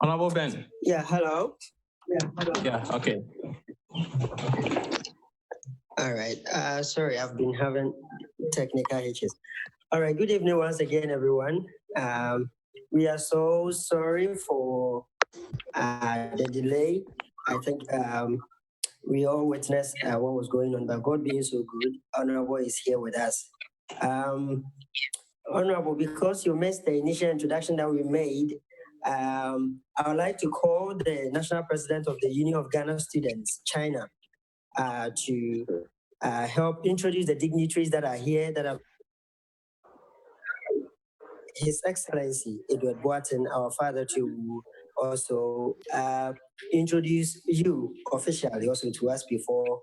Honorable Ben. Yeah, hello. Yeah, okay. All right. Sorry, I've been having technical hitches. All right. Good evening once again, everyone. We are so sorry for the delay. I think we all witnessed what was going on, but God being so good, Honorable is here with us. Honorable, because you missed the initial introduction that we made, I would like to call the National President of the Union of Ghana Students, China, to help introduce the dignitaries that are here, that are His Excellency Edward Boateng, our father, to also introduce you officially also to us before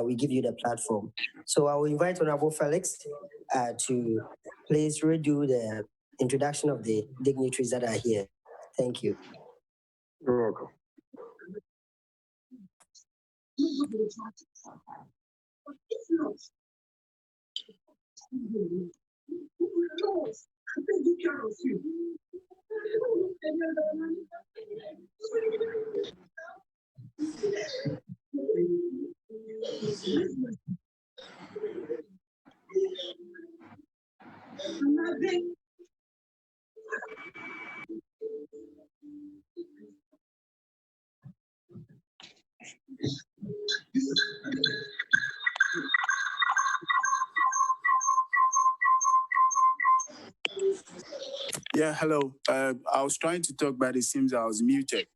we give you the platform. So I will invite Honorable Felix to please redo the introduction of the dignitaries that are here. Thank you. You're welcome. Yeah, hello. I was trying to talk, but it seems I was muted.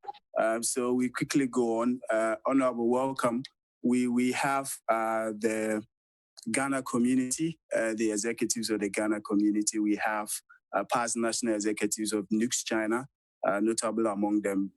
So we quickly go on. Honorable welcome. We have the Ghana community, the executives of the Ghana community. We have past national executives of NUX China, notable among them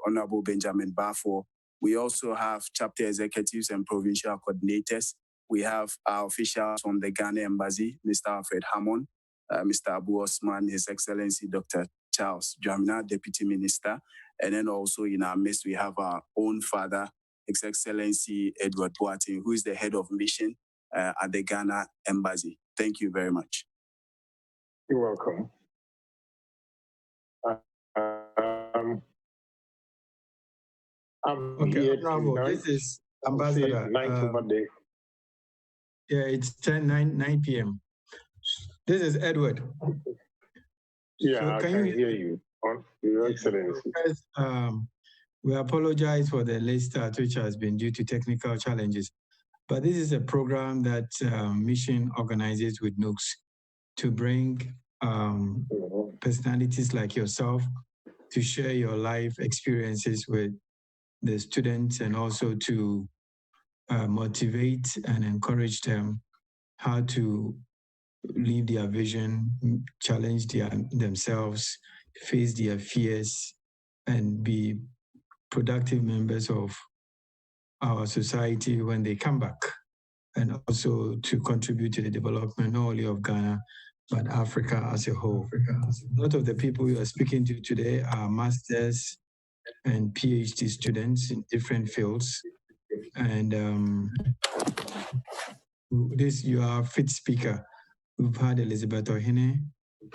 Honorable Benjamin Bafo. We also have chapter executives and provincial coordinators. We have our officials from the Ghana Embassy, Mr. Alfred Hammond, Mr. Abu Osman, His Excellency Dr. Charles Dramina, Deputy Minister. And then also in our midst, we have our own father, His Excellency Edward Boateng, who is the head of mission at the Ghana Embassy. Thank you very much. You're welcome. I'm Okay, here Bravo. tonight. This is Ambassador. Yeah, it's 9 p.m. This is Edward. Yeah, So I can hear you, Your Excellency. First, we apologize for the late start, which has been due to technical challenges. But this is a program that Mission organizes with NUX to bring personalities like yourself to share your life experiences with the students and also to motivate and encourage them how to live their vision, challenge themselves, face their fears, and be productive members of our society when they come back, and also to contribute to the development not only of Ghana, but Africa as a whole. A lot of the people we are speaking to today are masters and PhD students in different fields. And you are a fit speaker. We've had Elizabeth Ohene,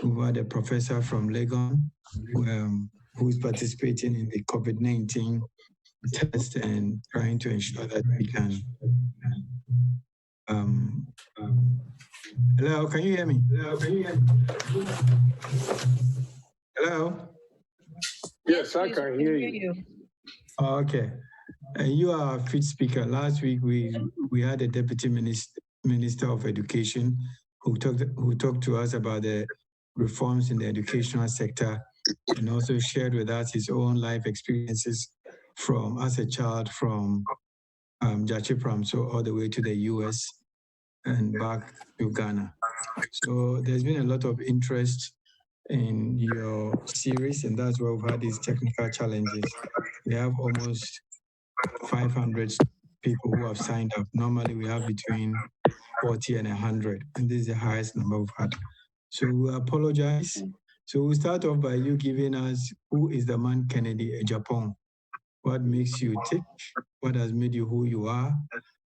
we've had a professor from Legon, who is participating in the COVID-19 test and trying to ensure that we can. Hello, can you hear me? Hello? Yes, I can hear you. Oh, okay. You are a fit speaker. Last week, we had a deputy minister of education who talked to us about the reforms in the educational sector and also shared with us his own life experiences from as a child from Jachipram, so all the way to the US and back to Ghana. So there's been a lot of interest in your series, and that's why we've had these technical challenges. We have almost 500 people who have signed up. Normally we have between 40 and 100, and this is the highest number we've had. So we apologize. So we'll start off by you giving us who is the man Kennedy Agyapong, what makes you tick, what has made you who you are,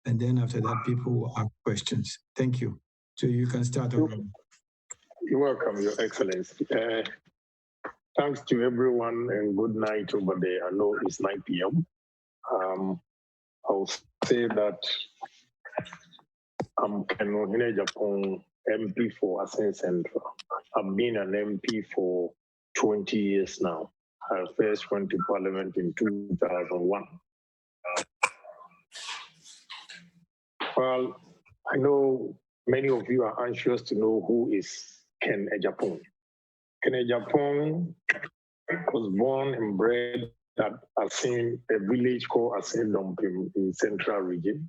and then after that people will ask questions. Thank you. So you can start off. You're welcome, Your Excellency. Thanks to everyone and good night over there. I know it's 9 p.m. I'll say that I'm Agyapong MP for Asen Central. I've been an MP for 20 years now. I first went to Parliament in 2001. Well, I know many of you are anxious to know who is Ken Agyapong. Ken Agyapong was born and bred at Asen, a village called Asen Dompim in Central Region.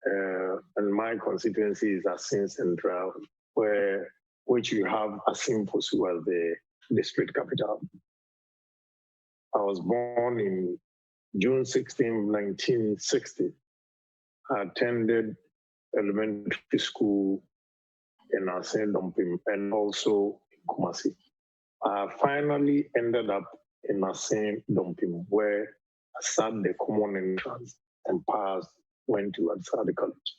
And my constituency is Asen Central, which you have Asen Fosu as the district capital. I was born in June 16, 1960. I attended elementary school in Asen Dompim and also in Kumasi. I finally ended up in Asen Dompim, where I sat the common entrance and passed, went to Adsade College.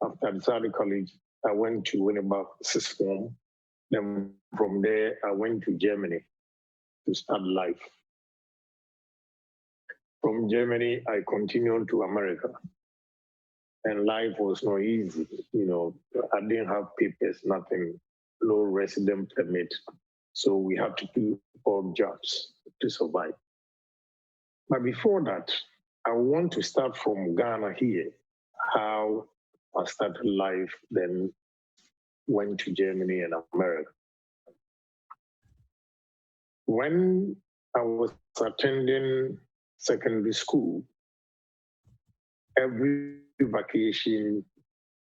After Adsade College, I went to Winneba Sixth Form. Then from there, I went to Germany to start life. From Germany, I continued to America. And life was not easy. You know, I didn't have papers, nothing, no resident permit. So we had to do odd jobs to survive. But before that, I want to start from Ghana here, how I started life, then went to Germany and America. When I was attending secondary school, every vacation,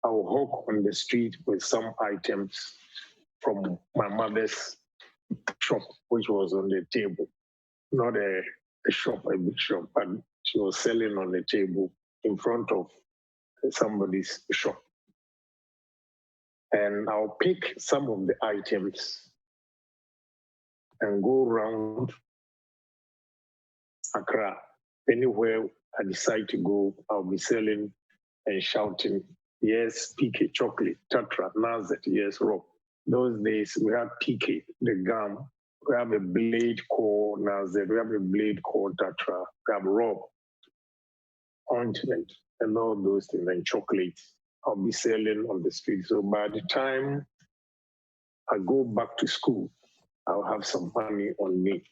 I would hawk on the street with some items from my mother's shop, which was on the table. Not a shop, a big shop, but she was selling on the table in front of somebody's shop. And I'll pick some of the items and go around Accra. Anywhere I decide to go, I'll be selling and shouting, yes, PK chocolate, Tatra, Nazet, yes, rock. Those days we had PK, the gum, we have a blade called Nazet, we have a blade called Tatra, we have rock, ointment, and all those things, and chocolate. I'll be selling on the street. So by the time I go back to school, I'll have some money on me.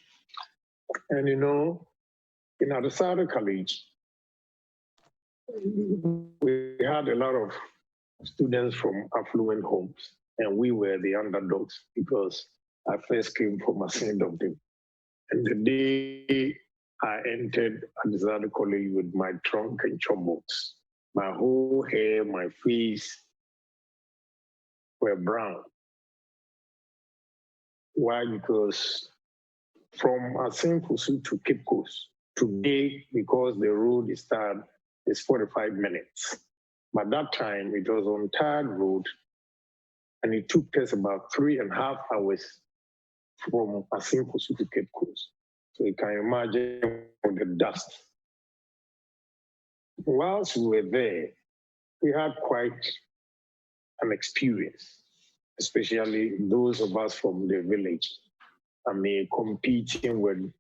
And you know, in Adsade College, we had a lot of students from affluent homes, and we were the underdogs because I first came from Asen Dompim. And the day I entered Adsade College with my trunk and chopbox, my whole hair, my face were brown. Why? Because from Asen Fosu to Cape Coast, today, because the road is 45 minutes. But that time it was on tarred road, and it took us about 3.5 hours from Asen Fosu to Cape Coast. So you can imagine the dust. Whilst we were there, we had quite an experience, especially those of us from the village. I mean, competing with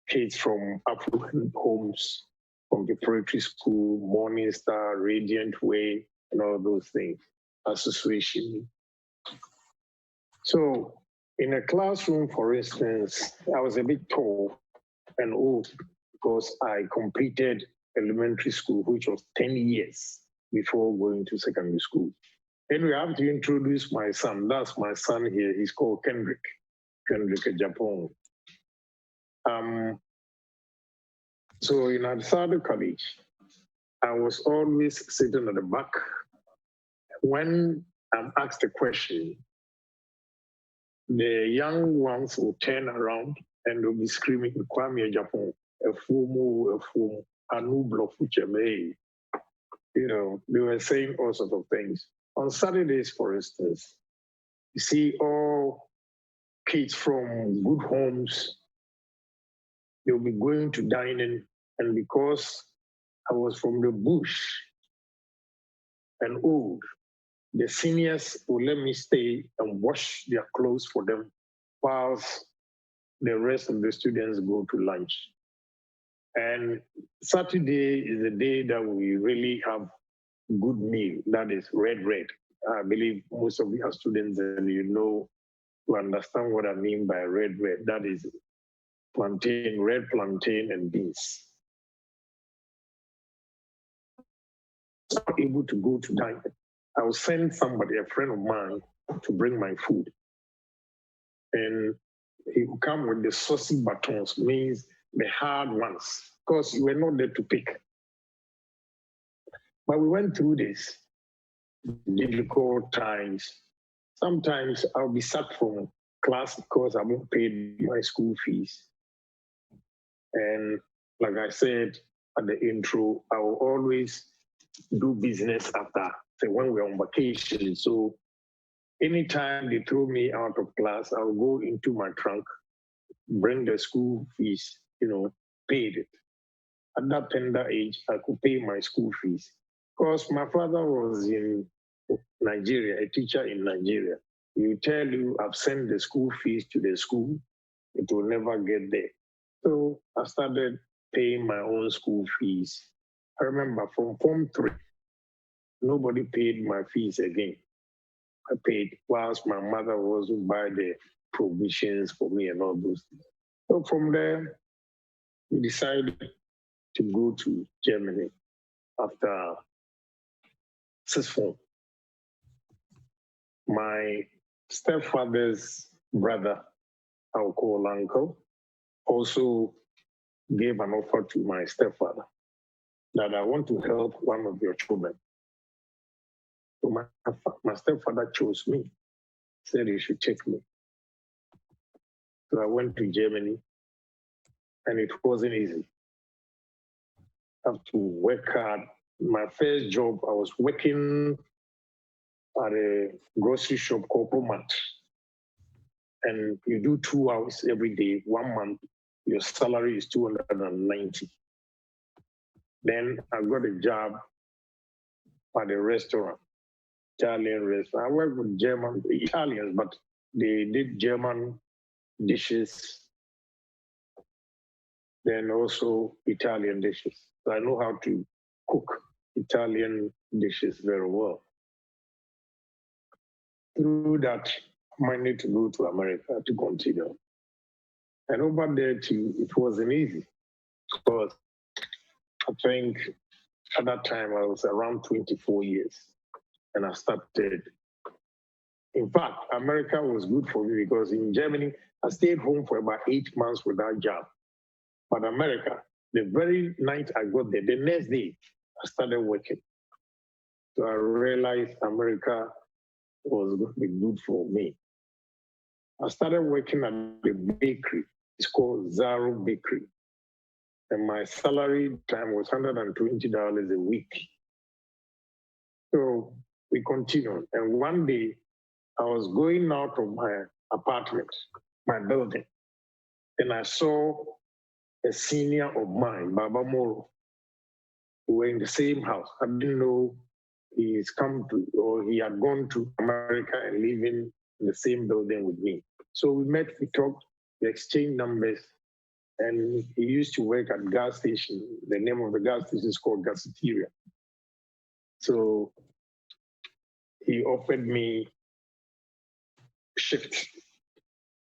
kids from affluent homes, from the preparatory school, Morning Star, Radiant Way, and all those things, association. So in a classroom, for instance, I was a bit tall and old because I completed elementary school, which was 10 years before going to secondary school. Anyway, I have to introduce my son. That's my son here. He's called Kendrick Agyapong. So in Adsade College, I was always sitting at the back. When I'm asked a question, the young ones will turn around and they'll be screaming, Kwame Agyapong, a fumu, anu blofucheme. You know, they were saying all sorts of things. On Saturdays, for instance, you see all kids from good homes, they'll be going to dining, and because I was from the bush and old, the seniors will let me stay and wash their clothes for them whilst the rest of the students go to lunch. And Saturday is the day that we really have good meal, that is red. I believe most of you are students and you know, to understand what I mean by red. That is plantain, red plantain and beans. I'm not able to go to dine. I will send somebody, a friend of mine, to bring my food. And he will come with the saucy batons, means the hard ones, because you were not there to pick. But we went through this difficult times. Sometimes I'll be sacked from class because I won't pay my school fees. And like I said at the intro, I will always do business after, say, when we're on vacation. So anytime they throw me out of class, I'll go into my trunk, bring the school fees, paid it. At that tender age, I could pay my school fees. Because my father was in Nigeria, a teacher in Nigeria. He will tell you, I've sent the school fees to the school, it will never get there. So I started paying my own school fees. I remember from Form 3, nobody paid my fees again. I paid whilst my mother was buy the provisions for me and all those things. So from there, we decided to go to Germany after sixth form. My stepfather's brother, I'll call uncle, also gave an offer to my stepfather that I want to help one of your children. So my stepfather chose me, said he should take me. So I went to Germany, and it wasn't easy. I have to work hard. My first job, I was working at a grocery shop called Promat. And you do 2 hours every day, 1 month, your salary is 290. Then I got a job at a restaurant, Italian restaurant. I worked with Italians, but they did German dishes, then also Italian dishes. So I know how to cook Italian dishes very well. Through that, I might need to go to America to continue. And over there too, it wasn't easy because I think at that time I was around 24 years and I started. In fact, America was good for me because in Germany, I stayed home for about 8 months without job. But America, the very night I got there, the next day, I started working. So I realized America was going to be good for me. I started working at the bakery. It's called Zaro Bakery. And my salary time was $120 a week. So we continued. And one day, I was going out of my apartment, my building, and I saw a senior of mine, Baba Moro. We were in the same house. I didn't know he's come to, or he had gone to America and living in the same building with me. So we met, we talked, we exchanged numbers, and he used to work at gas station. The name of the gas station is called Gaseteria. So he offered me shift.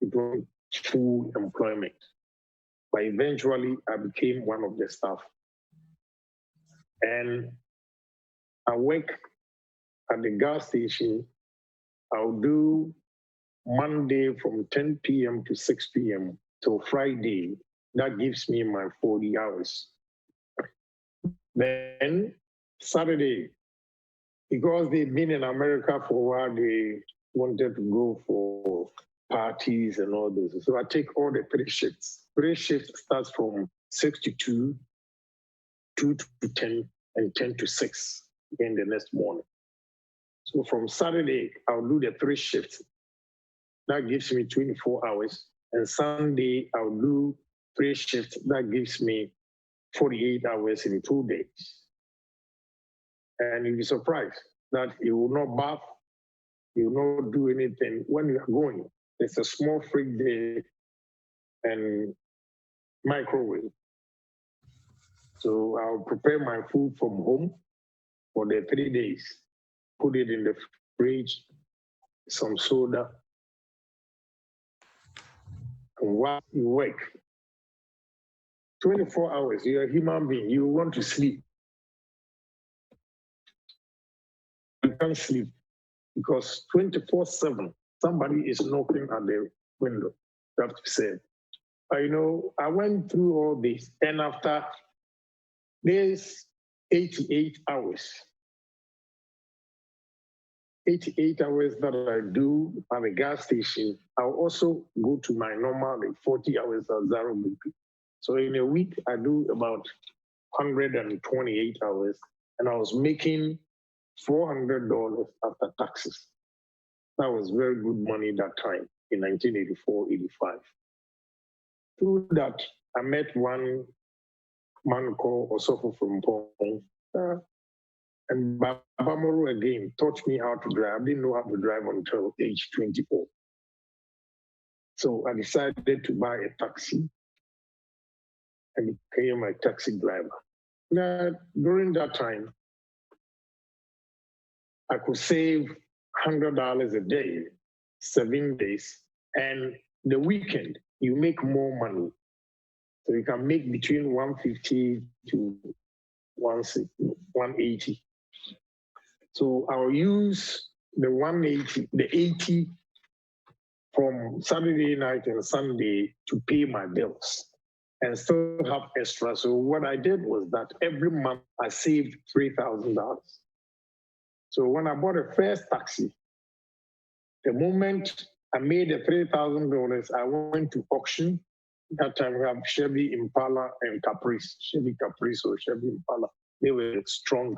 It was full employment. But eventually I became one of the staff. And I work at the gas station. I'll do Monday from 10 p.m. to 6 p.m. till Friday. That gives me my 40 hours. Then Saturday, because they've been in America for a while, they wanted to go for parties and all this. So I take all the 3 shifts. 3 shifts starts from 6 to 2, 2 to 10, and 10 to 6 in the next morning. So from Saturday, I'll do the 3 shifts. That gives me 24 hours. And Sunday, I'll do 3 shifts. That gives me 48 hours in 2 days. And you'll be surprised that you will not bath, you will not do anything when you are going. There's a small fridge there and microwave. So I'll prepare my food from home for the 3 days, put it in the fridge, some soda. And while you work, 24 hours, you're a human being, you want to sleep. You can't sleep because 24/7, somebody is knocking at the window. You have to say, you know, I went through all this, and after there's 88 hours. 88 hours that I do at the gas station, I'll also go to my normal 40 hours at Zaro BP. So in a week, I do about 128 hours, and I was making $400 after taxes. That was very good money that time in 1984, 85. Through that, I met one man called Osofo from Pong. And Babamoro again taught me how to drive. I didn't know how to drive until age 24. So I decided to buy a taxi and became a taxi driver. Now, during that time, I could save $100 a day, 7 days, and the weekend, you make more money. So you can make between 150 to 180. So I'll use the 180, the 80 from Saturday night and Sunday to pay my bills and still have extra. So what I did was that every month I saved $3,000. So when I bought the first taxi, the moment I made the $3,000, I went to auction. That time we have Chevy Impala and Caprice, Chevy Caprice or Chevy Impala. They were strong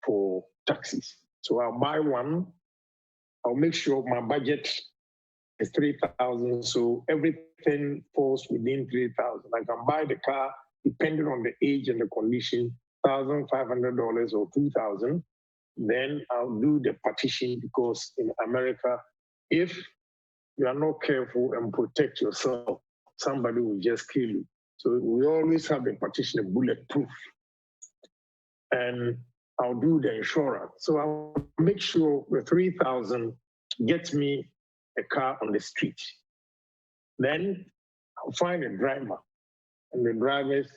for taxis. So I'll buy one. I'll make sure my budget is 3,000. So everything falls within 3,000. I can buy the car depending on the age and the condition, $1,500 or 2,000. Then I'll do the partition because in America, if you are not careful and protect yourself, somebody will just kill you. So we always have a partition bulletproof. And I'll do the insurance. So I'll make sure the 3,000 gets me a car on the street. Then I'll find a driver, and the drivers,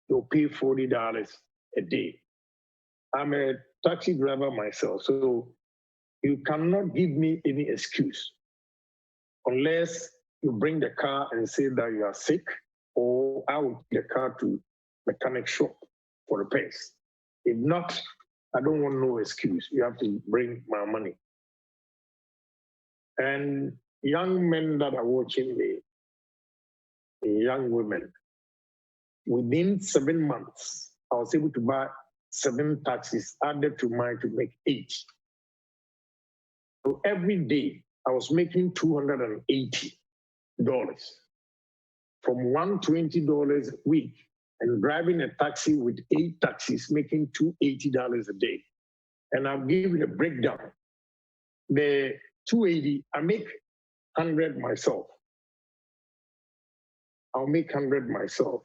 they'll pay $40 a day. I'm a taxi driver myself, so you cannot give me any excuse unless you bring the car and say that you are sick, or I will take the car to mechanic shop for repairs. If not, I don't want no excuse. You have to bring my money. And young men that are watching me, young women, within 7 months, I was able to buy 7 taxis added to mine to make 8. So every day I was making $280 from $120 a week, and driving a taxi with 8 taxis, making $280 a day. And I'll give you the breakdown. The 280, I make 100 myself. I'll make 100 myself.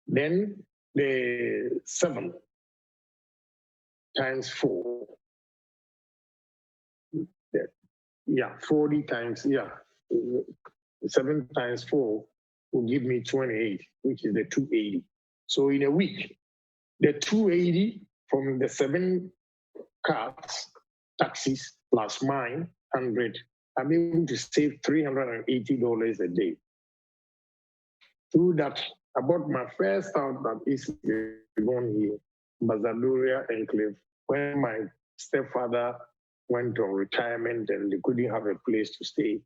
Then the 7 times 4. Yeah, 40 times, 7 times 4 will give me 28, which is the 280. So in a week, the 280 from the 7 cars, taxis, plus mine, 100, I'm able to save $380 a day. Through that, I bought my first house that is born here, Bazadoria Enclave, when my stepfather went on retirement and they couldn't have a place to stay.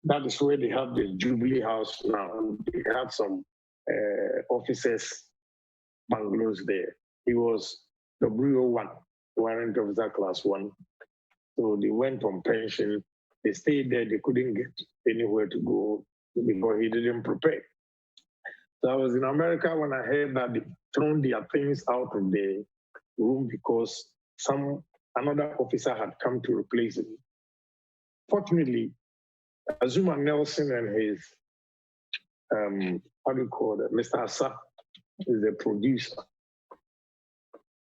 That is where they have the Jubilee House now. They have some officers, bungalows there. He was W01, warrant officer class 1. So they went on pension. They stayed there. They couldn't get anywhere to go because he didn't prepare. So I was in America when I heard that they thrown their things out of the room because another officer had come to replace him. Fortunately, Azuma Nelson and his, how do you call it, Mr. Asa is the producer.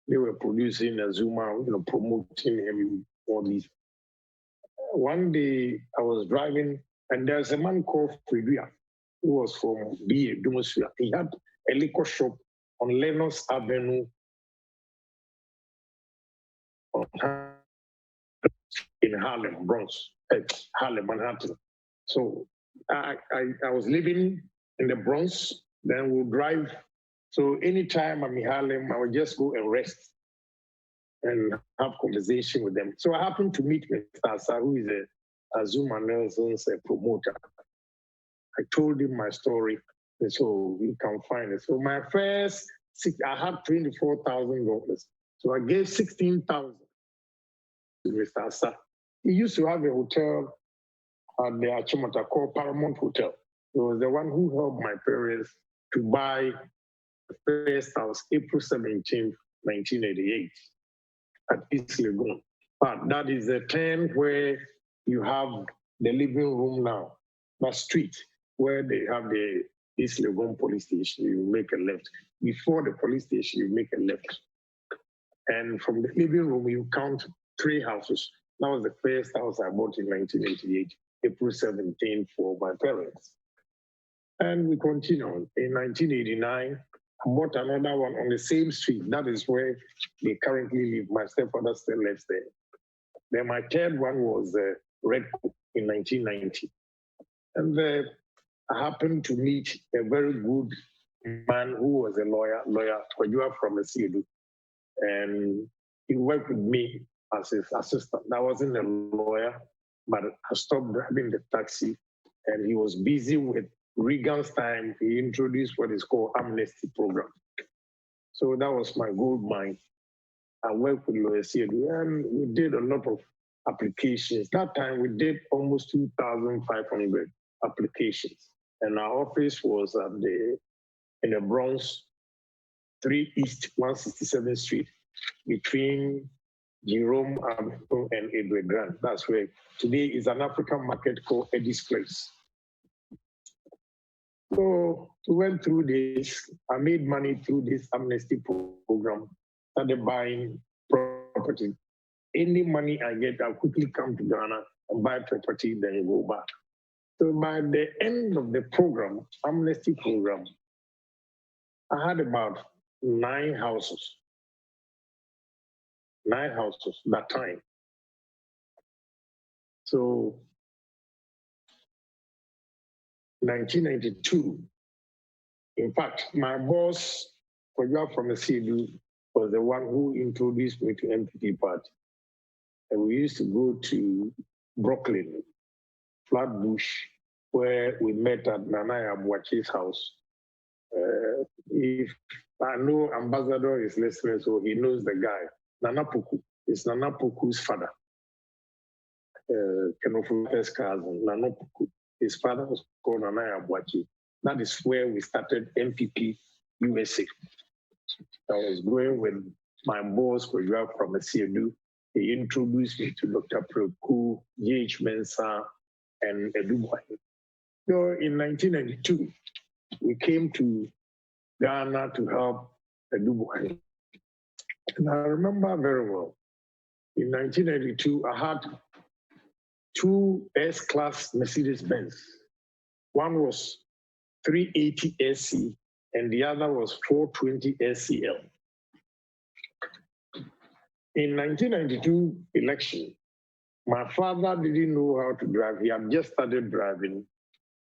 They were producing Azuma, promoting him, all these. One day I was driving, and there's a man called Freduya, who was from BA Dumosuya. He had a liquor shop on Lennox Avenue in Harlem, Bronx, Harlem, Manhattan. So I was living in the Bronx, then we'll drive. So anytime I'm in Harlem, I would just go and rest and have conversation with them. So I happened to meet Mr. Asa, who is a Azuma Nelson's promoter. I told him my story, and so we can find it. So my first, I had $24,000. So I gave $16,000 to Mr. Asa. He used to have a hotel at the Achimota called Paramount Hotel. He was the one who helped my parents to buy the first house, April 17th, 1988, at East Legon. But that is the time where you have the living room now, that street where they have the East Legon police station, you make a left. Before the police station, you make a left. And from the living room, you count 3 houses. That was the first house I bought in 1988, April 17th, for my parents. And we continued. In 1989, I bought another one on the same street. That is where they currently live. My stepfather still lives there. Then my third one was Red Cook in 1990. And I happened to meet a very good man who was a lawyer from the CEDU. And he worked with me as his assistant. I wasn't a lawyer, but I stopped driving the taxi, and he was busy with Reagan's time. He introduced what is called amnesty program. So that was my gold mine. I worked with Lawyer CEDU, and we did a lot of applications. That time we did almost 2,500 applications. And our office was in the Bronx, 3 East 167th Street, between Jerome Avenue and Edward Grant. That's where today is an African market called Eddie's Place. So we went through this. I made money through this amnesty program, started buying property. Any money I get, I'll quickly come to Ghana and buy property, then go back. So by the end of the program, amnesty program, I had about 9 houses. 9 houses that time. So 1992, in fact, my boss, from the CEDU, was the one who introduced me to MPP party. And we used to go to Brooklyn, Flatbush, where we met at Nana Abuachi's house. If I know Ambassador is listening, so he knows the guy. Nana Poku is Nana Poku's father. Kenofu's cousin, Nana Poku. His father was called Nana Abuachi. That is where we started MPP USA. I was going with my boss, who grew up from the CEDU. He introduced me to Dr. Preku, J.H. Mensah, and Eduboy. So in 1992, we came to Ghana to help Eduboy. And I remember very well, in 1982, I had 2 S-Class Mercedes-Benz. One was 380 SC, and the other was 420 SCL. In 1992 election, my father didn't know how to drive. He had just started driving,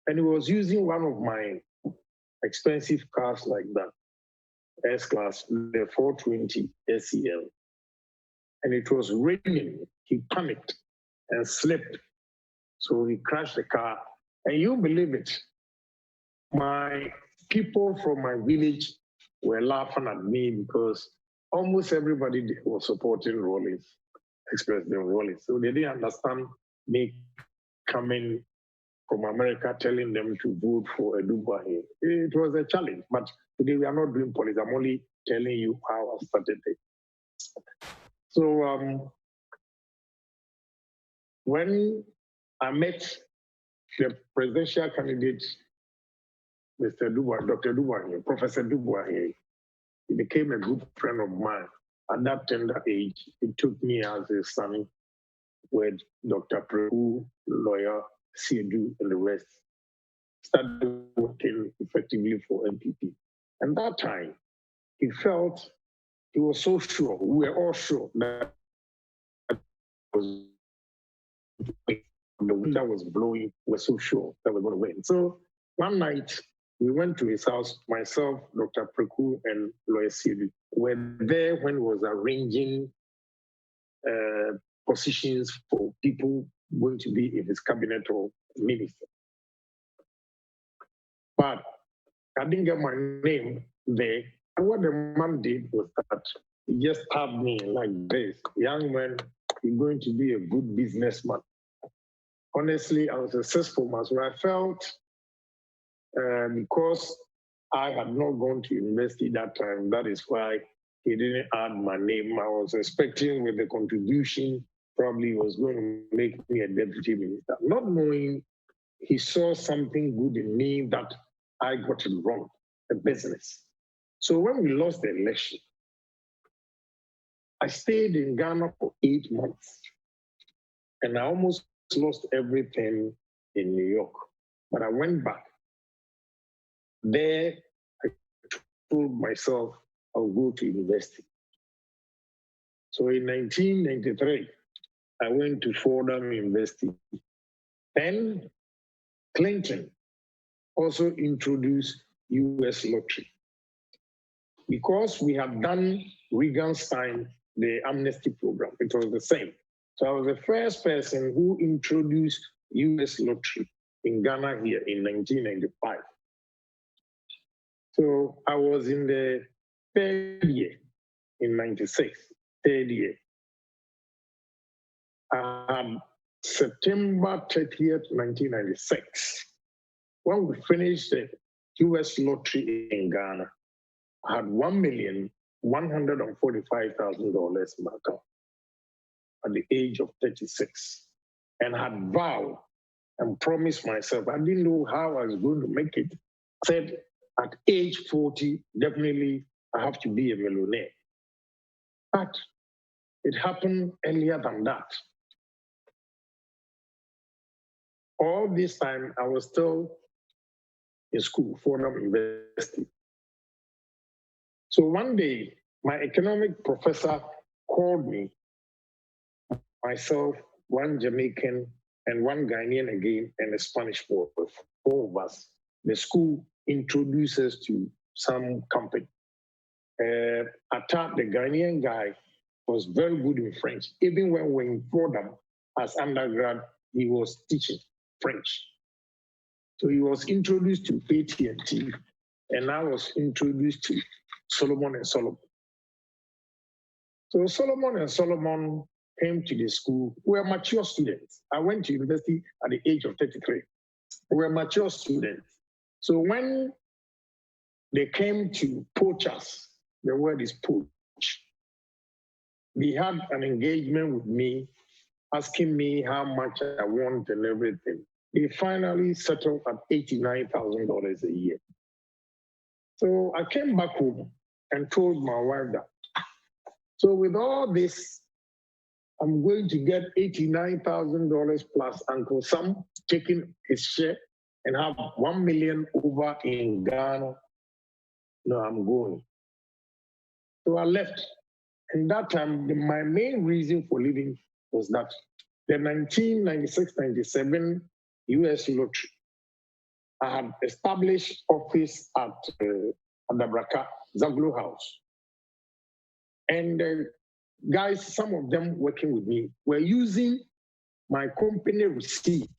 and he was using one of my expensive cars like that, S-Class, the 420 SCL. And it was raining. He panicked and slipped. So he crashed the car. And you believe it, my people from my village were laughing at me because almost everybody was supporting Rawlings, ex-President Rawlings. So they didn't understand me coming from America telling them to vote for Eduboy. It was a challenge, but today we are not doing politics. I'm only telling you how I started it. So when I met the presidential candidate, Mr. Dubois, Dr. Dubois, Professor Dubois, he became a good friend of mine. At that tender age, he took me as a son with Dr. Preku, lawyer, Siedu, and the rest. Started working effectively for MPP. And that time, he felt, he was so sure, we were all sure that was the wind that was blowing, we were so sure that we were going to win. So one night, we went to his house, myself, Dr. Preku, and lawyer Siedu were there when he was arranging positions for people going to be in his cabinet or minister. But I didn't get my name there. And what the man did was that he just tapped me like this: young man, you're going to be a good businessman. Honestly, I was a successful man. So I felt because I had not gone to university that time, that is why he didn't add my name. I was expecting with the contribution, probably he was going to make me a deputy minister. Not knowing he saw something good in me that I got it wrong, the business. So when we lost the election, I stayed in Ghana for 8 months and I almost lost everything in New York. But I went back. There, I told myself I'll go to university. So in 1993, I went to Fordham University. Then Clinton also introduced US lottery. Because we had done Reagan's time, the amnesty program, it was the same. So I was the first person who introduced US lottery in Ghana here in 1995. So I was in the third year in 96, third year. September 30th, 1996, when we finished the US lottery in Ghana, I had $1,145,000 in my account at the age of 36 and had vowed and promised myself, I didn't know how I was going to make it. I said, at age 40, definitely I have to be a millionaire. But it happened earlier than that. All this time, I was still in school, Fordham University. So one day, my economic professor called me, myself, one Jamaican, and one Ghanaian again, and a Spanish boy, 4 of us. The school introduced us to some company. Atta, the Ghanaian guy, was very good in French. Even when we were in Fordham as undergrad, he was teaching French. So he was introduced to AT&T, and I was introduced to Solomon and Solomon. So Solomon and Solomon came to the school. We were mature students. I went to university at the age of 33. We were mature students. So when they came to poach us, the word is poach, they had an engagement with me, asking me how much I want and everything. They finally settled at $89,000 a year. So I came back home and told my wife that, so with all this, I'm going to get $89,000 plus Uncle Sam taking his share and have 1 million over in Ghana. No, I'm going. So I left. And that time, my main reason for leaving was that the 1996-97 US lottery, I had established office at Adabraka, Zaglo House. And guys, some of them working with me were using my company receipt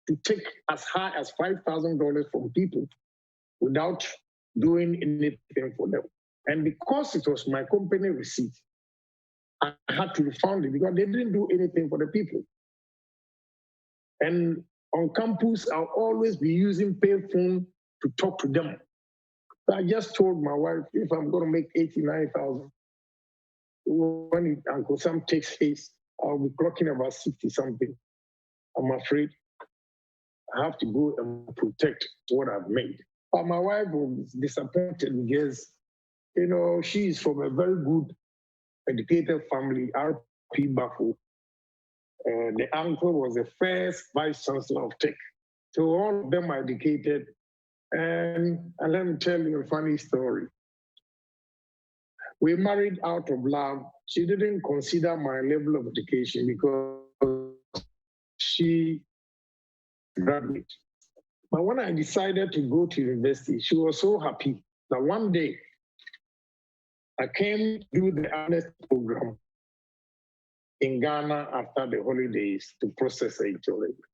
to take as high as $5,000 from people without doing anything for them. And because it was my company receipt, I had to refund it because they didn't do anything for the people. And on campus, I'll always be using payphone to talk to them. So I just told my wife, if I'm going to make $89,000, when Uncle Sam takes his, I'll be clocking about 60 something. I'm afraid I have to go and protect what I've made. But my wife was disappointed because, you know, she is from a very good, educated family, RP Bafo. The uncle was the first vice chancellor of Tech. So all of them are educated. And let me tell you a funny story. We married out of love. She didn't consider my level of education because she graduated. But when I decided to go to university, she was so happy that one day I came to do the honors program in Ghana after the holidays to process it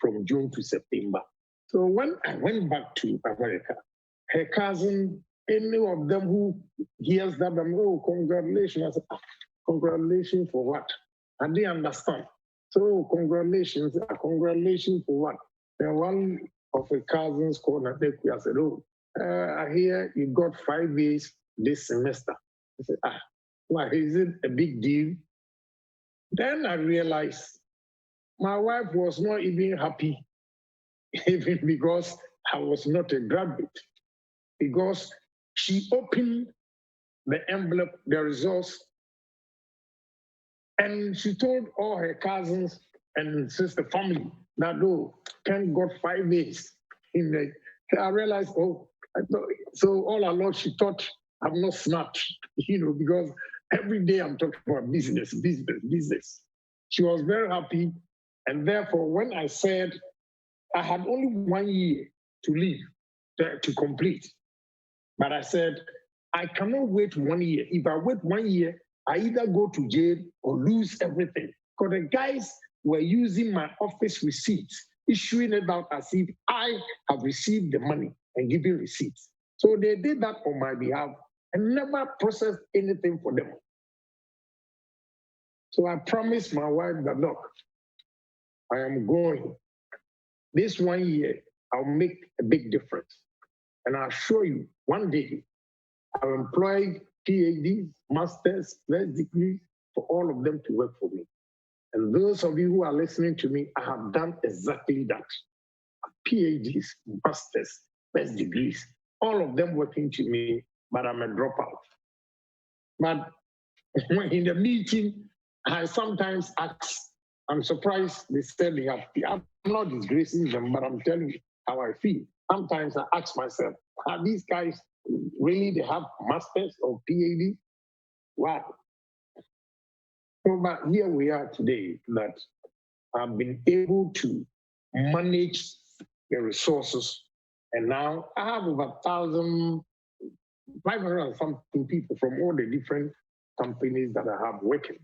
from June to September. So when I went back to America, her cousin, any of them who hears that, I'm, oh, congratulations. I said, congratulations for what? I didn't understand. So congratulations for what? Then one of the cousins called Nadeku. I said, oh, I hear you got 5 A's this semester. I said, why, is it a big deal? Then I realized my wife was not even happy, even because I was not a graduate, because she opened the envelope, the results, and she told all her cousins and sister family that, oh, Ken got 5 A's. I realized, so all along she thought I'm not smart, because every day I'm talking about business. She was very happy. And therefore, when I said I had only 1 year to live, to complete, but I said, I cannot wait 1 year. If I wait 1 year, I either go to jail or lose everything. Because the guys were using my office receipts, issuing it out as if I have received the money and giving receipts. So they did that on my behalf and never processed anything for them. So I promised my wife that, look, I am going. This 1 year, I'll make a big difference. And I assure you, one day, I'll employ PhDs, masters, first degrees, for all of them to work for me. And those of you who are listening to me, I have done exactly that. PhDs, masters, first degrees, all of them working to me, but I'm a dropout. But in the meeting, I sometimes ask, I'm surprised they said they have, I'm not disgracing them, but I'm telling you how I feel. Sometimes I ask myself, are these guys really, they have masters or PhD? Wow. So, but here we are today that I've been able to manage the resources. And now I have over 1,500 and something people from all the different companies that I have working.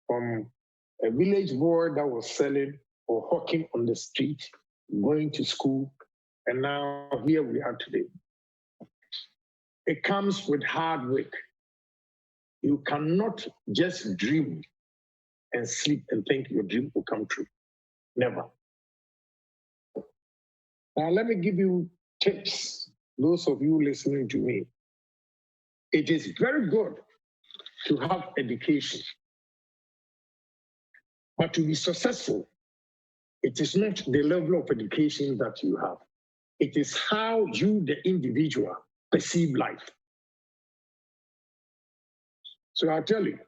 From a village boy that was selling or hawking on the street, going to school, and now here we are today. It comes with hard work. You cannot just dream and sleep and think your dream will come true. Never. Now, let me give you tips, those of you listening to me. It is very good to have education, but to be successful, it is not the level of education that you have. It is how you, the individual, perceive life. So I'll tell you,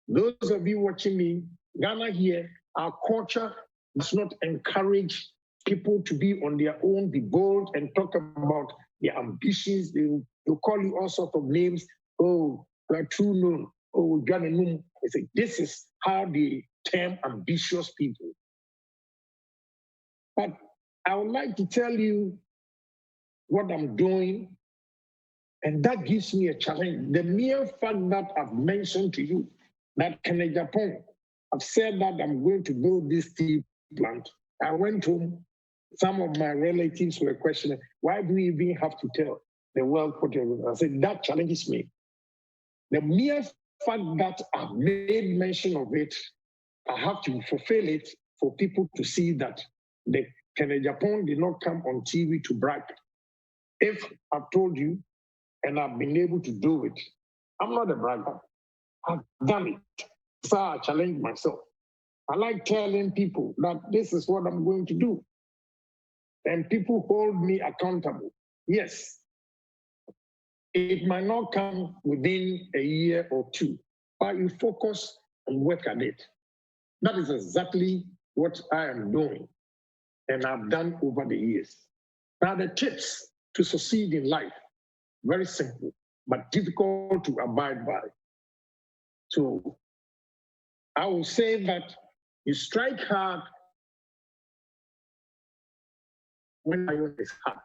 those of you watching me, Ghana here, our culture does not encourage people to be on their own, be bold, and talk about their ambitions. They'll call you all sorts of names. Oh, we are true known. Oh, Ghanaian. They say, this is how they term ambitious people. But I would like to tell you what I'm doing, and that gives me a challenge. The mere fact that I've mentioned to you that Agyapong, I've said that I'm going to build this steel plant. I went home, some of my relatives were questioning, why do we even have to tell the world what I said, that challenges me. The mere fact that I've made mention of it, I have to fulfill it for people to see that the Agyapong did not come on TV to brag. If I've told you and I've been able to do it, I'm not a bragger. I've done it. So I challenge myself. I like telling people that this is what I'm going to do. and people hold me accountable. Yes, it might not come within a year or two, but you focus and work at it. That is exactly what I am doing and I've done over the years. Now, the tips to succeed in life, very simple, but difficult to abide by. So I will say that you strike hard when iron is hard.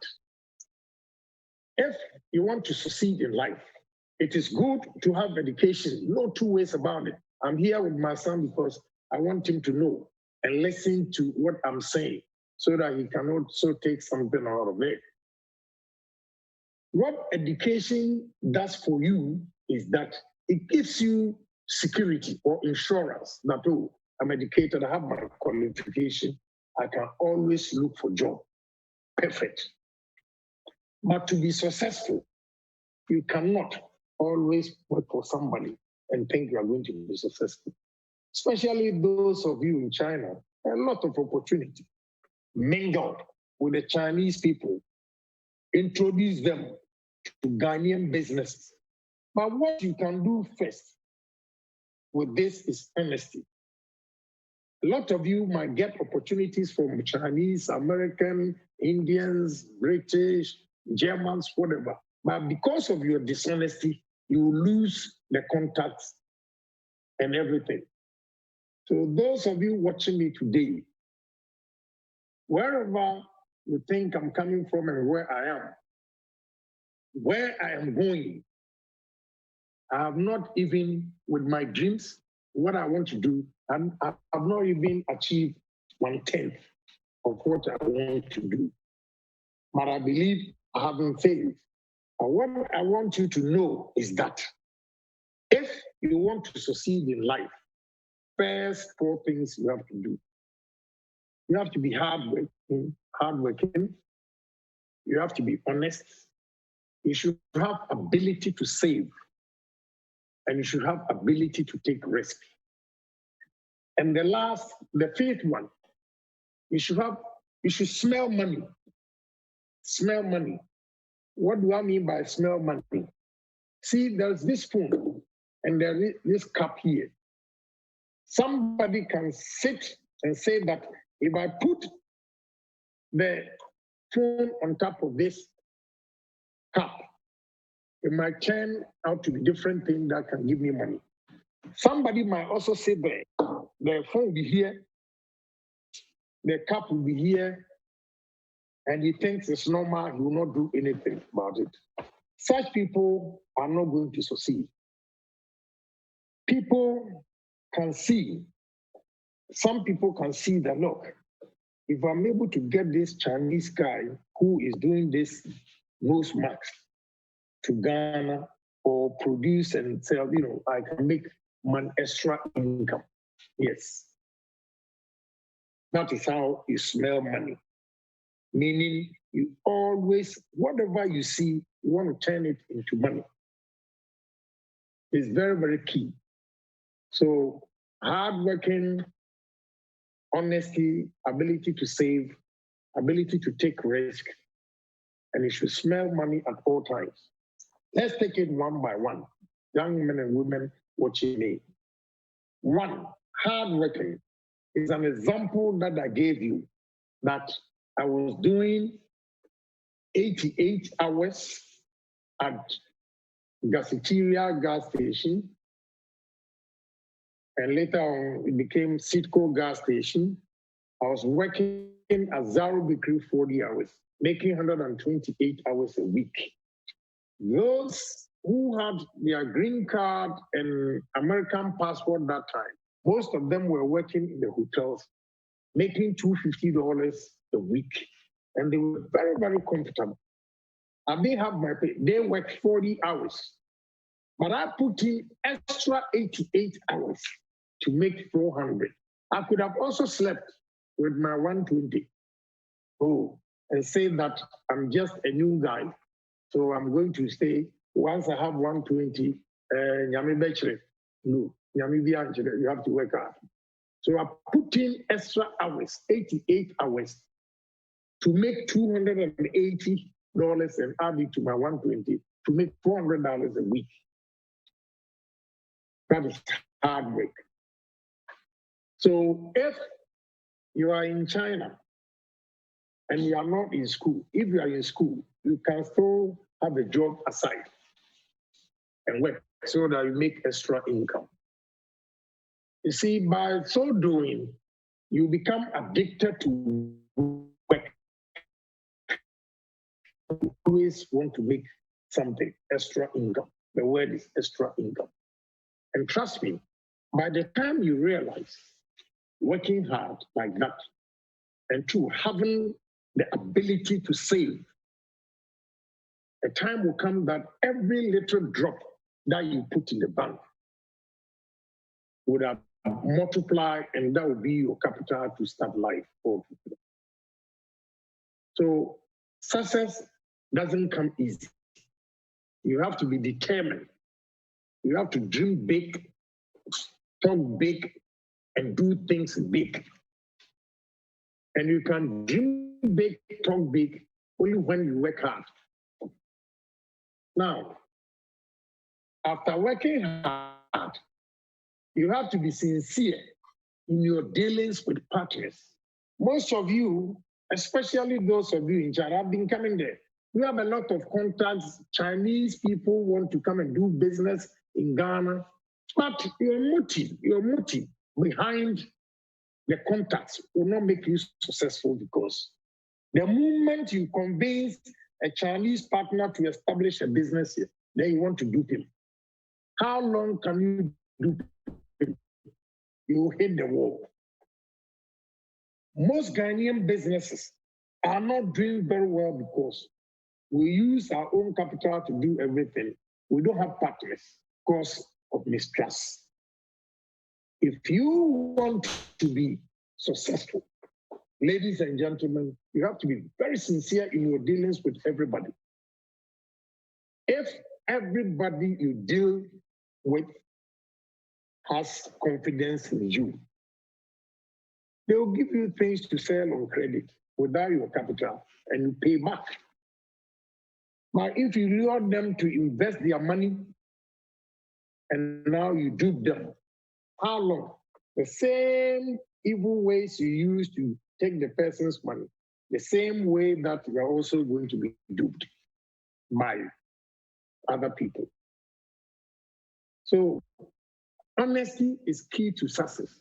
If you want to succeed in life, it is good to have education, no two ways about it. I'm here with my son because I want him to know and listen to what I'm saying so that he can also take something out of it. What education does for you is that it gives you security or insurance that, oh, I'm educated, I have my qualification, I can always look for a job. Perfect. But to be successful, you cannot always work for somebody and think you are going to be successful. Especially those of you in China, a lot of opportunity. Mingle with the Chinese people, introduce them to Ghanaian businesses. But what you can do first with this is honesty. A lot of you might get opportunities from Chinese, American, Indians, British, Germans, whatever. But because of your dishonesty, you lose the contacts and everything. So those of you watching me today, wherever you think I'm coming from and where I am going, I have not even, with my dreams, what I want to do, I have not even achieved 1/10 of what I want to do. But I believe I haven't failed. And what I want you to know is that if you want to succeed in life, first 4 things you have to do. You have to be hardworking. You have to be honest. You should have ability to save. And you should have ability to take risk. And the 5th one, you should smell money. Smell money. What do I mean by smell money? See, there's this phone and there is this cup here. Somebody can sit and say that if I put the phone on top of this cup, it might turn out to be different thing that can give me money. Somebody might also say that the phone will be here, the cup will be here, and he thinks it's normal, he will not do anything about it. Such people are not going to succeed. People can see, some people can see that, look, if I'm able to get this Chinese guy who is doing this nose mask to Ghana or produce and sell, I can make an extra income. Yes. That is how you smell money. Meaning you always, whatever you see, you want to turn it into money. It's very, very key. So hardworking, honesty, ability to save, ability to take risk, and you should smell money at all times. Let's take it one by one. Young men and women watching me. 1, hardworking is an example that I gave you that I was doing 88 hours at Gasiteria gas station. And later on, it became Citco gas station. I was working at Zaro Bakery 40 hours, making 128 hours a week. Those who had their green card and American passport that time, most of them were working in the hotels, making $250 a week. And they were very, very comfortable. I didn't have my pay. They worked 40 hours. But I put in extra 88 hours to make 400. I could have also slept with my 120. And say that I'm just a new guy. So I'm going to stay. Once I have 120, no, you have to work hard. So I put in extra hours, 88 hours, to make $280 and add it to my 120 to make $400 a week. That is hard work. So if you are in China and you are not in school, if you are in school, you can still have a job aside and work so that you make extra income. You see, by so doing, you become addicted to work. You always want to make something, extra income. The word is extra income. And trust me, by the time you realize working hard like that, and two, having the ability to save, a time will come that every little drop that you put in the bank would have multiplied, and that will be your capital to start life for people. So success doesn't come easy. You have to be determined. You have to dream big, talk big, and do things big. And you can dream big, talk big, only when you work hard. Now, after working hard, you have to be sincere in your dealings with partners. Most of you, especially those of you in China, have been coming there. You have a lot of contacts. Chinese people want to come and do business in Ghana, but your motive behind the contacts will not make you successful, because the moment you convince a Chinese partner to establish a business here, then you want to dupe him. How long can you dupe him? You hit the wall. Most Ghanaian businesses are not doing very well because we use our own capital to do everything. We don't have partners because of mistrust. If you want to be successful, ladies and gentlemen, you have to be very sincere in your dealings with everybody. If everybody you deal with has confidence in you, they will give you things to sell on credit without your capital, and you pay back. But if you lure them to invest their money and now you dupe them, how long? The same evil ways you use to take the person's money, the same way that you are also going to be duped by other people. So honesty is key to success.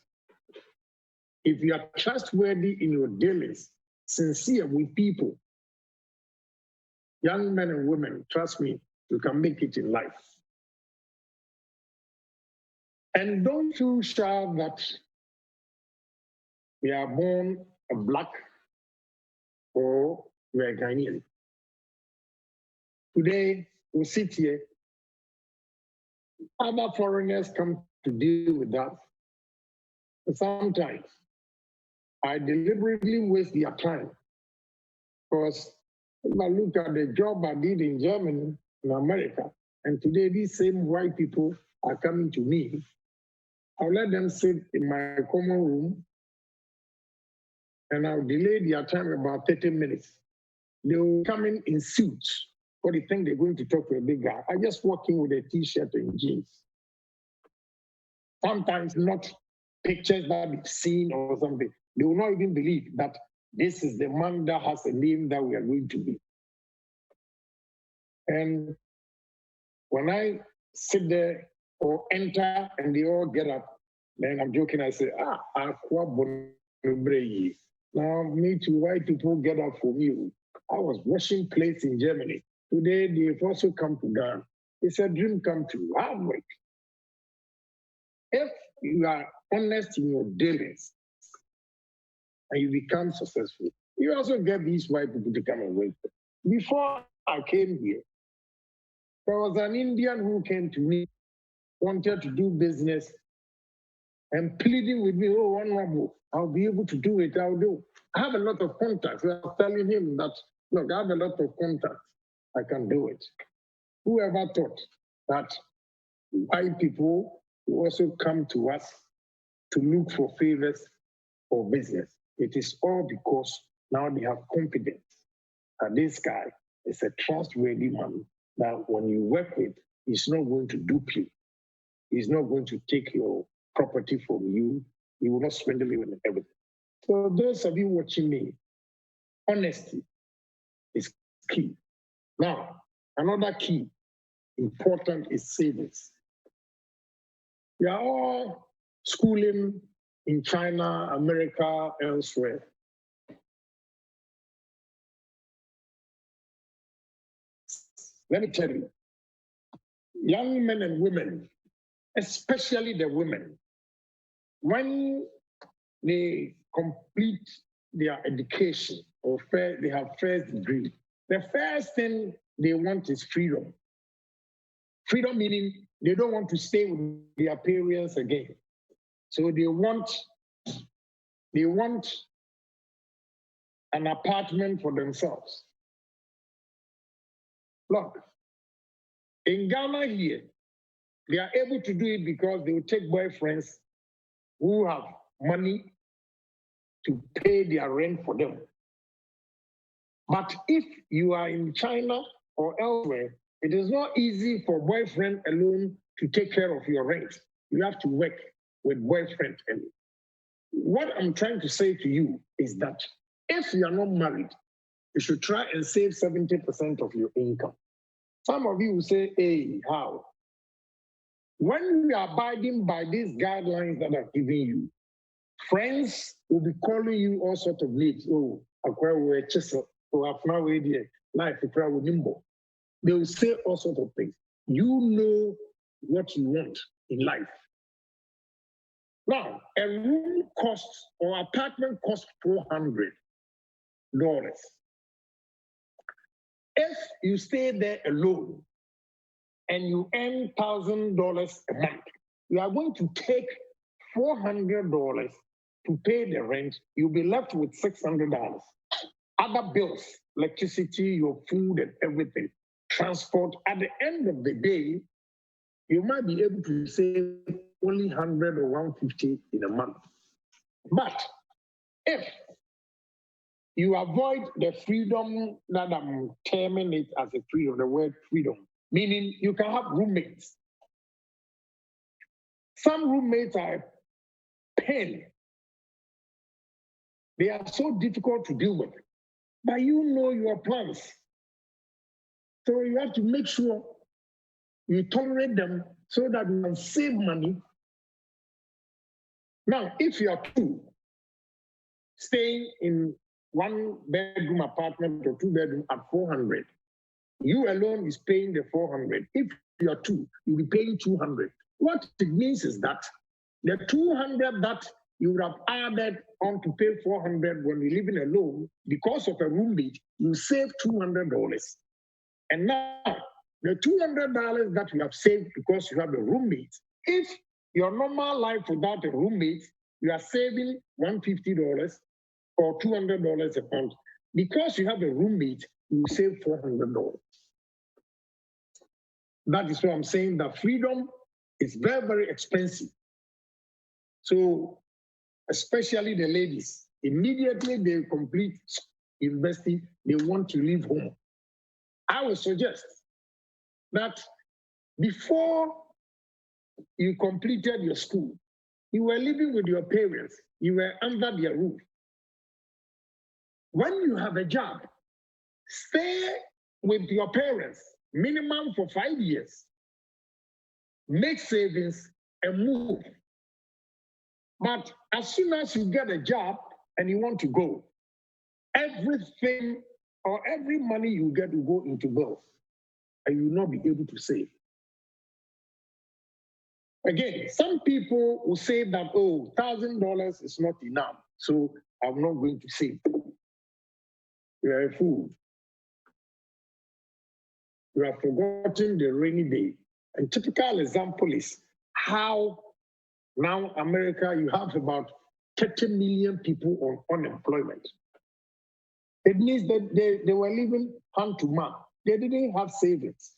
If you are trustworthy in your dealings, sincere with people, young men and women, trust me, you can make it in life. And don't feel shy that we are born a black or we are Ghanaian. Today, we sit here, other foreigners come to deal with that. Sometimes I deliberately waste their time, because if I look at the job I did in Germany, in America, and today these same white people are coming to me, I'll let them sit in my common room and I'll delay their time about 30 minutes. They will come in suits, or they think they're going to talk to a big guy. I just walk in with a t-shirt and jeans. Sometimes not pictures that we've seen or something. They will not even believe that this is the man that has a name that we are going to be. And when I sit there or enter and they all get up, then I'm joking, I say, now me too, white people get up for me. I was washing plates in Germany. Today, they've also come to Ghana. It's a dream come true, hard work. If you are honest in your dealings and you become successful, you also get these white people to come and work. Before I came here, there was an Indian who came to me, wanted to do business, and pleading with me, oh, honorable, I'll be able to do it, I'll do. I have a lot of contacts. I was telling him that, look, I have a lot of contacts, I can do it. Whoever thought that white people will also come to us to look for favors for business? It is all because Now they have confidence that this guy is a trustworthy man that when you work with, he's not going to dupe you. He's not going to take your property from you. He will not swindle you and everything. So those of you watching me, honesty is key. Now, another key important is savings. We are all schooling in China, America, elsewhere. Let me tell you, young men and women, especially the women, when they complete their education or they have first degree, the first thing they want is freedom. Freedom meaning they don't want to stay with their parents again. So they want an apartment for themselves. Look, in Ghana here, they are able to do it because they will take boyfriends who have money to pay their rent for them. But if you are in China or elsewhere, it is not easy for boyfriend alone to take care of your rent. You have to work with boyfriend. And what I'm trying to say to you is that if you are not married, you should try and save 70% of your income. Some of you will say, hey, how? When we are abiding by these guidelines that I've given you, friends will be calling you all sorts of names. Oh, we're chisel, or life, they will say all sorts of things. You know what you want in life. Now, a room costs or apartment costs $400. If you stay there alone and you earn $1,000 a month, you are going to take $400 to pay the rent. You'll be left with $600. Other bills, electricity, your food and everything, transport. At the end of the day, you might be able to save only 100 or 150 in a month. But if you avoid the freedom that I'm terming it as a freedom, the word freedom, meaning you can have roommates. Some roommates are a pain. They are so difficult to deal with, but you know your plans. So you have to make sure you tolerate them so that you can save money. Now, if you are two staying in 1-bedroom apartment or 2-bedroom at $400, you alone is paying the $400. If you are two, you'll be paying $200. What it means is that the $200 that you would have added on to pay $400 when you're living alone, because of a roommate, you save $200. And now, the $200 that you have saved because you have a roommate, if your normal life without a roommate, you are saving $150 or $200 a month. Because you have a roommate, you save $400. That is why I'm saying that freedom is very, very expensive. So, especially the ladies, immediately they complete university, they want to leave home. I would suggest that before you completed your school, you were living with your parents, you were under their roof. When you have a job, stay with your parents, minimum for 5 years, make savings and move. But as soon as you get a job and you want to go, everything or every money you get will go into bills and you will not be able to save. Again, some people will say that, oh, $1,000 is not enough, so I'm not going to save. You are a fool. You have forgotten the rainy day. A typical example is how now America, you have about 30 million people on unemployment. It means that they were living hand to mouth. They didn't have savings.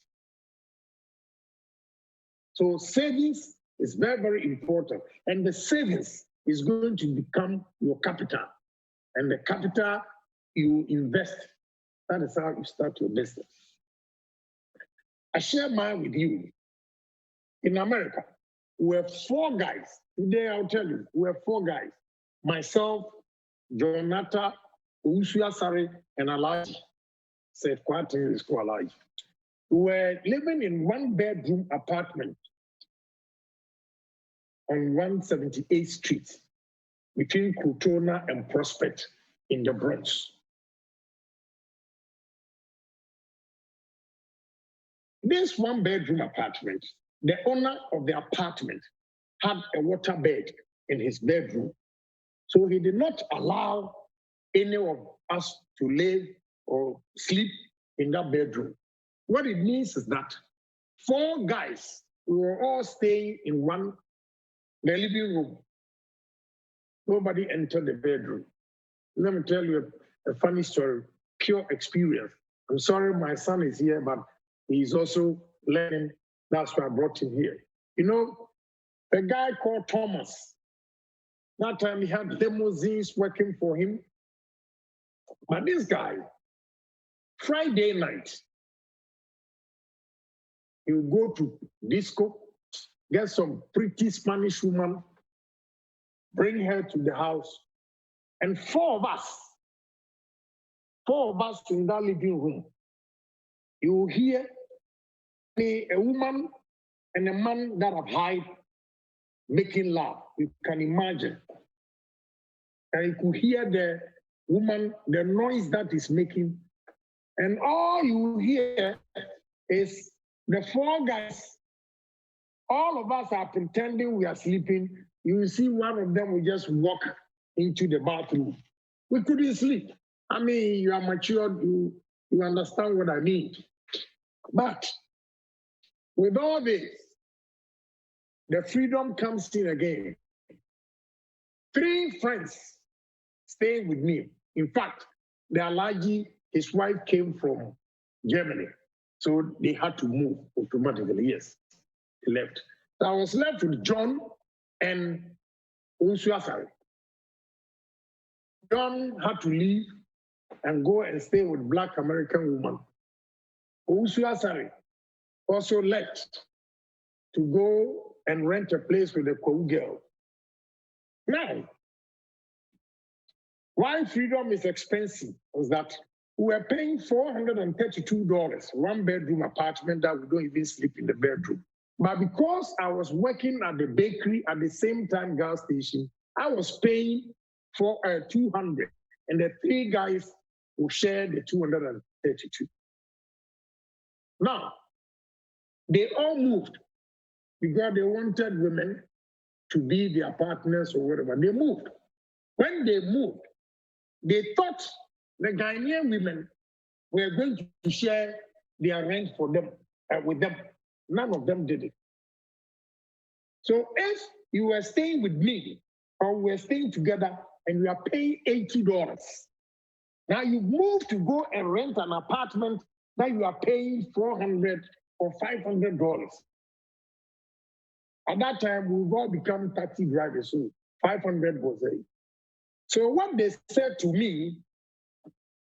So savings is very, very important. And the savings is going to become your capital. And the capital you invest. That is how you start your business. I share mine with you. In America, we have 4 guys. Today, I'll tell you, we have 4 guys. Myself, Jonathan, Ushuasari, and Alaji. Said Quatin is called Alaji. We were living in 1-bedroom apartment on 178th Street between Crotona and Prospect in the Bronx. This 1-bedroom apartment, the owner of the apartment had a water bed in his bedroom. So he did not allow any of us to live or sleep in that bedroom. What it means is that 4 guys, we were all staying in the living room. Nobody entered the bedroom. Let me tell you a funny story, pure experience. I'm sorry my son is here, but he's also learning. That's why I brought him here. You know, a guy called Thomas, that time he had limousines working for him. But this guy, Friday night, he would go to disco, get some pretty Spanish woman, bring her to the house, and 4 of us in that living room, you will hear a woman and a man that have hide making love. You can imagine. And you could hear the woman, the noise that is making. And all you hear is the 4 guys. All of us are pretending we are sleeping. You will see one of them will just walk into the bathroom. We couldn't sleep. I mean, you are matured, you understand what I mean. But with all this, the freedom comes in again. 3 friends staying with me. In fact, the Alaji, his wife came from Germany. So they had to move automatically. Yes, they left. So I was left with John and Unsuasari. John had to leave and go and stay with Black American woman. Unsuasari also left to go and rent a place with a Kou girl. Now, why freedom is expensive is that we are paying $432, 1-bedroom apartment that we don't even sleep in the bedroom. But because I was working at the bakery at the same time gas station, I was paying for $200, and the 3 guys will share the $232. Now, they all moved because they wanted women to be their partners or whatever. They moved. When they moved, they thought the Ghanaian women were going to share their rent for them, with them. None of them did it. So if you were staying with me or we're staying together and we are paying $80, now you move to go and rent an apartment that you are paying $400 or $500. At that time, we've all become taxi drivers, so 500 was it. So what they said to me,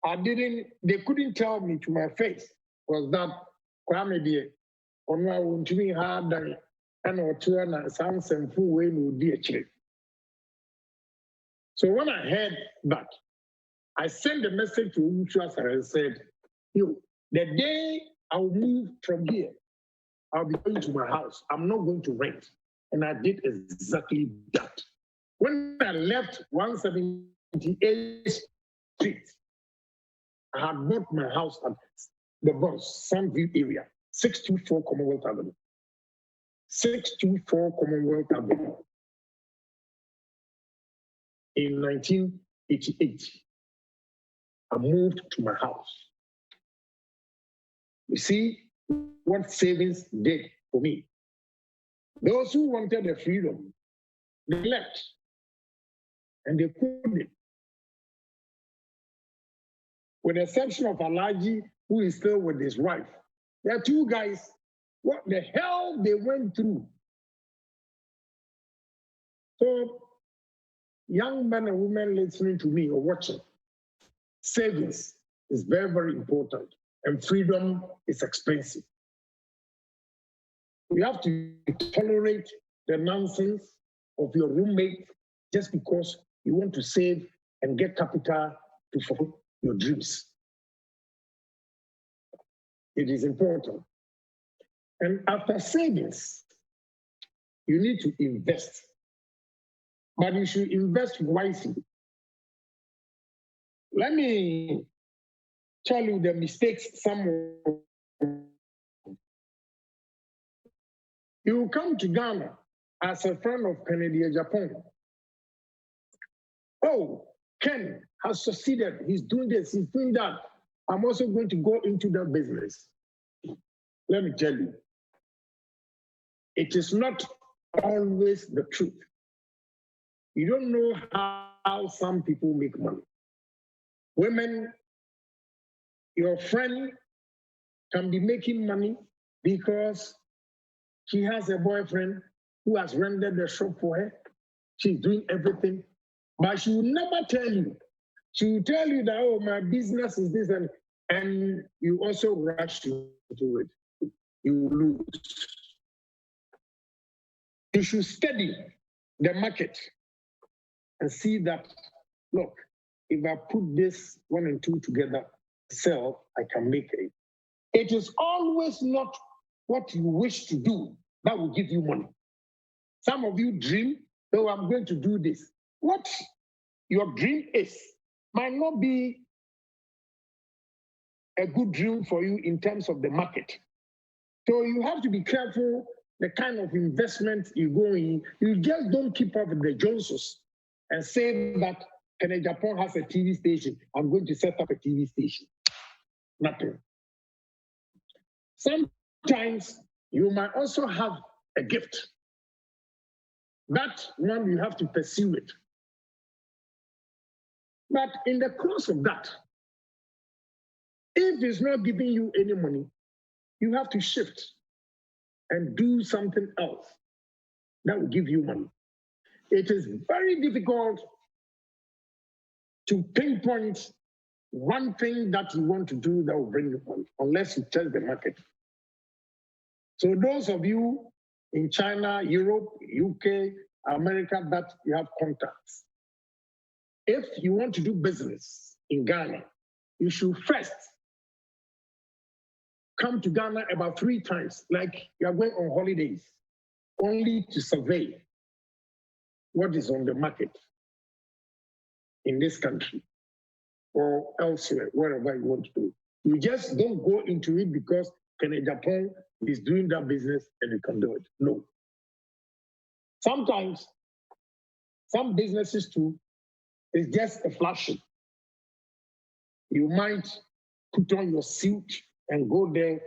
they couldn't tell me to my face, was that Kwame dear, on my own to me hard and or two and sounds and full way no dear chief. So when I heard that, I sent a message to Uchasa and said, the day I'll move from here, I'll be going to my house. I'm not going to rent. And I did exactly that. When I left 178th Street, I had bought my house at the Bronx, Sandview area, 624 Commonwealth Avenue. 624 Commonwealth Avenue. In 1988, I moved to my house. You see what savings did for me. Those who wanted the freedom, they left, and they couldn't. With the exception of Alaji, who is still with his wife. There are 2 guys, what the hell they went through. So, young men and women listening to me or watching, savings is very, very important, and freedom is expensive. You have to tolerate the nonsense of your roommate just because you want to save and get capital to fulfill your dreams. It is important. And after savings, you need to invest. But you should invest wisely. Let me tell you the mistakes some. You come to Ghana as a friend of Kennedy Agyapong. Oh, Ken has succeeded. He's doing this, he's doing that. I'm also going to go into that business. Let me tell you, it is not always the truth. You don't know how some people make money. Women, your friend can be making money because she has a boyfriend who has rented the shop for her. She's doing everything, but she will never tell you. She will tell you that, oh, my business is this, and you also rush into it. You lose. You should study the market and see that, look, if I put this 1 and 2 together, sell, I can make it. It is always not what you wish to do that will give you money. Some of you dream, oh, I'm going to do this. What your dream is might not be a good dream for you in terms of the market. So you have to be careful the kind of investment you go in. You just don't keep up with the Joneses and say that Agyapong has a TV station, I'm going to set up a TV station. Nothing. Sometimes you might also have a gift. That one, you have to pursue it. But in the course of that, if it's not giving you any money, you have to shift and do something else that will give you money. It is very difficult to pinpoint one thing that you want to do that will bring you money, unless you test the market. So those of you in China, Europe, UK, America, that you have contacts, if you want to do business in Ghana, you should first come to Ghana about 3 times, like you are going on holidays, only to survey what is on the market in this country or elsewhere, wherever you want to do. You just don't go into it because Agyapong is doing that business and you can do it. No. Sometimes, some businesses too, is just a flashing. You might put on your suit and go there.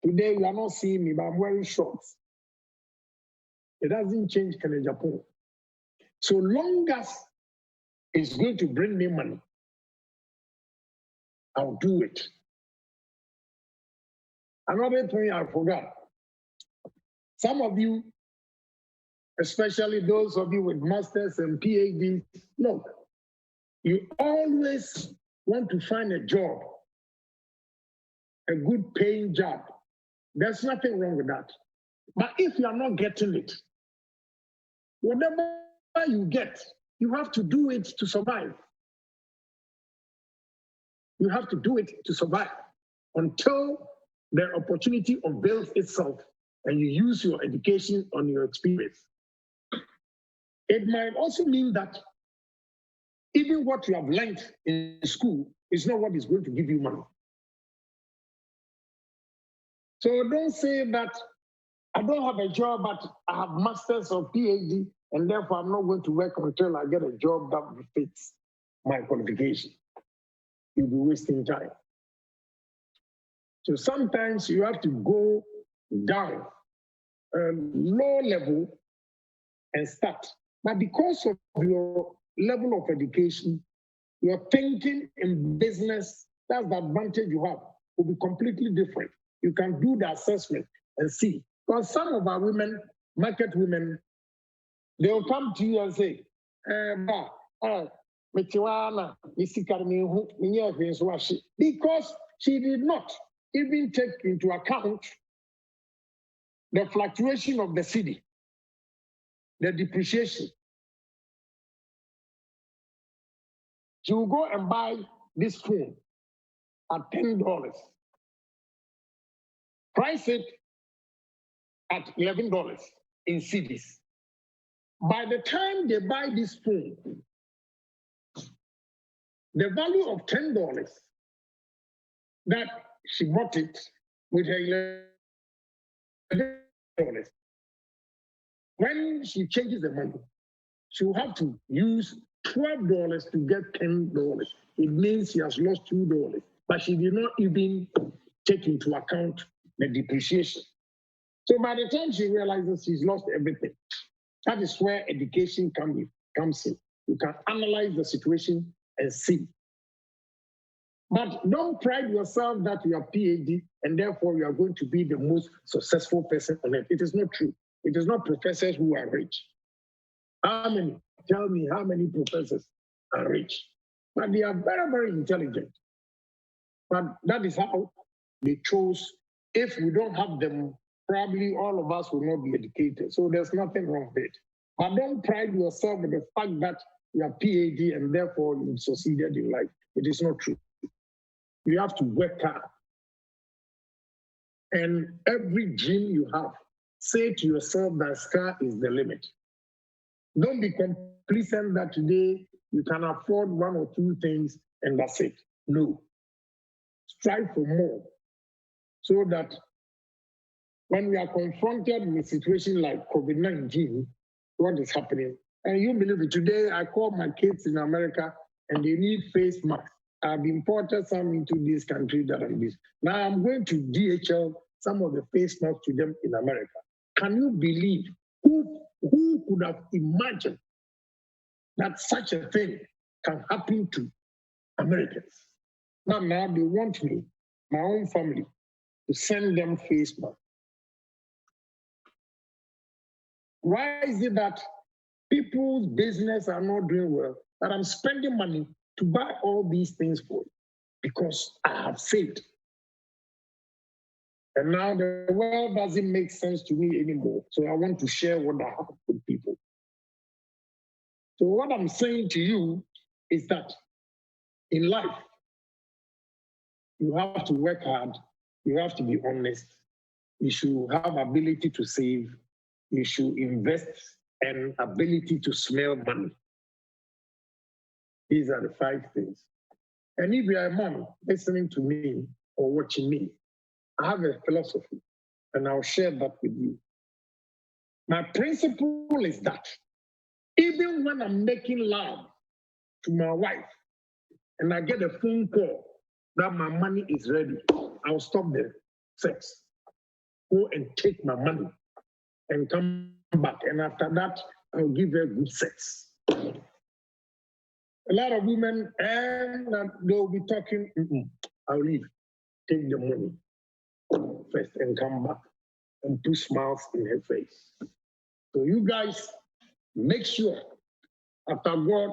Today, you are not seeing me, but I'm wearing shorts. It doesn't change Agyapong. So long as it's going to bring me money, I'll do it. Another thing I forgot. Some of you, especially those of you with masters and PhDs, look, you always want to find a job, a good paying job. There's nothing wrong with that. But if you are not getting it, whatever you get, you have to do it to survive. You have to do it to survive until the opportunity unveils itself and you use your education on your experience. It might also mean that even what you have learned in school is not what is going to give you money. So don't say that I don't have a job, but I have masters or PhD, and therefore I'm not going to work until I get a job that fits my qualification. You'll be wasting time. So sometimes you have to go down low level and start. But because of your level of education, your thinking in business, that's the advantage you have, will be completely different. You can do the assessment and see. Because some of our women, market women, they'll come to you and say, because she did not even take into account the fluctuation of the cedi, the depreciation. She will go and buy this phone at $10, price it at $11 in cedis. By the time they buy this phone, the value of $10 that she bought it with her $11, when she changes the money, she will have to use $12 to get $10. It means she has lost $2, but she did not even take into account the depreciation. So by the time she realizes she's lost everything, that is where education comes in. You can analyze the situation and see. But don't pride yourself that you are PhD and therefore you are going to be the most successful person on earth. It is not true. It is not professors who are rich. How many? Tell me how many professors are rich? But they are very, very intelligent. But that is how they chose. If we don't have them, probably all of us will not be educated. So there's nothing wrong with it. But don't pride yourself with the fact that you are PhD and therefore you succeeded in life. It is not true. You have to work hard. And every dream you have, say to yourself that sky is the limit. Don't be complacent that today you can afford one or two things and that's it. No. Strive for more so that when we are confronted with a situation like COVID-19, what is happening? And you believe it, today I call my kids in America and they need face masks. I've imported some into this country that I'm this. Now I'm going to DHL some of the face masks to them in America. Can you believe who could have imagined that such a thing can happen to Americans? Now they want me, my own family, to send them face masks. Why is it that people's business are not doing well, that I'm spending money to buy all these things for you? Because I have saved. And now the world doesn't make sense to me anymore. So I want to share what I have with people. So what I'm saying to you is that in life, you have to work hard. You have to be honest. You should have ability to save. You should invest and ability to smell money. These are the 5 things. And if you are a man listening to me or watching me, I have a philosophy and I'll share that with you. My principle is that even when I'm making love to my wife and I get a phone call that my money is ready, I'll stop the sex, go and take my money and come back. And after that, I'll give her good sex. A lot of women, and they'll be talking, I'll leave, take the money first and come back and put smiles in her face. So you guys, make sure after God,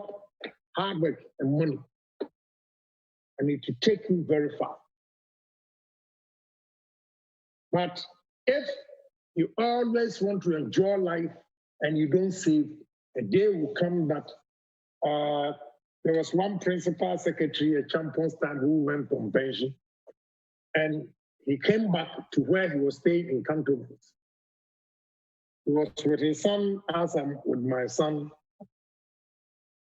hard work and money, I need to take you very far. But if you always want to enjoy life and you don't save, a day will come that there was one principal secretary at Champonstown who went on pension, and he came back to where he was staying in Cantonment. He was with his son, as I'm with my son,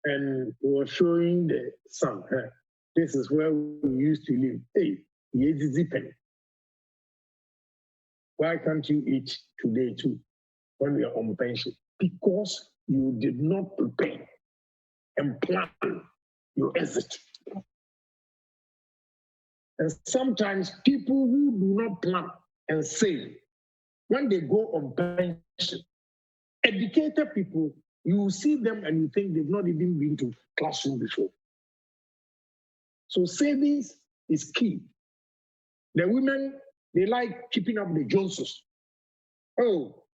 and he was showing the son, hey, this is where we used to live. Hey, why can't you eat today too when we are on pension? Because you did not prepare and plan your exit. And sometimes people who do not plan and save, when they go on pension, educated people, you will see them and you think they've not even been to classroom before. So savings is key. The women, they like keeping up the Joneses. Oh,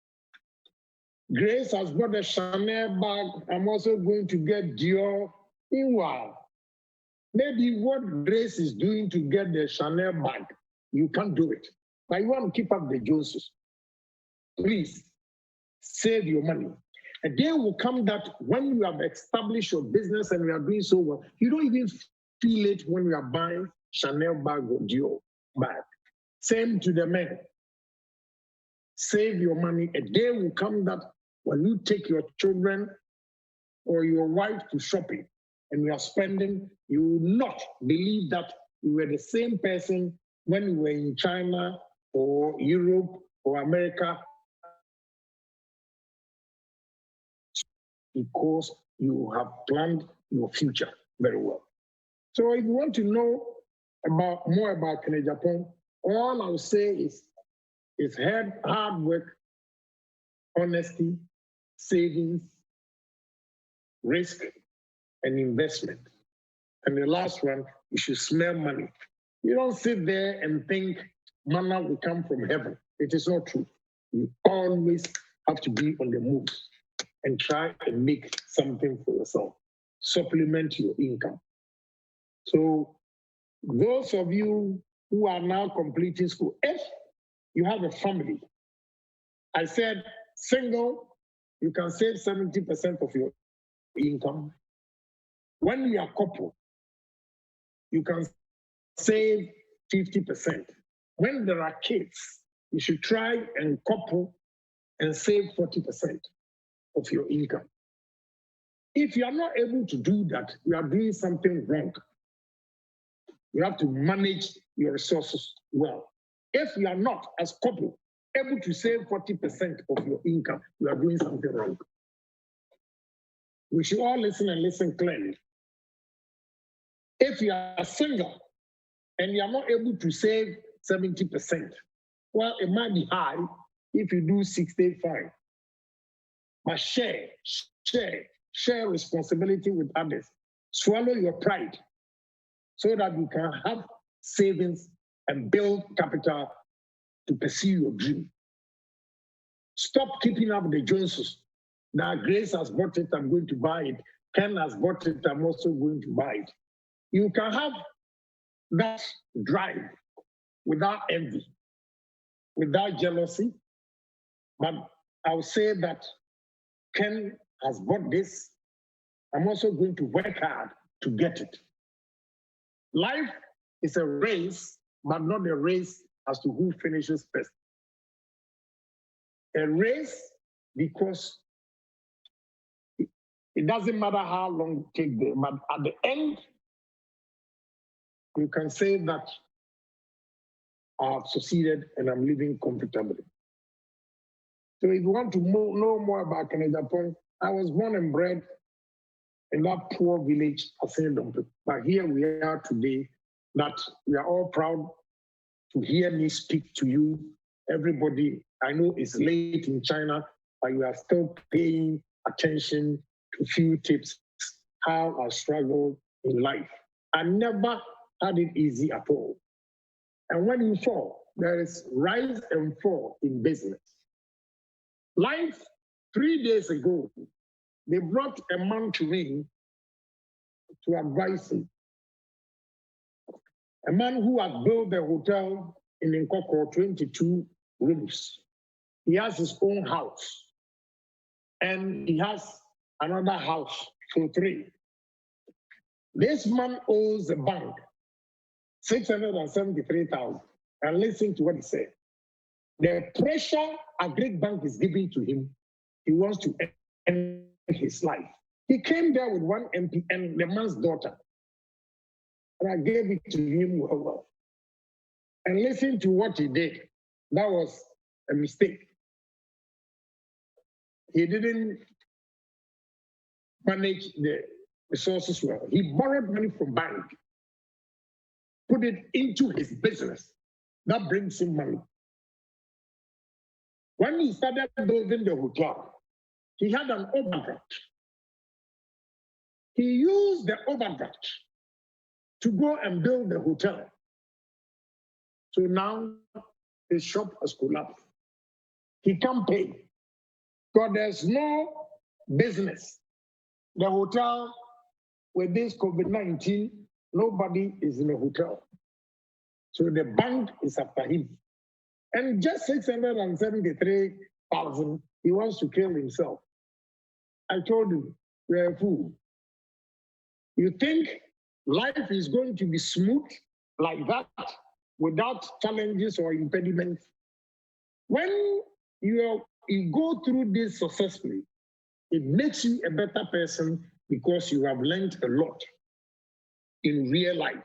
Grace has got a Chanel bag. I'm also going to get Dior. Meanwhile, maybe what Grace is doing to get the Chanel bag, you can't do it. But you want to keep up the Joneses. Please save your money. A day will come that when you have established your business and you are doing so well, you don't even feel it when you are buying Chanel bag or Dior bag. Same to the men. Save your money. A day will come that when you take your children or your wife to shopping and you are spending, you will not believe that you were the same person when you were in China or Europe or America, because you have planned your future very well. So if you want to know more about Agyapong, all I will say is hard work, honesty, savings, risk, and investment. And the last one, you should smell money. You don't sit there and think manna will come from heaven. It is not true. You always have to be on the move and try and make something for yourself. Supplement your income. So those of you who are now completing school, if you have a family, I said single, you can save 70% of your income. When you are couple, you can save 50%. When there are kids, you should try and couple and save 40% of your income. If you are not able to do that, you are doing something wrong. You have to manage your resources well. If you are not, as couple, able to save 40% of your income, you are doing something wrong. We should all listen and listen clearly. If you are single and you are not able to save 70%, well, it might be high if you do 65. But share responsibility with others. Swallow your pride so that you can have savings and build capital to pursue your dream. Stop keeping up the Joneses. Now, Grace has bought it, I'm going to buy it. Ken has bought it, I'm also going to buy it. You can have that drive without envy, without jealousy. But I'll say that Ken has bought this. I'm also going to work hard to get it. Life is a race, but not a race as to who finishes first. A race because it doesn't matter how long it takes there, but at the end, you can say that I have succeeded and I'm living comfortably. So if you want to know more about Agyapong, I was born and bred in that poor village, Asendompe. But here we are today, that we are all proud to hear me speak to you. Everybody, I know it's late in China, but you are still paying attention to few tips, how I struggled in life. I never had it easy at all. And when you fall, there is rise and fall in business. Life, 3 days ago, they brought a man to me to advise him. A man who had built a hotel in Nkoko, 22 rooms. He has his own house. And he has another house for 3. This man owes the bank 673,000. And listen to what he said. The pressure a great bank is giving to him, he wants to end his life. He came there with one MP and the man's daughter. And I gave it to him well. And listen to what he did. That was a mistake. He didn't manage the resources well. He borrowed money from bank, put it into his business. That brings him money. When he started building the hotel, he had an overdraft. He used the overdraft to go and build the hotel. So now his shop has collapsed. He can't pay. So there's no business. The hotel with this COVID-19, nobody is in a hotel. So the bank is after him. And just 673,000, he wants to kill himself. I told him, you're a fool. You think life is going to be smooth like that without challenges or impediments? When you go through this successfully, it makes you a better person because you have learned a lot in real life.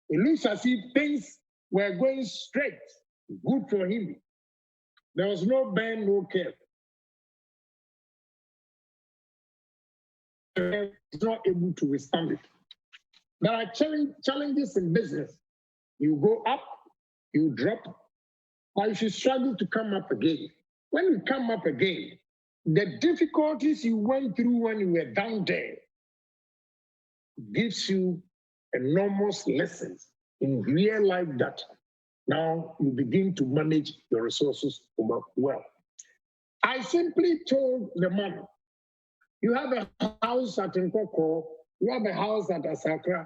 It looks as if things were going straight, good for him. There was no bend, no curve. He's not able to withstand it. There are challenges in business. You go up, you drop, but you should struggle to come up again. When you come up again, the difficulties you went through when you were down there gives you enormous lessons in real life that now you begin to manage your resources well. I simply told the man, you have a house at Nkoko, you have a house at Asakra,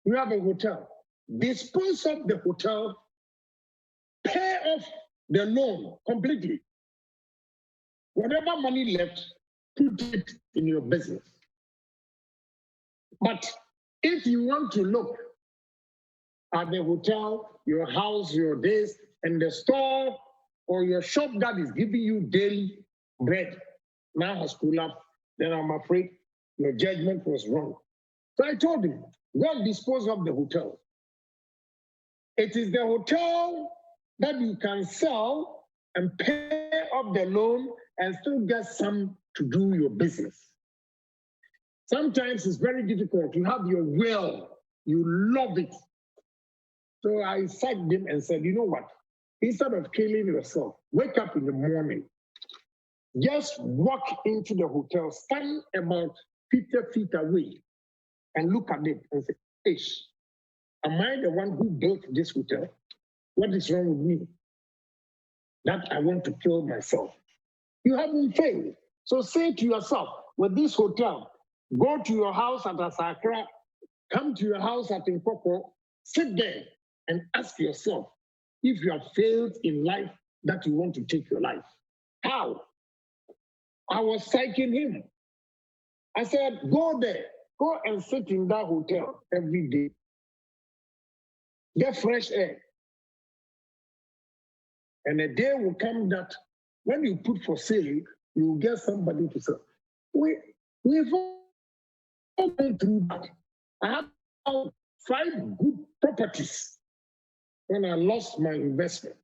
you have a hotel. Dispose of the hotel, pay off the loan completely. Whatever money left, put it in your business. But if you want to look at the hotel, your house, your days, and the store or your shop that is giving you daily bread now has collapsed, then I'm afraid your judgment was wrong. So I told him, go and dispose of the hotel. It is the hotel that you can sell and pay off the loan and still get some to do your business. Sometimes it's very difficult. You have your will, you love it. So I sacked him and said, you know what? Instead of killing yourself, wake up in the morning, just walk into the hotel, stand about 50 feet away and look at it and say, Ish, am I the one who built this hotel? What is wrong with me? That I want to kill myself. You haven't failed. So say to yourself, with this hotel, go to your house at Asakra, come to your house at Nkoko, sit there and ask yourself if you have failed in life that you want to take your life. How? I was psyching him. I said, go there, go and sit in that hotel every day. Get fresh air. And a day will come that when you put for sale, you will get somebody to sell. We've all gone through that. I had 5 good properties when I lost my investment.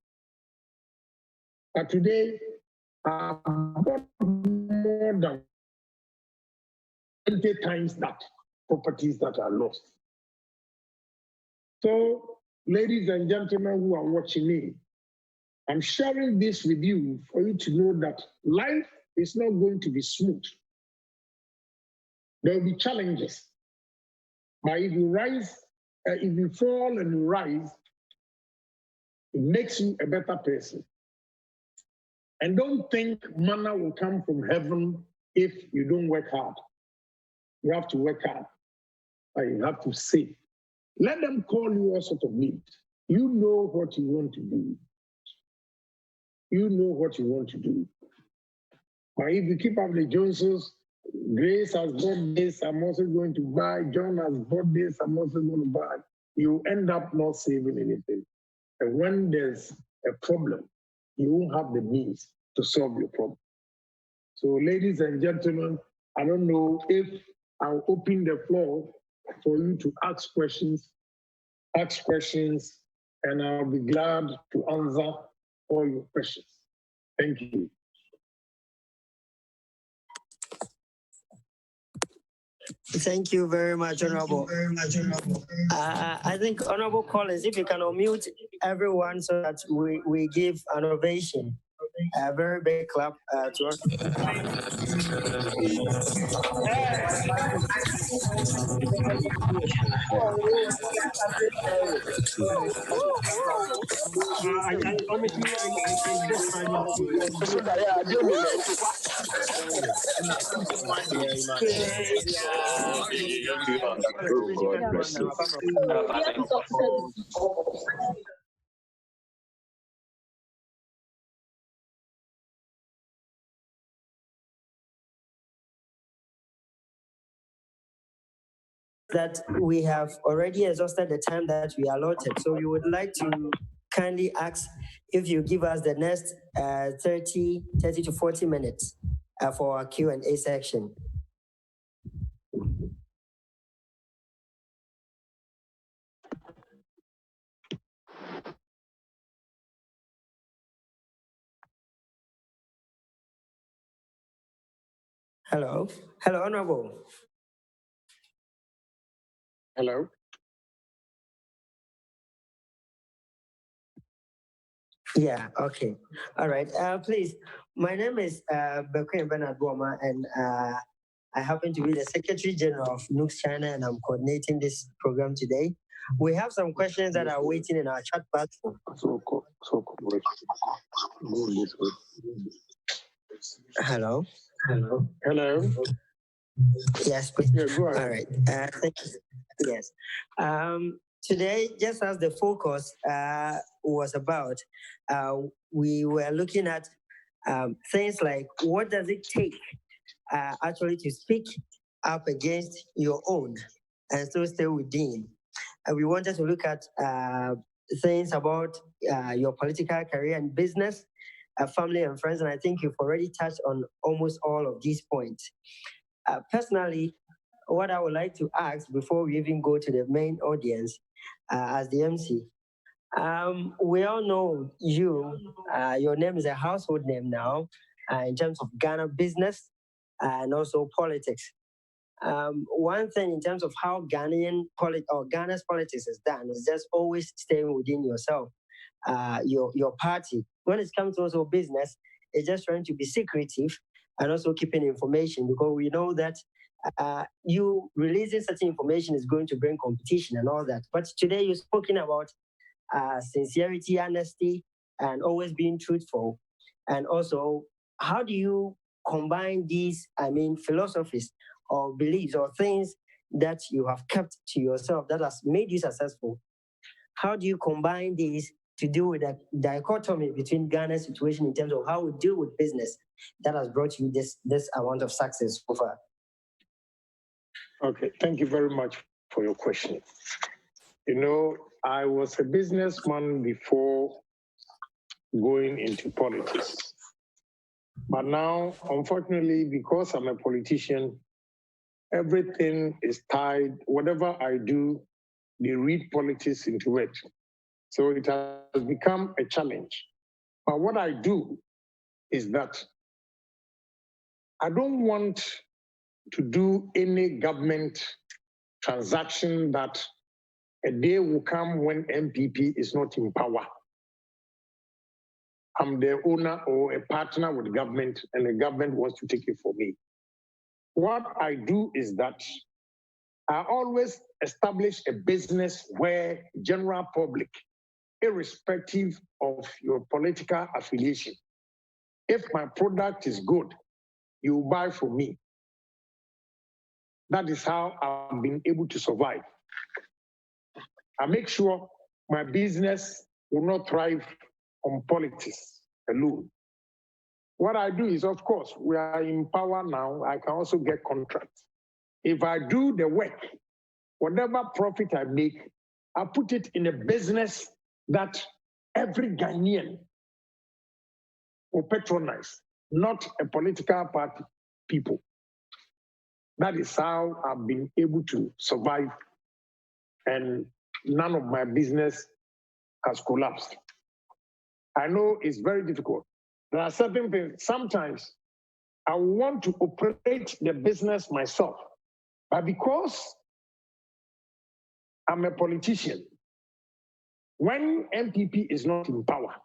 But today, I've got more than 20 times that properties that are lost. So, ladies and gentlemen who are watching me, I'm sharing this with you for you to know that life is not going to be smooth. There will be challenges. But if you rise, if you fall and you rise, it makes you a better person. And don't think manna will come from heaven if you don't work hard. You have to work hard. And you have to save. Let them call you all sorts of names. You know what you want to do. You know what you want to do. But if you keep up the Joneses, Grace has bought this, I'm also going to buy. John has bought this, I'm also going to buy. You end up not saving anything. And when there's a problem, you won't have the means to solve your problem. So, ladies and gentlemen, I don't know if I'll open the floor for you to ask questions, and I'll be glad to answer all your questions. Thank you. Thank you very much, Honorable. I think, Honorable Collins, if you can unmute everyone so that we give an ovation. A very big clap to us. Honestly, I just find God bless you. That we have already exhausted the time that we allotted. So we would like to kindly ask if you give us the next 30 to 40 minutes for our Q&A section. Hello, Honorable. Hello. Yeah, okay. All right. Please, my name is Bekwem Bernard Boma, and I happen to be the Secretary General of Nooks China, and I'm coordinating this program today. We have some questions that are waiting in our chat platform. Hello. Yes, please. Yeah, go ahead. All right. Thank you. Yes. Today, just as the focus was about, we were looking at things like what does it take actually to speak up against your own and still stay within. And we wanted to look at things about your political career and business, family and friends, and I think you've already touched on almost all of these points. Personally, what I would like to ask before we even go to the main audience as the MC, we all know you, your name is a household name now in terms of Ghana business and also politics. One thing in terms of how Ghana's politics is done is just always staying within yourself, your party. When it comes to also business, it's just trying to be secretive and also keeping information, because we know that you releasing certain information is going to bring competition and all that. But today you're speaking about sincerity, honesty, and always being truthful. And also, how do you combine these, philosophies or beliefs or things that you have kept to yourself that has made you successful? How do you combine these to deal with the dichotomy between Ghana's situation in terms of how we deal with business that has brought you this amount of success so far? Okay, thank you very much for your question. You know, I was a businessman before going into politics. But now, unfortunately, because I'm a politician, everything is tied. Whatever I do, they read politics into it. So it has become a challenge. But what I do is that I don't want to do any government transaction that a day will come when MPP is not in power. I'm the owner or a partner with the government, and the government wants to take it for me. What I do is that I always establish a business where general public, irrespective of your political affiliation, if my product is good, you buy from me. That is how I've been able to survive. I make sure my business will not thrive on politics alone. What I do is, of course, we are in power now, I can also get contracts. If I do the work, whatever profit I make, I put it in a business that every Ghanaian will patronize, not a political party people. That is how I've been able to survive, and none of my business has collapsed. I know it's very difficult. There are certain things, sometimes I want to operate the business myself, but because I'm a politician, when MPP is not in power,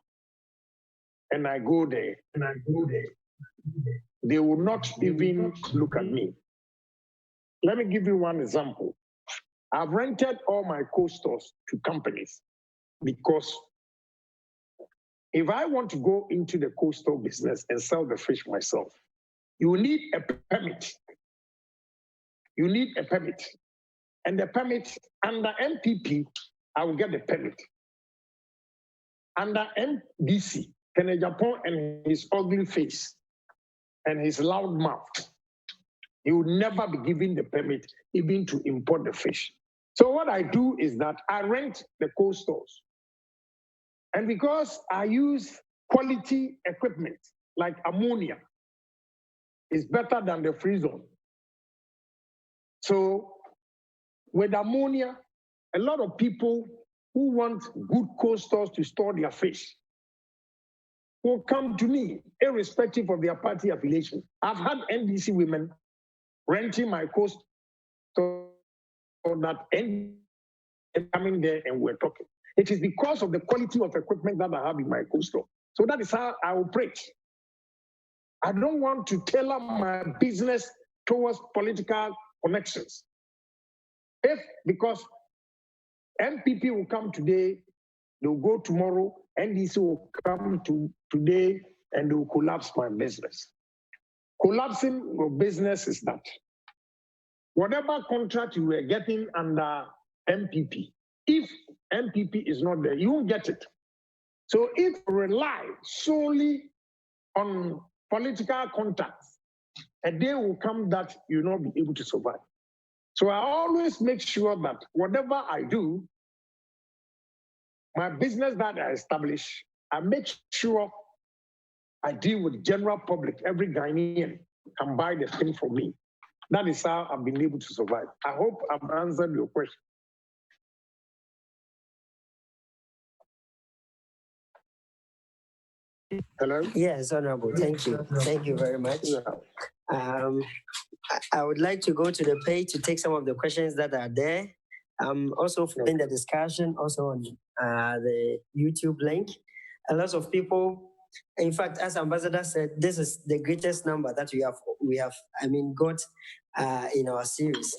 and I go there, they will not even look at me. Let me give you one example. I've rented all my co-stores to companies because if I want to go into the coastal business and sell the fish myself, you need a permit. You need a permit. And the permit, under MPP, I will get the permit. Under MDC, Agyapong and his ugly face and his loud mouth, he will never be given the permit even to import the fish. So what I do is that I rent the cold stores. And because I use quality equipment like ammonia, it's better than the free zone. So with ammonia, a lot of people who want good cold stores to store their fish will come to me, irrespective of their party affiliation. I've had NDC women renting my cold store that end coming there and we're talking. It is because of the quality of equipment that I have in my cold store. So that is how I operate. I don't want to tailor my business towards political connections. Because MPP will come today, they'll go tomorrow, NDC will come today, and they will collapse my business. Collapsing your business is that whatever contract you were getting under MPP, if MPP is not there, you won't get it. So if you rely solely on political contacts, a day will come that you'll not be able to survive. So I always make sure that whatever I do, my business that I establish, I make sure I deal with the general public. Every Ghanaian can buy the thing from me. That is how I've been able to survive. I hope I've answered your question. Hello? Yes, Honorable. Thank you. Thank you very much. Yeah. I would like to go to the page to take some of the questions that are there. Also in the discussion, also on the YouTube link. A lot of people, in fact, as Ambassador said, this is the greatest number that we have got in our series.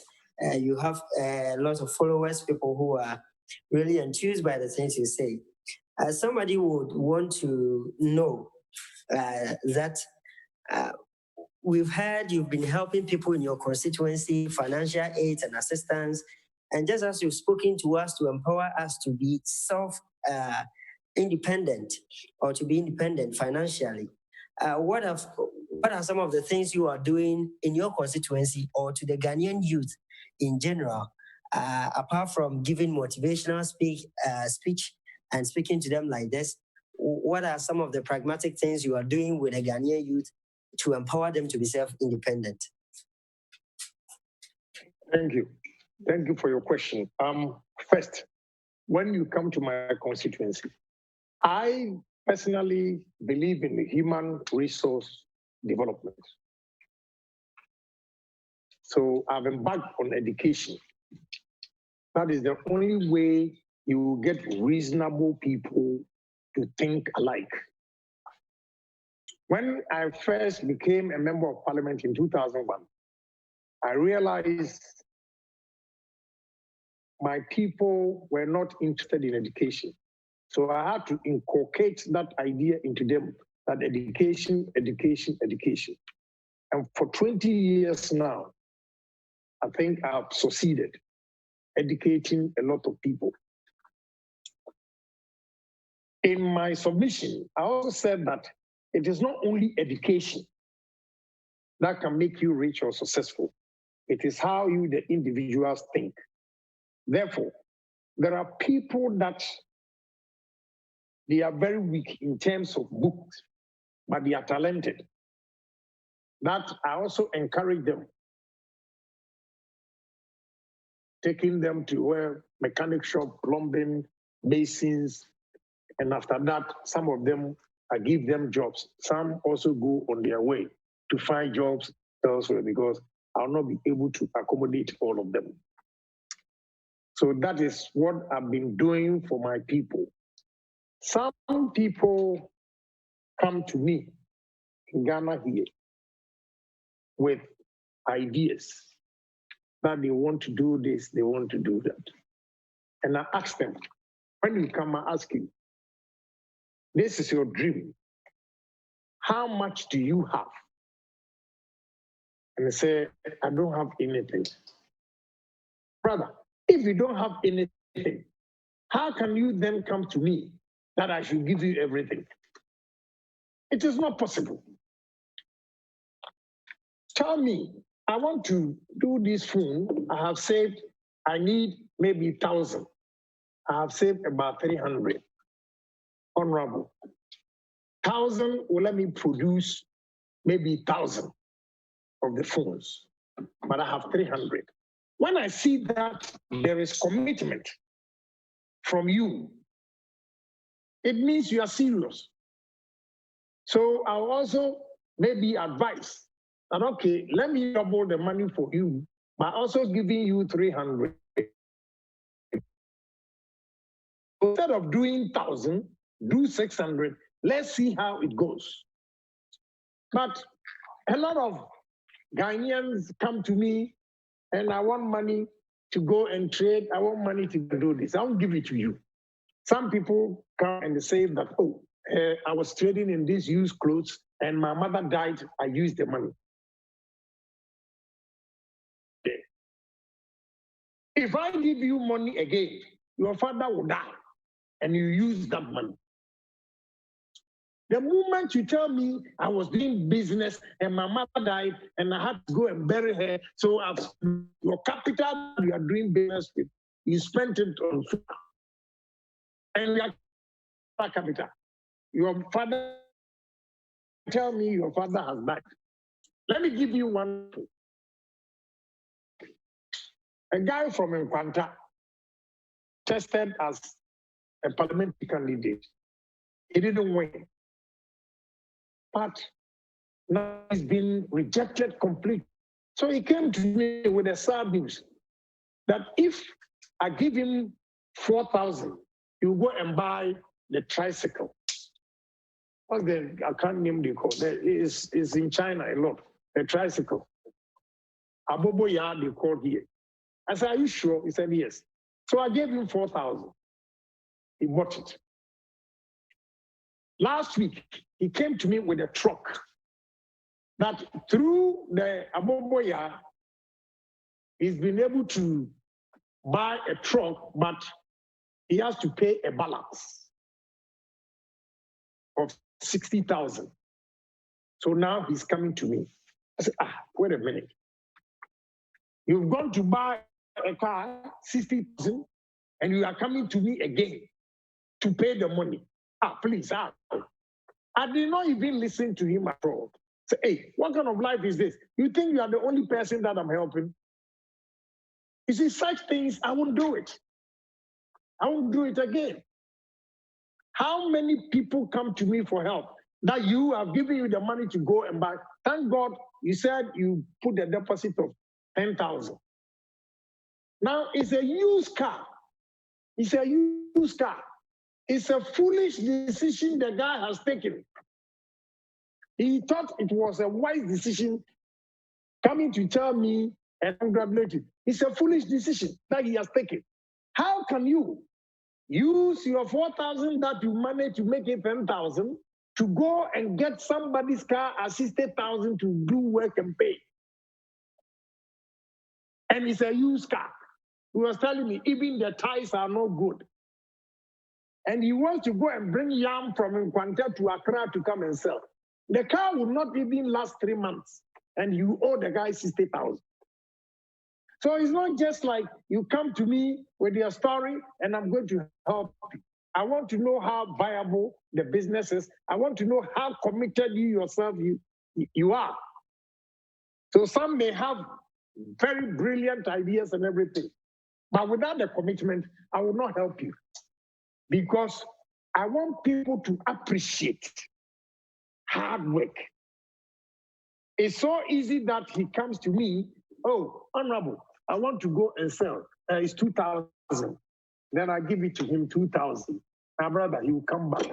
You have a lot of followers, people who are really enthused by the things you say. Somebody would want to know that we've heard you've been helping people in your constituency, financial aid and assistance. And just as you've spoken to us to empower us to be independent or to be independent financially, what are some of the things you are doing in your constituency or to the Ghanaian youth in general, apart from giving motivational speech and speaking to them like this? What are some of the pragmatic things you are doing with the Ghanaian youth to empower them to be self-independent? Thank you. Thank you for your question. First, when you come to my constituency, I personally believe in the human resource development. So I've embarked on education. That is the only way you will get reasonable people to think alike. When I first became a member of parliament in 2001, I realized my people were not interested in education. So I had to inculcate that idea into them, that education, education, education. And for 20 years now, I think I've succeeded educating a lot of people. In my submission, I also said that it is not only education that can make you rich or successful. It is how you, the individuals, think. Therefore, there are people that they are very weak in terms of books, but they are talented. That I also encourage them, taking them to where mechanic shop, plumbing, basins, and after that, some of them, I give them jobs. Some also go on their way to find jobs elsewhere because I'll not be able to accommodate all of them. So that is what I've been doing for my people. Some people come to me in Ghana here with ideas that they want to do this, they want to do that. And I ask them, when you come, I ask you, This is your dream. How much do you have? And they say, I don't have anything. Brother, if you don't have anything, how can you then come to me that I should give you everything? It is not possible. Tell me, I want to do this phone. I have saved, I need maybe 1,000. I have saved about 300. Honorable. 1,000 will let me produce maybe 1,000 of the phones, but I have 300. When I see that there is commitment from you, it means you are serious. So I'll also maybe advise that, okay, let me double the money for you, but also giving you 300. Instead of doing 1,000, do 600. Let's see how it goes. But a lot of Ghanaians come to me and I want money to go and trade. I want money to do this. I won't give it to you. Some people come and they say that, oh, I was trading in these used clothes and my mother died. I used the money. Okay. If I give you money again, your father will die and you use that money. The moment you tell me I was doing business and my mother died and I had to go and bury her, so your capital you are doing business with, you spent it on food. And your capital. Your father, tell me your father has died. Let me give you one. A guy from Nkwanta tested as a parliamentary candidate. He didn't win. But now he's been rejected completely. So he came to me with a sad news that if I give him 4,000, he'll go and buy the tricycle. What's the, I can't name the call. It's in China a lot, the tricycle. Abobo ya, they call here. I said, are you sure? He said, yes. So I gave him 4,000. He bought it. Last week, he came to me with a truck that through the Aboboya, he's been able to buy a truck, but he has to pay a balance of 60,000. So now he's coming to me. I said, wait a minute. You've gone to buy a car, 60,000, and you are coming to me again to pay the money. Please. I did not even listen to him at all. Say, hey, what kind of life is this? You think you are the only person that I'm helping? You see, such things, I won't do it. I won't do it again. How many people come to me for help that you have given you the money to go and buy? Thank God you said you put the deposit of 10,000. Now it's a used car. It's a used car. It's a foolish decision the guy has taken. He thought it was a wise decision coming to tell me and congratulate him. It's a foolish decision that he has taken. How can you use your 4,000 that you managed to make it 10,000 to go and get somebody's car at 60,000 to do work and pay? And it's a used car. He was telling me even the tires are not good. And he wants to go and bring yam from Nkwanta to Accra to come and sell. The car will not even last 3 months, and you owe the guy 60,000. So it's not just like you come to me with your story and I'm going to help you. I want to know how viable the business is. I want to know how committed you yourself you are. So some may have very brilliant ideas and everything, but without the commitment, I will not help you. Because I want people to appreciate hard work. It's so easy that he comes to me, oh, Honorable, I want to go and sell. It's 2,000. Then I give it to him 2,000. My brother, he will come back.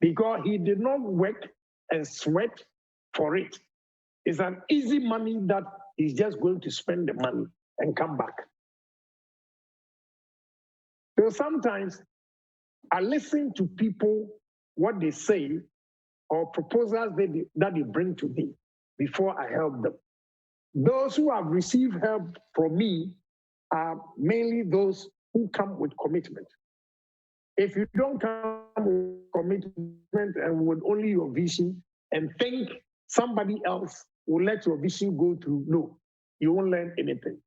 Because he did not work and sweat for it. It's an easy money that he's just going to spend the money and come back. So sometimes I listen to people what they say or proposals that they bring to me before I help them. Those who have received help from me are mainly those who come with commitment. If you don't come with commitment and with only your vision and think somebody else will let your vision go through, no, you won't learn anything.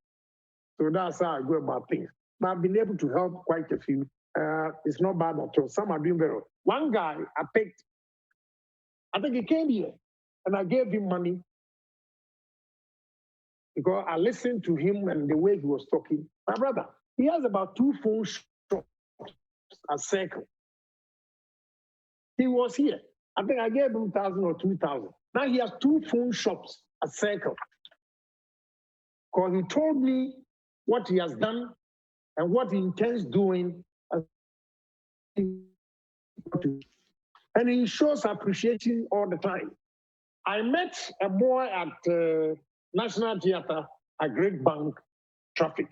So that's how I go about things. But I've been able to help quite a few. It's not bad at all. Some are doing very well. One guy I picked, I think he came here and I gave him money because I listened to him and the way he was talking. My brother, he has about 2 phone shops a circle. He was here. I think I gave him 1,000 or 2,000. Now he has 2 phone shops a circle. Because he told me what he has done and what he intends doing. And he shows appreciation all the time. I met a boy at National Theatre at Great Bank Traffic.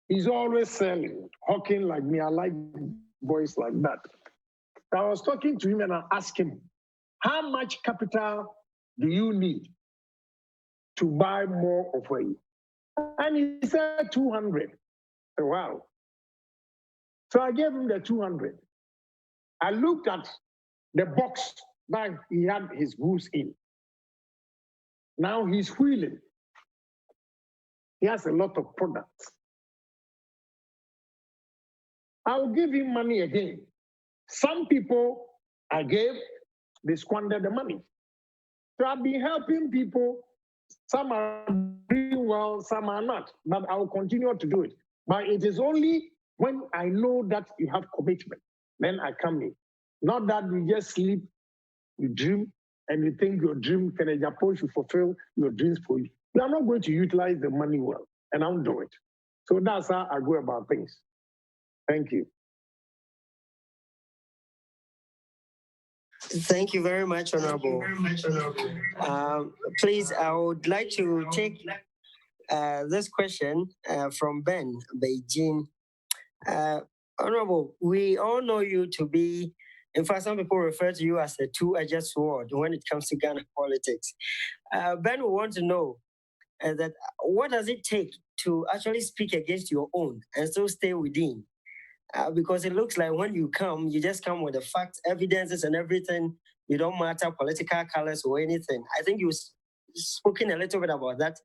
He's always selling, hawking like me. I like boys like that. I was talking to him and I asked him, how much capital do you need to buy more of it? And he said 200. Wow. So I gave him the 200. I looked at the box that he had his goods in. Now he's wheeling. He has a lot of products. I'll give him money again. Some people I gave, they squandered the money. So I've been helping people. Some are doing well, some are not, but I will continue to do it. But it is only when I know that you have commitment, then I come in. Not that you just sleep, you dream, and you think your dream, can Agyapong should fulfill your dreams for you. You are not going to utilize the money well, and I don't do it. So that's how I go about things. Thank you. Thank you very much, Honorable. Please, I would like to take this question from Ben Beijing. Honorable, we all know you to be, in fact, some people refer to you as a two-edged sword when it comes to Ghana politics. Ben, we want to know that what does it take to actually speak against your own and still stay within? Because it looks like when you come, you just come with the facts, evidences, and everything. You don't matter political colors or anything. I think you've spoken a little bit about that,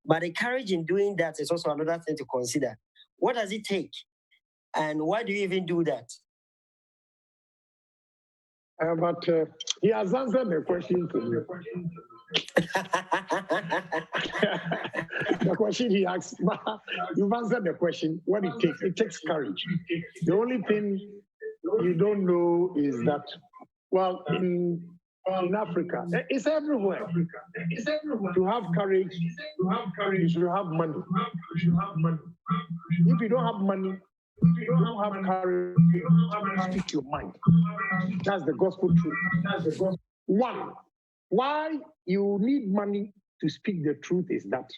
but the courage in doing that is also another thing to consider. What does it take, and why do you even do that? But he has answered the question to me. The question he asked, you've answered the question. What it takes? It takes courage. The only thing you don't know is that, well, in Africa, it's everywhere. To have courage, you should have money. If you don't have money, you don't have courage to speak your mind. That's the gospel truth. One, why you need money to speak the truth is that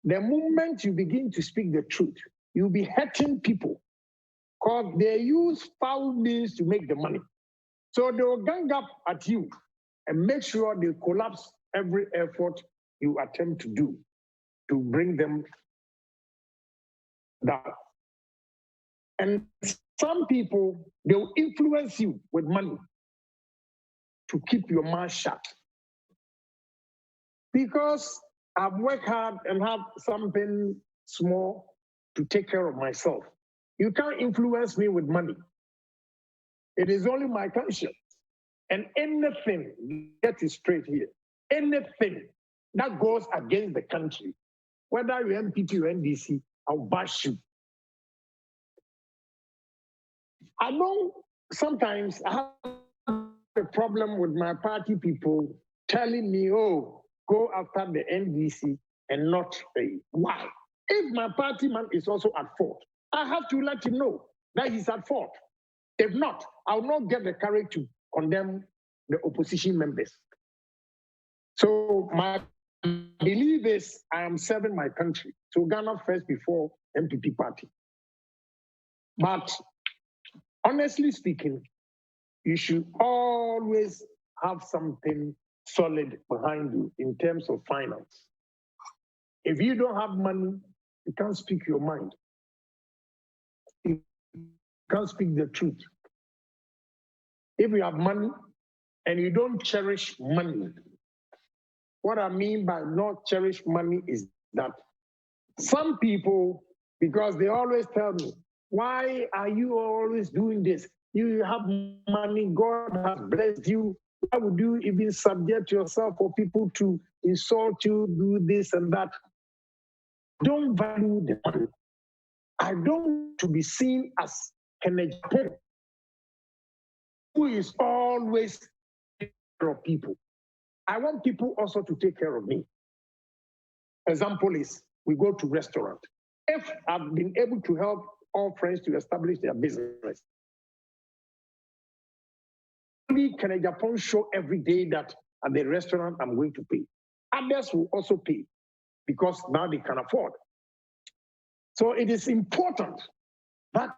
the moment you begin to speak the truth, you'll be hurting people because they use foul means to make the money. So they will gang up at you and make sure they collapse every effort you attempt to do to bring them down. And some people, they will influence you with money to keep your mouth shut. Because I've worked hard and have something small to take care of myself. You can't influence me with money. It is only my conscience. And anything, get it straight here, anything that goes against the country, whether you're MPP or NDC, I'll bash you. I know sometimes I have a problem with my party people telling me, oh, go after the NDC and not a why. If my party man is also at fault, I have to let him know that he's at fault. If not, I'll not get the courage to condemn the opposition members. So my belief is I am serving my country. So Ghana first before MPP party. But honestly speaking, you should always have something solid behind you in terms of finance. If you don't have money, you can't speak your mind. You can't speak the truth. If you have money and you don't cherish money, what I mean by not cherish money is that some people, because they always tell me, why are you always doing this? You have money, God has blessed you. Why would you even subject yourself for people to insult you, do this and that? Don't value the money. I don't want to be seen as an Agyapong who is always taking care of people. I want people also to take care of me. Example is, we go to restaurant. If I've been able to help all friends to establish their business, only can Agyapong show every day that at the restaurant I'm going to pay. Others will also pay because now they can afford. So it is important that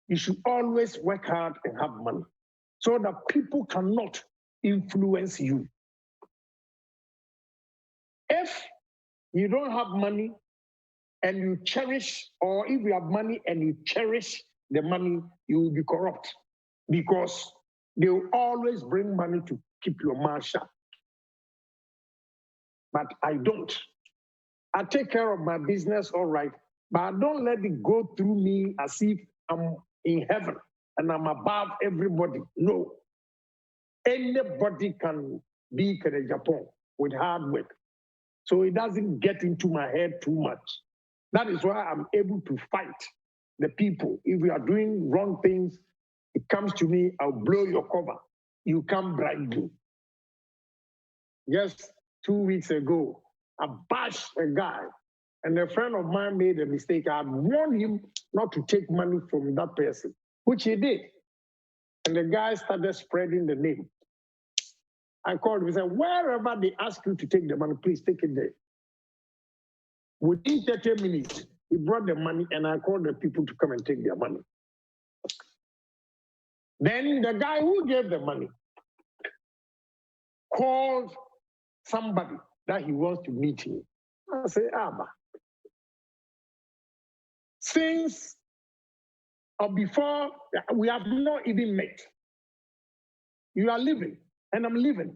you should always work hard and have money so that people cannot influence you. If you don't have money and you cherish, or if you have money and you cherish the money, you will be corrupt because they will always bring money to keep your mouth shut. But I don't. I take care of my business, all right, but I don't let it go through me as if I'm in heaven and I'm above everybody. No. Anybody can be Agyapong with hard work. So it doesn't get into my head too much. That is why I'm able to fight the people. If we are doing wrong things, it comes to me, I'll blow your cover. You can't bribe me. Just 2 weeks ago, I bashed a guy, and a friend of mine made a mistake. I warned him not to take money from that person, which he did. And the guy started spreading the name. I called him and said, wherever they ask you to take the money, please take it there. Within 30 minutes, he brought the money and I called the people to come and take their money. Then the guy who gave the money called somebody that he wants to meet him. I say, Abba, since or before we have not even met, you are living and I'm living.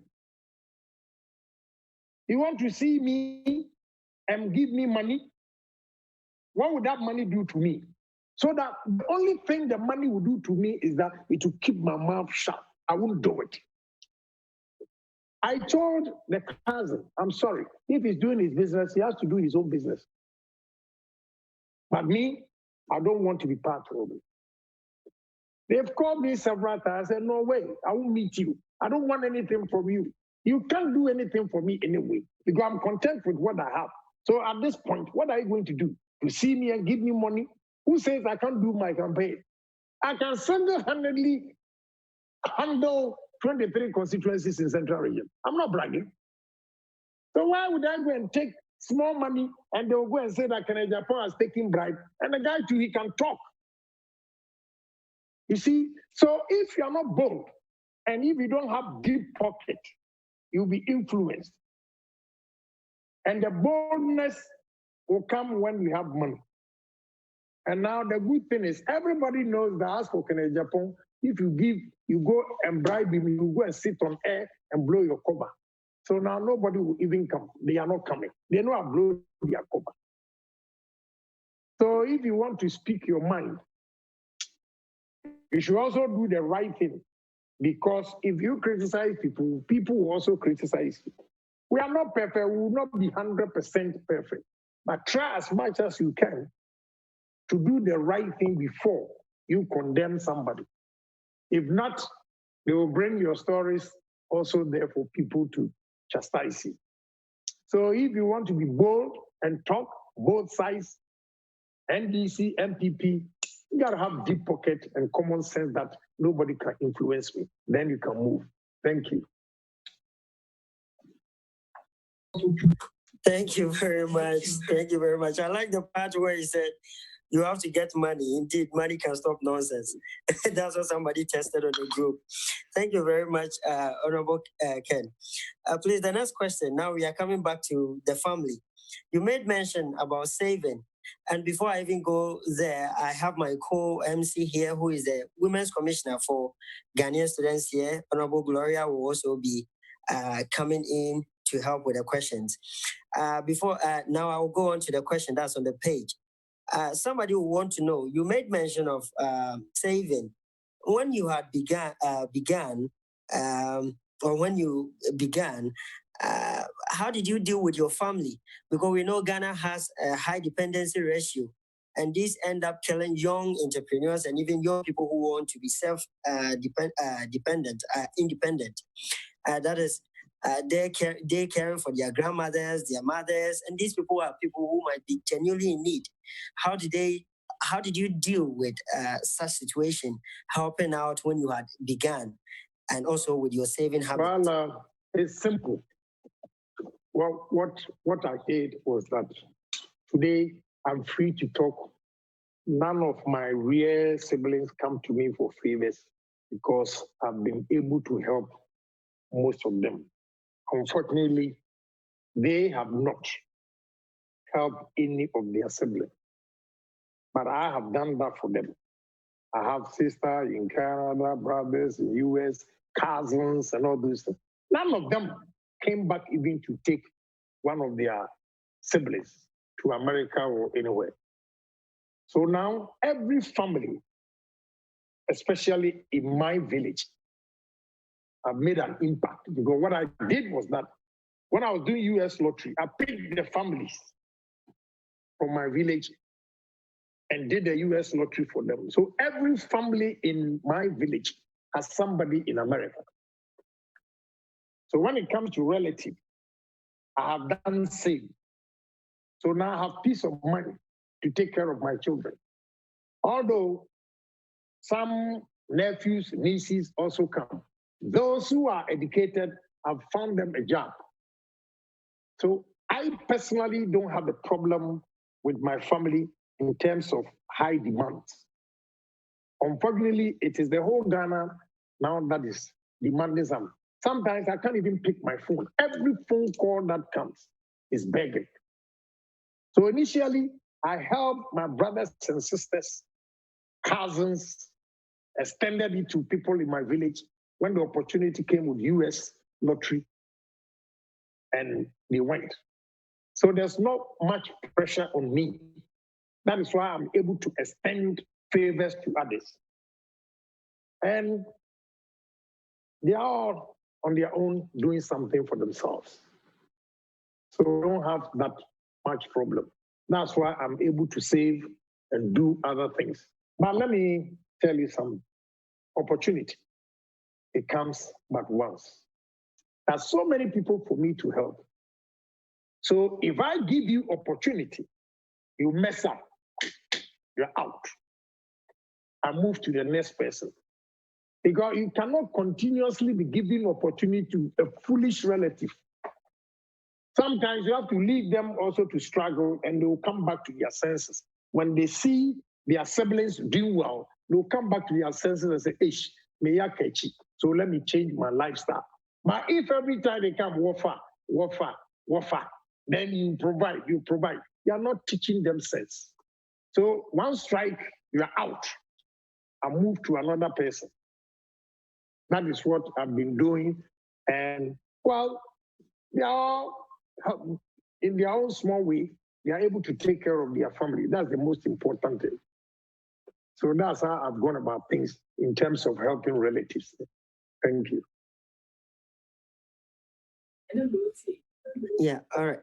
You want to see me and give me money? What would that money do to me? So that the only thing the money will do to me is that it will keep my mouth shut. I won't do it. I told the cousin, I'm sorry, if he's doing his business, he has to do his own business. But me, I don't want to be part of it. They've called me several times. I said, no way, I won't meet you. I don't want anything from you. You can't do anything for me anyway, because I'm content with what I have. So at this point, what are you going to do? To see me and give me money? Who says I can't do my campaign? I can single-handedly handle 23 constituencies in Central Region. I'm not bragging. So why would I go and take small money and they'll go and say that Agyapong has taken bribe? And the guy too, he can talk. You see, so if you're not bold and if you don't have deep pocket, you'll be influenced. And the boldness will come when we have money. And now the good thing is everybody knows that as for Agyapong, if you go and bribe him, you go and sit on air and blow your cover. So now nobody will even come. They are not coming. They know I blow their cover. So if you want to speak your mind, you should also do the right thing. Because if you criticize people, people will also criticize you. We are not perfect. We will not be 100% perfect. But try as much as you can to do the right thing before you condemn somebody. If not, they will bring your stories also there for people to chastise you. So if you want to be bold and talk both sides, NDC, MPP, you gotta have deep pocket and common sense that nobody can influence me. Then you can move. Thank you. Thank you very much. Thank you very much. I like the part where he said, You have to get money. Indeed, money can stop nonsense. That's what somebody tested on the group. Thank you very much, Honorable Ken. Please, the next question. Now we are coming back to the family. You made mention about saving. And before I even go there, I have my co-MC here, who is the Women's Commissioner for Ghanaian students here. Honorable Gloria will also be coming in to help with the questions. Now I'll go on to the question that's on the page. Somebody will want to know, you made mention of saving. When you had began, or when you began, how did you deal with your family? Because we know Ghana has a high dependency ratio, and these end up killing young entrepreneurs and even young people who want to be independent. That is, they're caring for their grandmothers, their mothers, and these people are people who might be genuinely in need. How did you deal with such situation, helping out when you had begun, and also with your saving habits? Well, it's simple. Well, what I did was that today I'm free to talk. None of my real siblings come to me for favors because I've been able to help most of them. Unfortunately, they have not helped any of their siblings. But I have done that for them. I have sisters in Canada, brothers in US, cousins, and all those things. None of them came back even to take one of their siblings to America or anywhere. So now every family, especially in my village, have made an impact. Because what I did was that when I was doing US lottery, I picked the families from my village and did the US lottery for them. So every family in my village has somebody in America. So when it comes to relative, I have done the same. So now I have peace of mind to take care of my children. Although some nephews, nieces also come. Those who are educated, I've found them a job. So I personally don't have a problem with my family in terms of high demands. Unfortunately, it is the whole Ghana now that is demanding some. Sometimes I can't even pick my phone. Every phone call that comes is begging. So initially, I helped my brothers and sisters, cousins, extended it to people in my village when the opportunity came with US lottery, and they went. So there's not much pressure on me. That is why I'm able to extend favors to others. And they are all on their own doing something for themselves. So we don't have that much problem. That's why I'm able to save and do other things. But let me tell you some opportunity. It comes but once. There's so many people for me to help. So if I give you opportunity, you mess up, you're out. I move to the next person. Because you cannot continuously be giving opportunity to a foolish relative. Sometimes you have to leave them also to struggle, and they will come back to their senses. When they see their siblings doing well, they'll come back to their senses and say, "Ish, me ya catchy. So let me change my lifestyle." But if every time they come, wafa, then you provide. You are not teaching them sense. So one strike, you are out. I move to another person. That is what I've been doing. And well, they are, in their own small way, they are able to take care of their family. That's the most important thing. So that's how I've gone about things in terms of helping relatives. Thank you. Yeah, all right.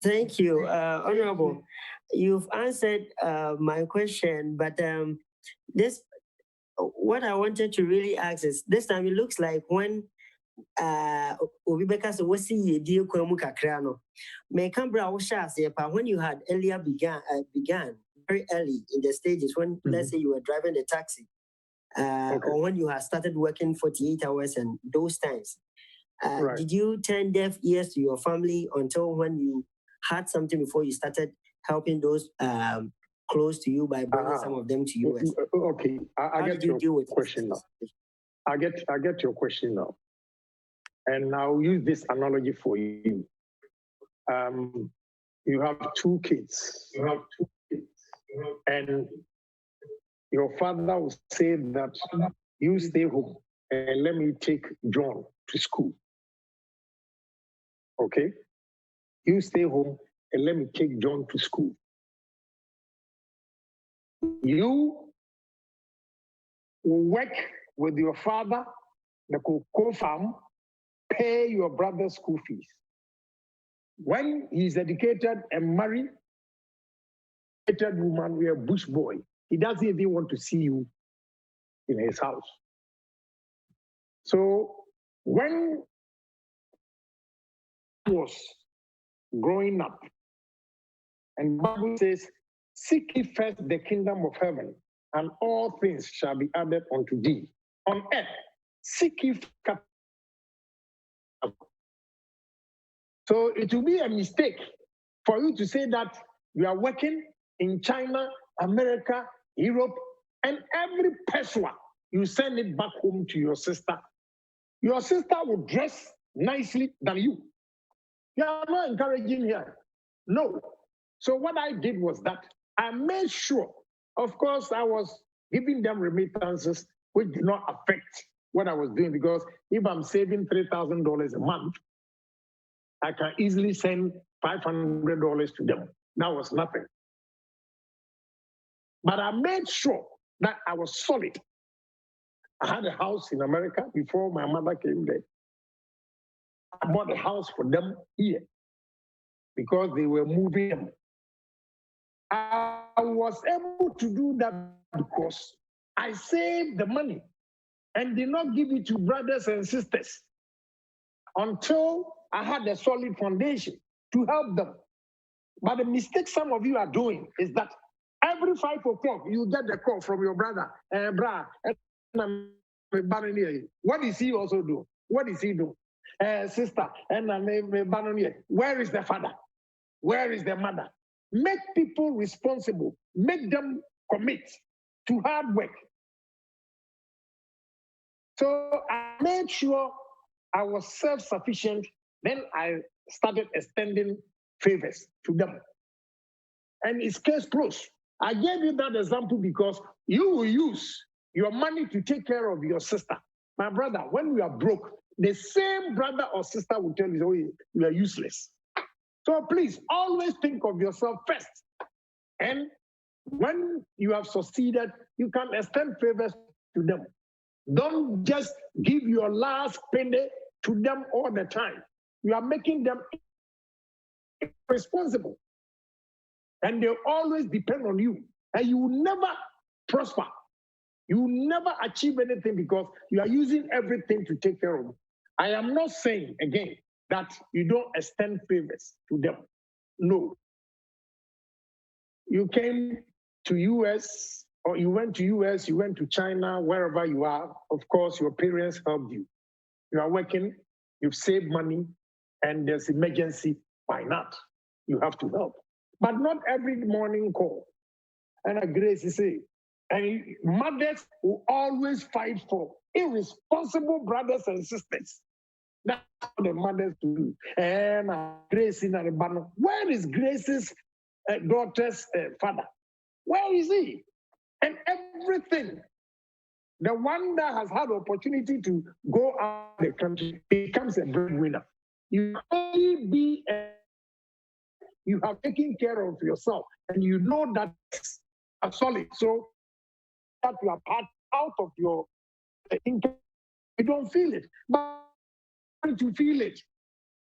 Thank you, Honorable. You've answered my question, but what I wanted to really ask is, this time it looks like when when you had earlier began very early in the stages when let's say you were driving a taxi or when you had started working 48 hours and those times. Right. Did you turn deaf ears to your family until when you had something before you started helping those close to you by bringing some of them to US? Okay, I get your question now. I get your question now. And I'll use this analogy for you. You have two kids. And your father will say that you stay home and let me take John to school. Okay? You stay home and let me take John to school. You will work with your father, the cocoa farm, pay your brother's school fees. When he's educated and married, educated woman, we are bush boy. He doesn't even want to see you in his house. So when he was growing up, and the Bible says, seek ye first the kingdom of heaven, and all things shall be added unto thee. On earth, seek ye first. So it will be a mistake for you to say that you are working in China, America, Europe, and every person you send it back home to your sister. Your sister will dress nicely than you. You are not encouraging her. No. So what I did was that I made sure, of course, I was giving them remittances, which did not affect what I was doing, because if I'm saving $3,000 a month, I can easily send $500 to them. That was nothing. But I made sure that I was solid. I had a house in America before my mother came there. I bought a house for them here because they were moving them. I was able to do that because I saved the money and did not give it to brothers and sisters until I had a solid foundation to help them. But the mistake some of you are doing is that every 5 o'clock, you get the call from your brother, what is he also do? What is he do? Sister, where is the father? Where is the mother? Make people responsible. Make them commit to hard work. So I made sure I was self-sufficient. Then I started extending favors to them. And it's case closed. I gave you that example because you will use your money to take care of your sister. My brother, when we are broke, the same brother or sister will tell you, oh, you are useless. So please always think of yourself first. And when you have succeeded, you can extend favors to them. Don't just give your last penny to them all the time. You are making them responsible. And they always depend on you. And you will never prosper. You will never achieve anything because you are using everything to take care of them. I am not saying, again, that you don't extend favors to them. No. You came to US, or you went to US, you went to China, wherever you are. Of course, your parents helped you. You are working, you've saved money, and there's emergency. Why not? You have to help. But not every morning call. And Grace is saying, and mothers will always fight for irresponsible brothers and sisters. That's what the mothers do. And Grace in Arabano. Where is Grace's daughter's father? Where is he? And everything. The one that has had opportunity to go out of the country becomes a breadwinner. You only be you have taken care of yourself, and you know that are solid. So that you are part out of your income, you don't feel it. But when you feel it,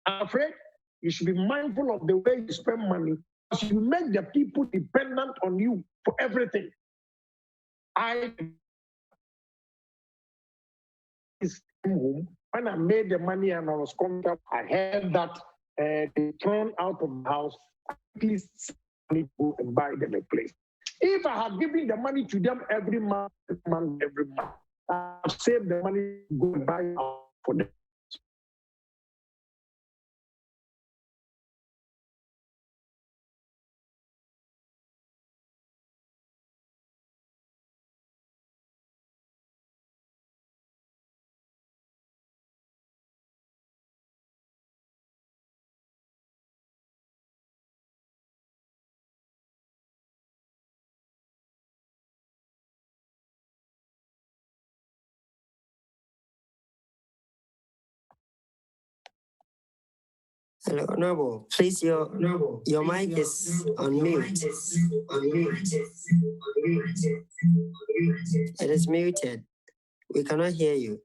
I'm afraid you should be mindful of the way you spend money, because you make the people dependent on you for everything. Home, when I made the money and I was coming up, I heard that they thrown out of the house. Please go and buy them a place. If I had given the money to them every month, I would save the money to go and buy for them. Hello, Honorable. Please, your mic is on mute. It is muted. We cannot hear you.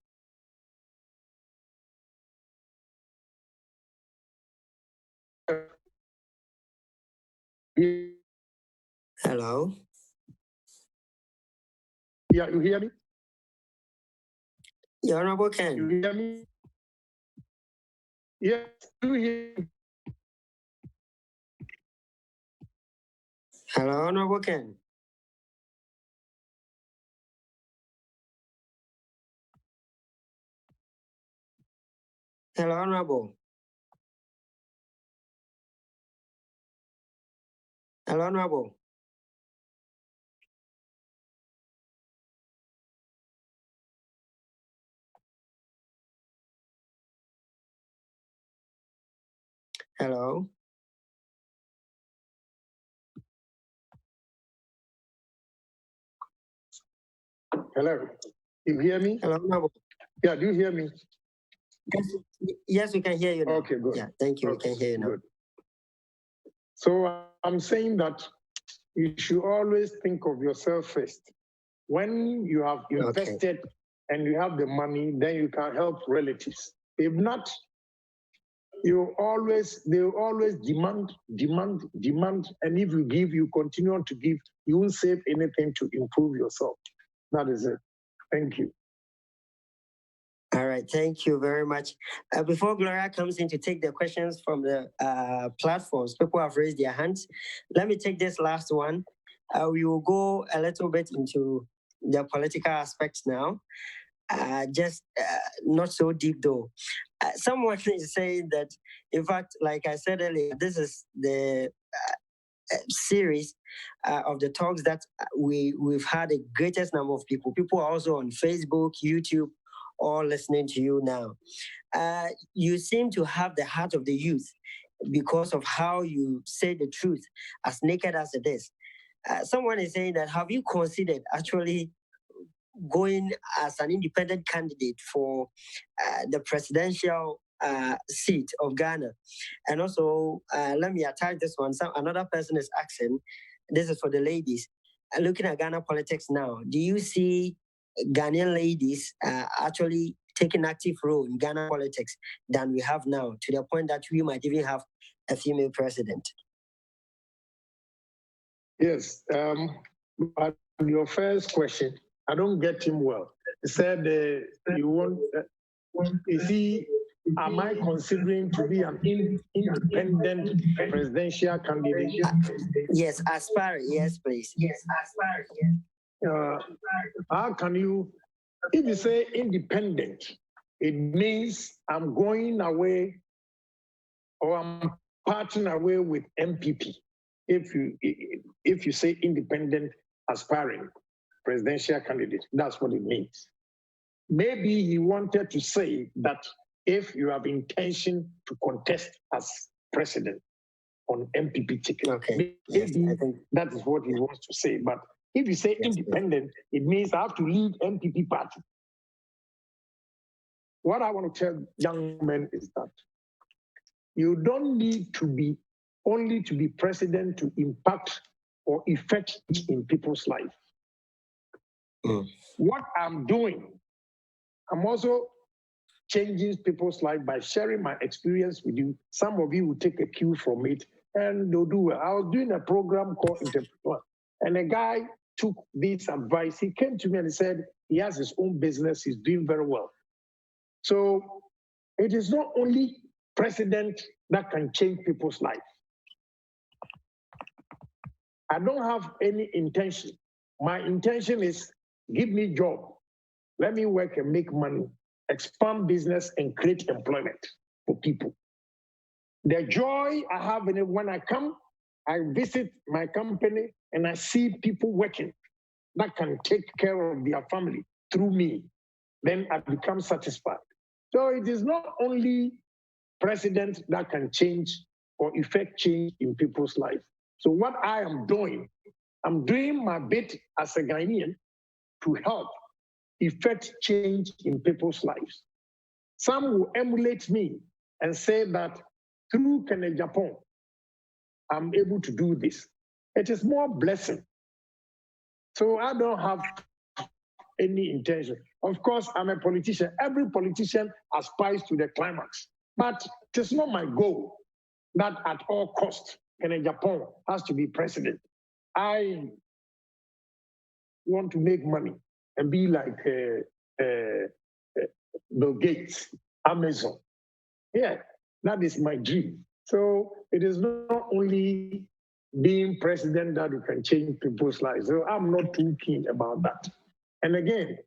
Hello? Yeah, you hear me? Your Honorable Ken. You hear me? Yes, you hear me? Hello, Honorable Ken. Hello, Honorable. Hello, Honorable. Hello. Hello. You hear me? Hello, Honorable. Yeah, do you hear me? Yes, we can hear you now. Okay, good. Yeah, thank you. Okay, we can hear you now. good. So I'm saying that you should always think of yourself first. When you have invested and you have the money, then you can help relatives. If not, they will always demand, and if you give, you continue to give. You won't save anything to improve yourself. That is it. Thank you. All right, thank you very much. Before Gloria comes in to take the questions from the platforms, people have raised their hands. Let me take this last one. We will go a little bit into the political aspects now. Just not so deep though. Someone is saying that, in fact, like I said earlier, this is the series of the talks that we've had the greatest number of people. People are also on Facebook, YouTube, all listening to you now. You seem to have the heart of the youth because of how you say the truth, as naked as it is. Someone is saying that, have you considered actually going as an independent candidate for the presidential seat of Ghana? And also, let me attach this one. Another person is asking, this is for the ladies, looking at Ghana politics now, do you see Ghanaian ladies actually taking active role in Ghana politics than we have now, to the point that we might even have a female president? Yes. But your first question, I don't get him well. He said you want. Is he? Am I considering to be an independent presidential candidate? Yes, aspire. Yes, please. Yes, aspire. Yes. How can you? If you say independent, it means I'm going away, or I'm parting away with MPP. If you say independent aspiring presidential candidate, that's what it means. Maybe he wanted to say that if you have intention to contest as president on MPP ticket, maybe yes, that is what he wants to say. But if you say independent, it means I have to lead MPP party. What I want to tell young men is that you don't need to be only to be president to impact or effect in people's life. What I'm doing, I'm also changing people's life by sharing my experience with you. Some of you will take a cue from it and they'll do well. I was doing a program called Entrepreneur, and a guy took this advice. He came to me and he said he has his own business, he's doing very well. So it is not only president that can change people's life. I don't have any intention. My intention is give me job, let me work and make money, expand business and create employment for people. The joy I have in it when I come, I visit my company and I see people working that can take care of their family through me, then I become satisfied. So it is not only president that can change or effect change in people's life. So what I am doing, I'm doing my bit as a Ghanaian to help effect change in people's lives. Some will emulate me and say that through Agyapong, I'm able to do this. It is more blessing. So I don't have any intention. Of course, I'm a politician. Every politician aspires to the climax, but it is not my goal that at all costs, Agyapong has to be president. I want to make money and be like Bill Gates, Amazon. Yeah, that is my dream. So it is not only being president that you can change people's lives. So I'm not too keen about that. And again,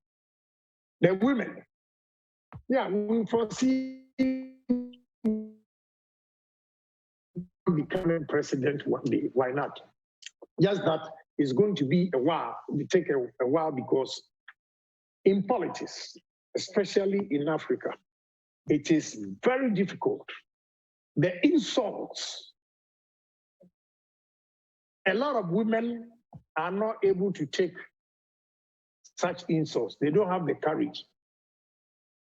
the women, yeah, we foresee becoming president one day. Why not? Just that it's going to be a while. It will take a while because in politics, especially in Africa, it is very difficult. The insults, a lot of women are not able to take such insults. They don't have the courage.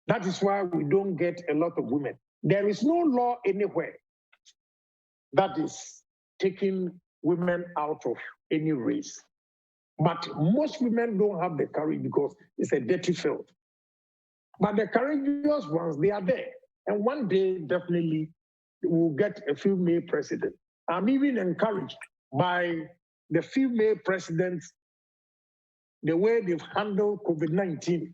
That is why we don't get a lot of women. There is no law anywhere that is taking women out of any race. But most women don't have the courage because it's a dirty field. But the courageous ones, they are there. And one day, definitely, we'll get a female president. I'm even encouraged by the female presidents, the way they've handled COVID-19.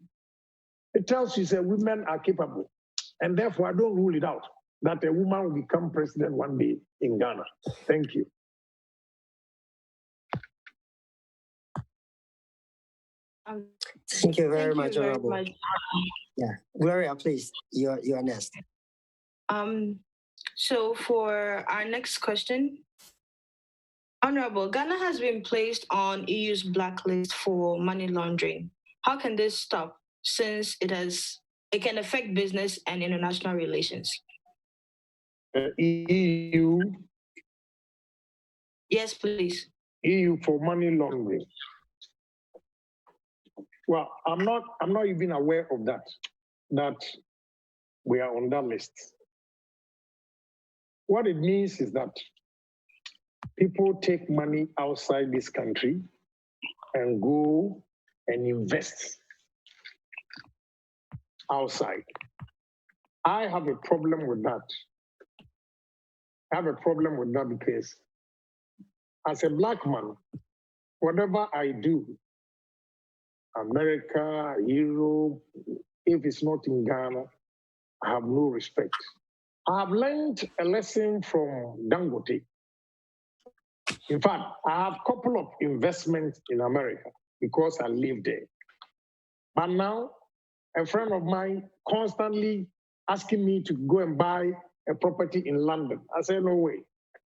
It tells you that women are capable. And therefore, I don't rule it out that a woman will become president one day in Ghana. Thank you. Thank you very much, Honorable. Yeah, Gloria, please, you're next. So for our next question, Honorable, Ghana has been placed on EU's blacklist for money laundering. How can this stop, since it can affect business and international relations? EU? Yes, please. EU for money laundering. Well, I'm not even aware of that we are on that list. What it means is that people take money outside this country and go and invest outside. I have a problem with that. I have a problem with that because as a black man, whatever I do, America, Europe, if it's not in Ghana, I have no respect. I have learned a lesson from Dangote. In fact, I have a couple of investments in America because I live there. But now, a friend of mine constantly asking me to go and buy a property in London. I said, no way.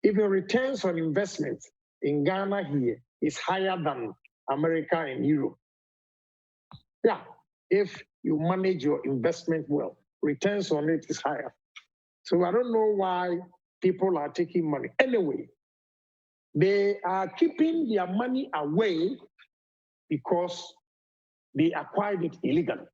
If the returns on investment in Ghana here is higher than America and Europe, yeah, if you manage your investment well, returns on it is higher. So I don't know why people are taking money. Anyway, they are keeping their money away because they acquired it illegally.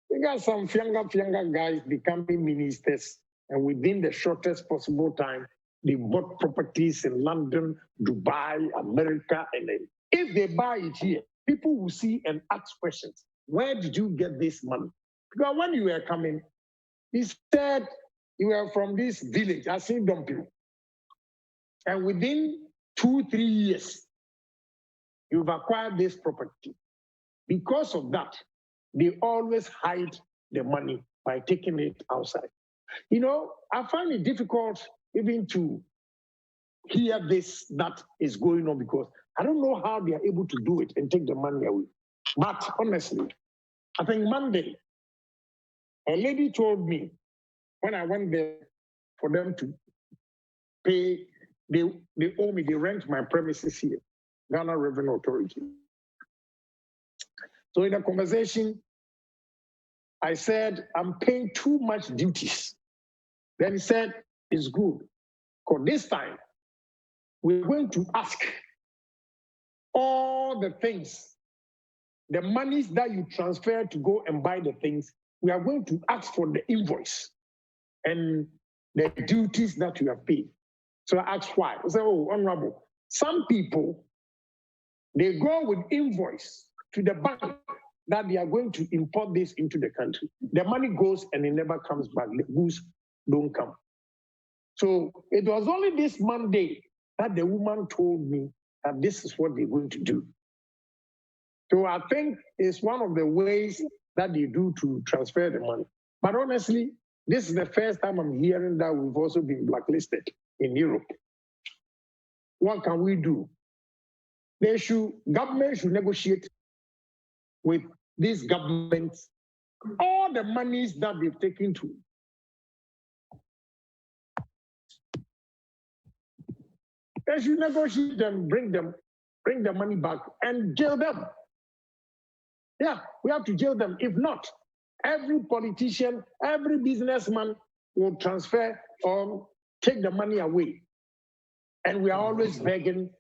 We got some younger guys becoming ministers, and within the shortest possible time, they bought properties in London, Dubai, America, and then if they buy it here, people will see and ask questions. Where did you get this money? Because when you were coming, he said you were from this village, I seen Dumping. And within 2-3 years, you've acquired this property. Because of that, they always hide the money by taking it outside. You know, I find it difficult even to hear that is going on because I don't know how they are able to do it and take the money away. But honestly, I think Monday, a lady told me when I went there for them to pay, they owe me, they rent my premises here, Ghana Revenue Authority. So in a conversation, I said, I'm paying too much duties. Then he said, it's good. Because this time, we're going to ask all the things, the monies that you transfer to go and buy the things, we are going to ask for the invoice. And the duties that you have paid. So I asked why. I said, oh, Honorable, some people, they go with invoice to the bank that they are going to import this into the country. The money goes and it never comes back. The goods don't come. So it was only this Monday that the woman told me that this is what they're going to do. So I think it's one of the ways that they do to transfer the money. But honestly, this is the first time I'm hearing that we've also been blacklisted in Europe. What can we do? Government should negotiate with these governments all the monies that they've taken to. They should negotiate them, bring the money back and jail them. Yeah, we have to jail them. If not, every politician, every businessman will transfer or take the money away. And we are always begging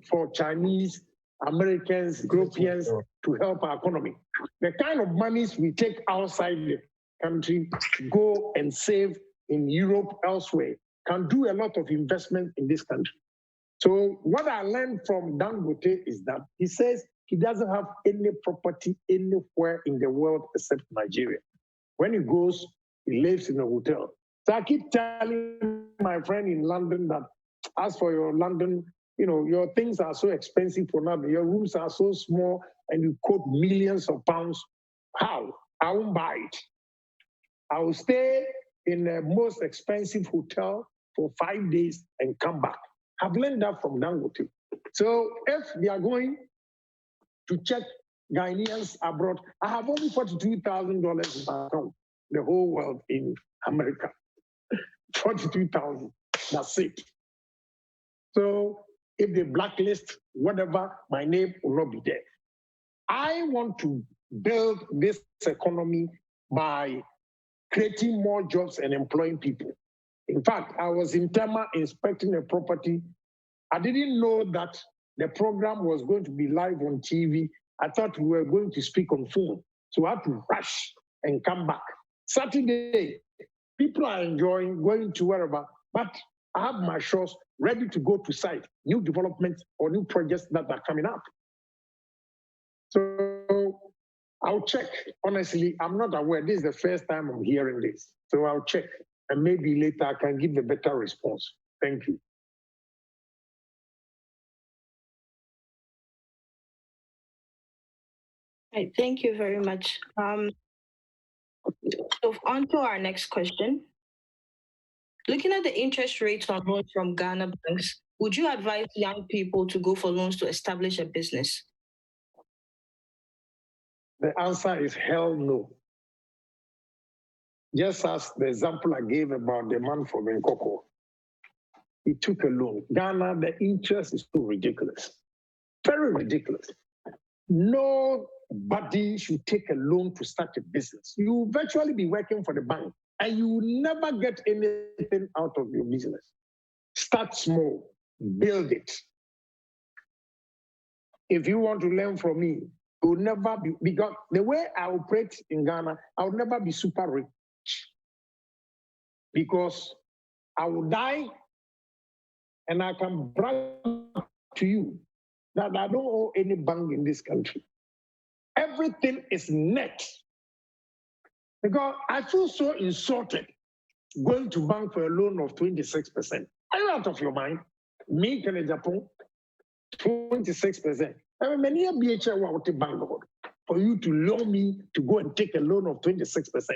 for Chinese, Americans, Europeans to help our economy. The kind of monies we take outside the country to go and save in Europe, elsewhere, can do a lot of investment in this country. So what I learned from Dangote is that he says he doesn't have any property anywhere in the world except Nigeria. When he goes, he lives in a hotel. So I keep telling my friend in London that as for your London, your things are so expensive for nothing. Your rooms are so small and you quote millions of pounds. How? I won't buy it. I will stay in the most expensive hotel for 5 days and come back. I've learned that from Dangote. So if they are going to check Ghanaians abroad, I have only $42,000 in my account, the whole world in America. 42,000, that's it. So if they blacklist whatever, my name will not be there. I want to build this economy by creating more jobs and employing people. In fact, I was in Tema inspecting a property. I didn't know that the program was going to be live on TV. I thought we were going to speak on phone. So I had to rush and come back. Saturday, people are enjoying going to wherever, but I have my shows ready to go to site, new developments or new projects that are coming up. So I'll check. Honestly, I'm not aware. This is the first time I'm hearing this. So I'll check and maybe later I can give a better response. Thank you. Right, thank you very much. So on to our next question. Looking at the interest rates on loans from Ghana banks, would you advise young people to go for loans to establish a business? The answer is hell no. Just as the example I gave about the man from Nkoko, he took a loan. Ghana, the interest is so ridiculous, very ridiculous. Nobody should take a loan to start a business. You will virtually be working for the bank and you will never get anything out of your business. Start small, build it. If you want to learn from me, you will never be, because the way I operate in Ghana, I will never be super rich. Because I will die and I can brag to you that I don't owe any bank in this country. Everything is net. Because I feel so insulted going to bank for a loan of 26%. Are you out of your mind? Me, Agyapong, 26%. I mean, many BHA want to bank for you to loan me to go and take a loan of 26%.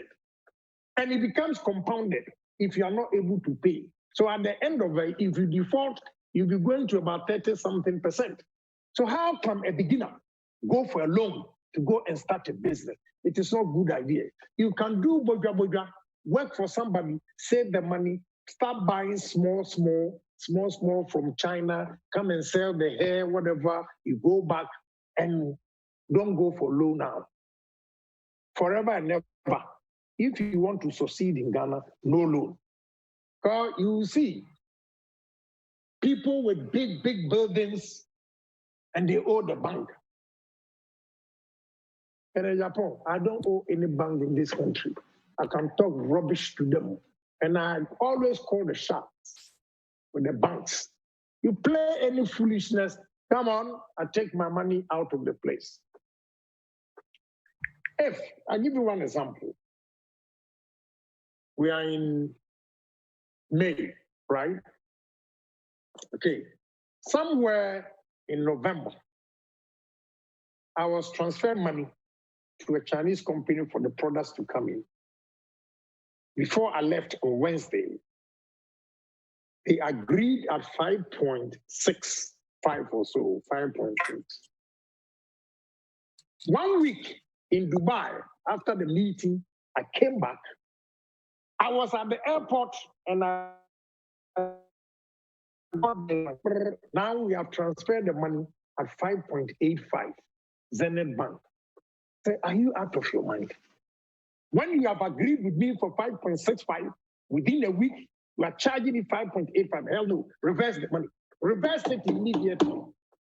And it becomes compounded if you are not able to pay. So at the end of it, if you default, you'll be going to about 30-something%. So how can a beginner go for a loan to go and start a business? It is not a good idea. You can do boja, work for somebody, save the money, start buying small from China, come and sell the hair, whatever, you go back and don't go for loan now. Forever and never. If you want to succeed in Ghana, no loan. Because you see people with big buildings and they owe the bank. And in Japan, I don't owe any bank in this country. I can talk rubbish to them And I always call the shots with the banks. You play any foolishness, come on, I take my money out of the place. If, I give you one example. We are in May, right? Okay. Somewhere in November, I was transferring money to a Chinese company for the products to come in. Before I left on Wednesday, they agreed at 5.65 or so, 5.6. 1 week in Dubai, after the meeting, I came back. I was at the airport and now we have transferred the money at 5.85, Zenith Bank. Say, are you out of your mind? When you have agreed with me for 5.65, within a week, you are charging me 5.85. Hell no, reverse the money. Reverse it immediately.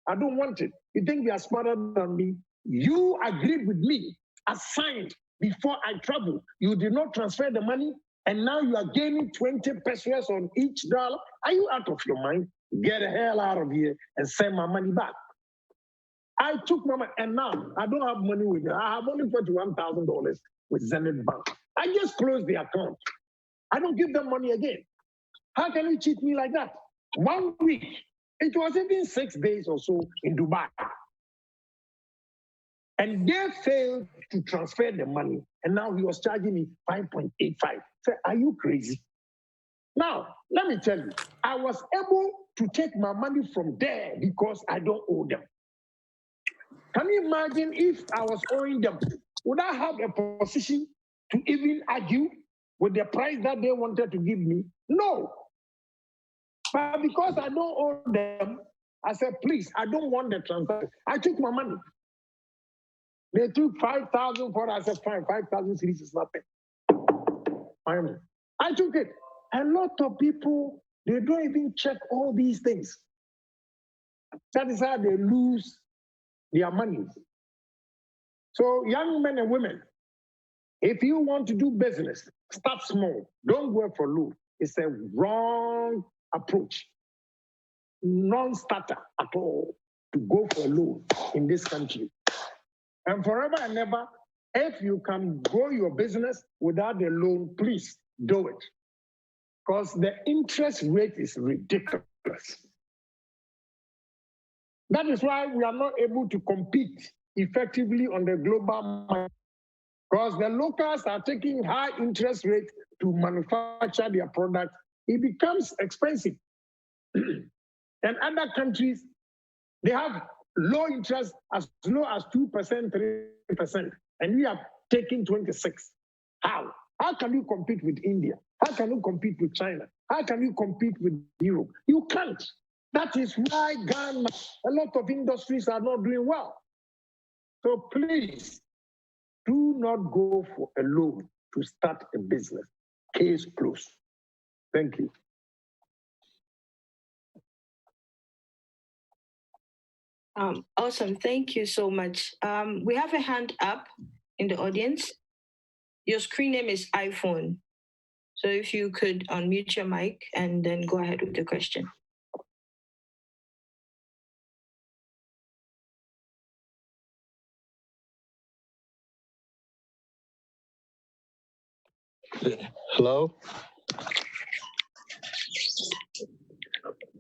I don't want it. You think you are smarter than me? You agreed with me, assigned before I travel. You did not transfer the money, and now you are gaining 20 pesos on each dollar. Are you out of your mind? Get the hell out of here and send my money back. I took my money, and now I don't have money with me. I have only $41,000 with Zenith Bank. I just closed the account. I don't give them money again. How can you cheat me like that? 1 week. It was even 6 days or so in Dubai. And they failed to transfer the money. And now he was charging me 5.85. So are you crazy? Now, let me tell you, I was able to take my money from there because I don't owe them. Can you imagine if I was owing them? Would I have a position to even argue with the price that they wanted to give me? No. But because I don't owe them, I said, please, I don't want the transaction. I took my money. They took 5,000 for it. I said, fine, 5,000 cities is nothing. I took it. A lot of people, they don't even check all these things. That is how they lose their money. So young men and women, if you want to do business, start small. Don't go for loan. It's a wrong approach. Non-starter at all to go for a loan in this country. And forever and ever, if you can grow your business without a loan, please do it. Because the interest rate is ridiculous. That is why we are not able to compete effectively on the global market. Because the locals are taking high interest rate to manufacture their product. It becomes expensive. And other countries, they have low interest as low as 2%, 3%, and we are taking 26. How? How can you compete with India? How can you compete with China? How can you compete with Europe? You can't. That is why Ghana, a lot of industries are not doing well. So please, do not go for a loan to start a business. Case closed. Thank you. Awesome. Thank you so much. We have a hand up in the audience. Your screen name is iPhone. So if you could unmute your mic and then go ahead with the question. Hello?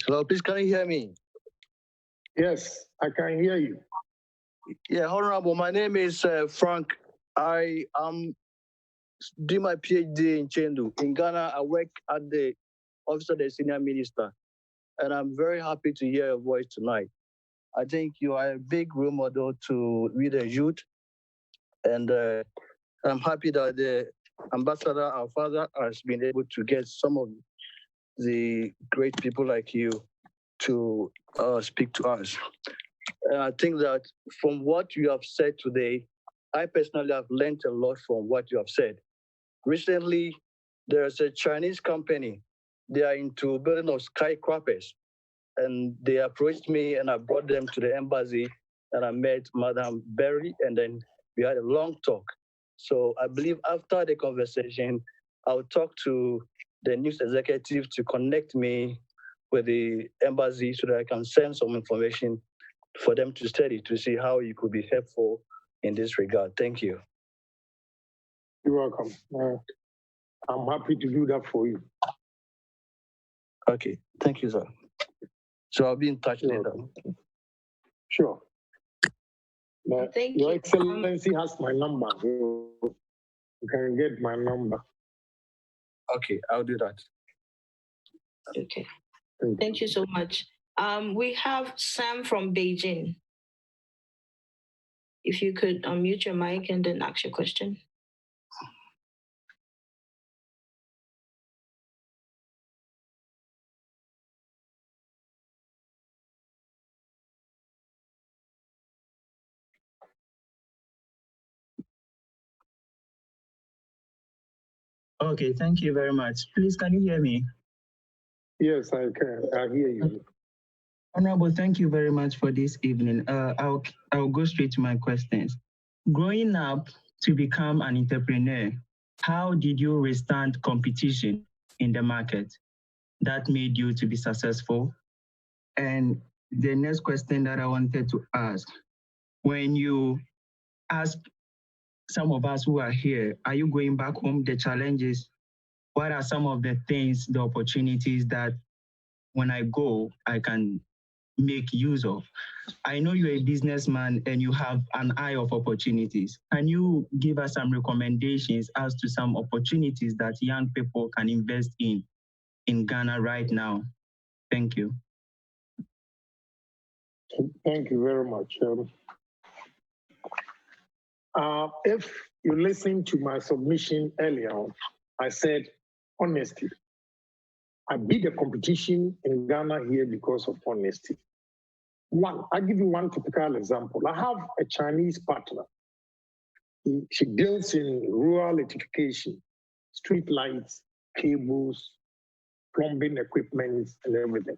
Hello, please can you hear me? Yes, I can hear you. Yeah, Honorable, my name is Frank. I am doing my PhD in Chendu. In Ghana, I work at the Office of the Senior Minister, and I'm very happy to hear your voice tonight. I think you are a big role model to we the youth, and I'm happy that the ambassador, our father, has been able to get some of the great people like you to speak to us. And I think that from what you have said today, I personally have learned a lot from what you have said. Recently, there's a Chinese company. They are into building of skyscrapers. And they approached me and I brought them to the embassy and I met Madam Berry and then we had a long talk. So I believe after the conversation, I'll talk to the news executive to connect me with the embassy so that I can send some information for them to study to see how you could be helpful in this regard. Thank you. You're welcome. I'm happy to do that for you. Okay, thank you, sir. So I'll be in touch later. Sure. Thank Your you. Excellency has my number. So you can get my number. Okay, I'll do that. Okay. Thank you so much. We have Sam from Beijing. If you could unmute your mic and then ask your question. Okay, thank you very much. Please, can you hear me? Yes, I can. I hear you. Honorable, thank you very much for this evening. I'll go straight to my questions. Growing up to become an entrepreneur, how did you withstand competition in the market that made you to be successful? And the next question that I wanted to ask, when you ask some of us who are here, are you going back home? The challenges, what are some of the things, the opportunities that when I go, I can make use of? I know you're a businessman and you have an eye of opportunities. Can you give us some recommendations as to some opportunities that young people can invest in Ghana right now? Thank you. Thank you very much. If you listened to my submission earlier on, I said honesty. I beat the competition in Ghana here because of honesty. I'll give you one typical example. I have a Chinese partner. She deals in rural electrification, street lights, cables, plumbing equipment, and everything.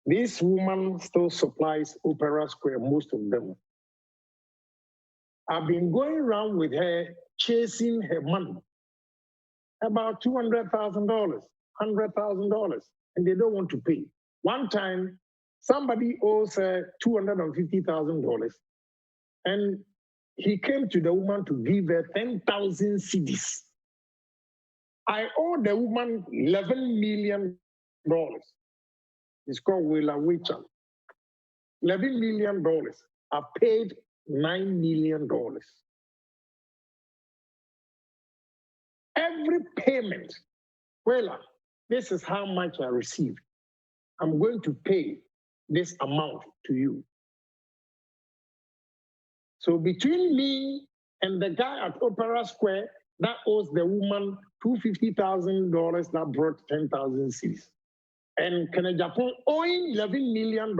This woman still supplies Opera Square, most of them. I've been going around with her, chasing her money, about $200,000, $100,000, and they don't want to pay. One time, somebody owes her $250,000, and he came to the woman to give her 10,000 cedis. I owe the woman $11 million. It's called Willa Wichan. $11 million. I've paid $9 million. Every payment, well, this is how much I received. I'm going to pay this amount to you. So between me and the guy at Opera Square that owes the woman $250,000 that brought 10,000 cedis, and Agyapong owing $11 million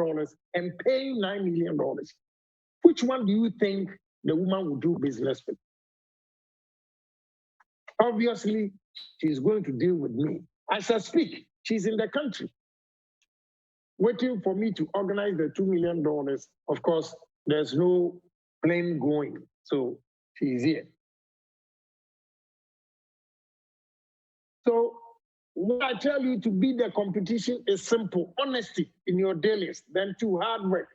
and paying $9 million, which one do you think the woman would do business with? Obviously, she's going to deal with me. As I speak, she's in the country, waiting for me to organize the $2 million. Of course, there's no plane going, so she's here. So what I tell you to beat the competition is simple: honesty in your dailies, then to hard work.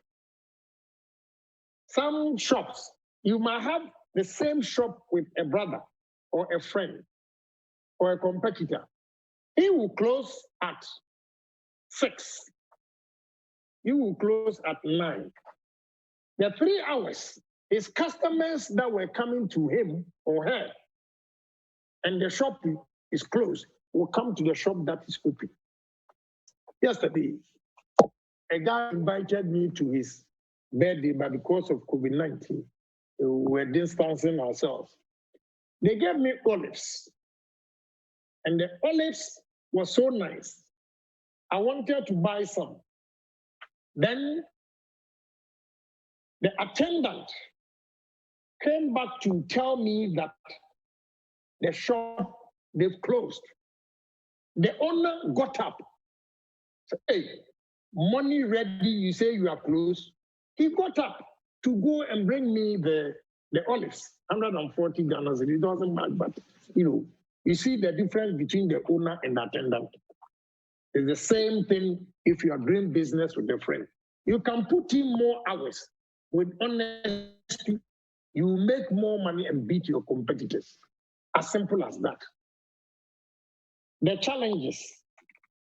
Some shops, you might have the same shop with a brother or a friend or a competitor. He will close at 6. You will close at 9. The 3 hours, his customers that were coming to him or her, and the shop is closed, will come to the shop that is open. Yesterday, a guy invited me to his birthday, but because of COVID-19, we were distancing ourselves. They gave me olives, and the olives were so nice. I wanted to buy some. Then the attendant came back to tell me that the shop, they've closed. The owner got up. Said, hey, money ready, you say you are closed? He got up to go and bring me the olives, 140 Ghana cedis. It doesn't matter, but You see the difference between the owner and the attendant. It's the same thing if you are doing business with a friend. You can put in more hours with honesty. You make more money and beat your competitors. As simple as that. The challenges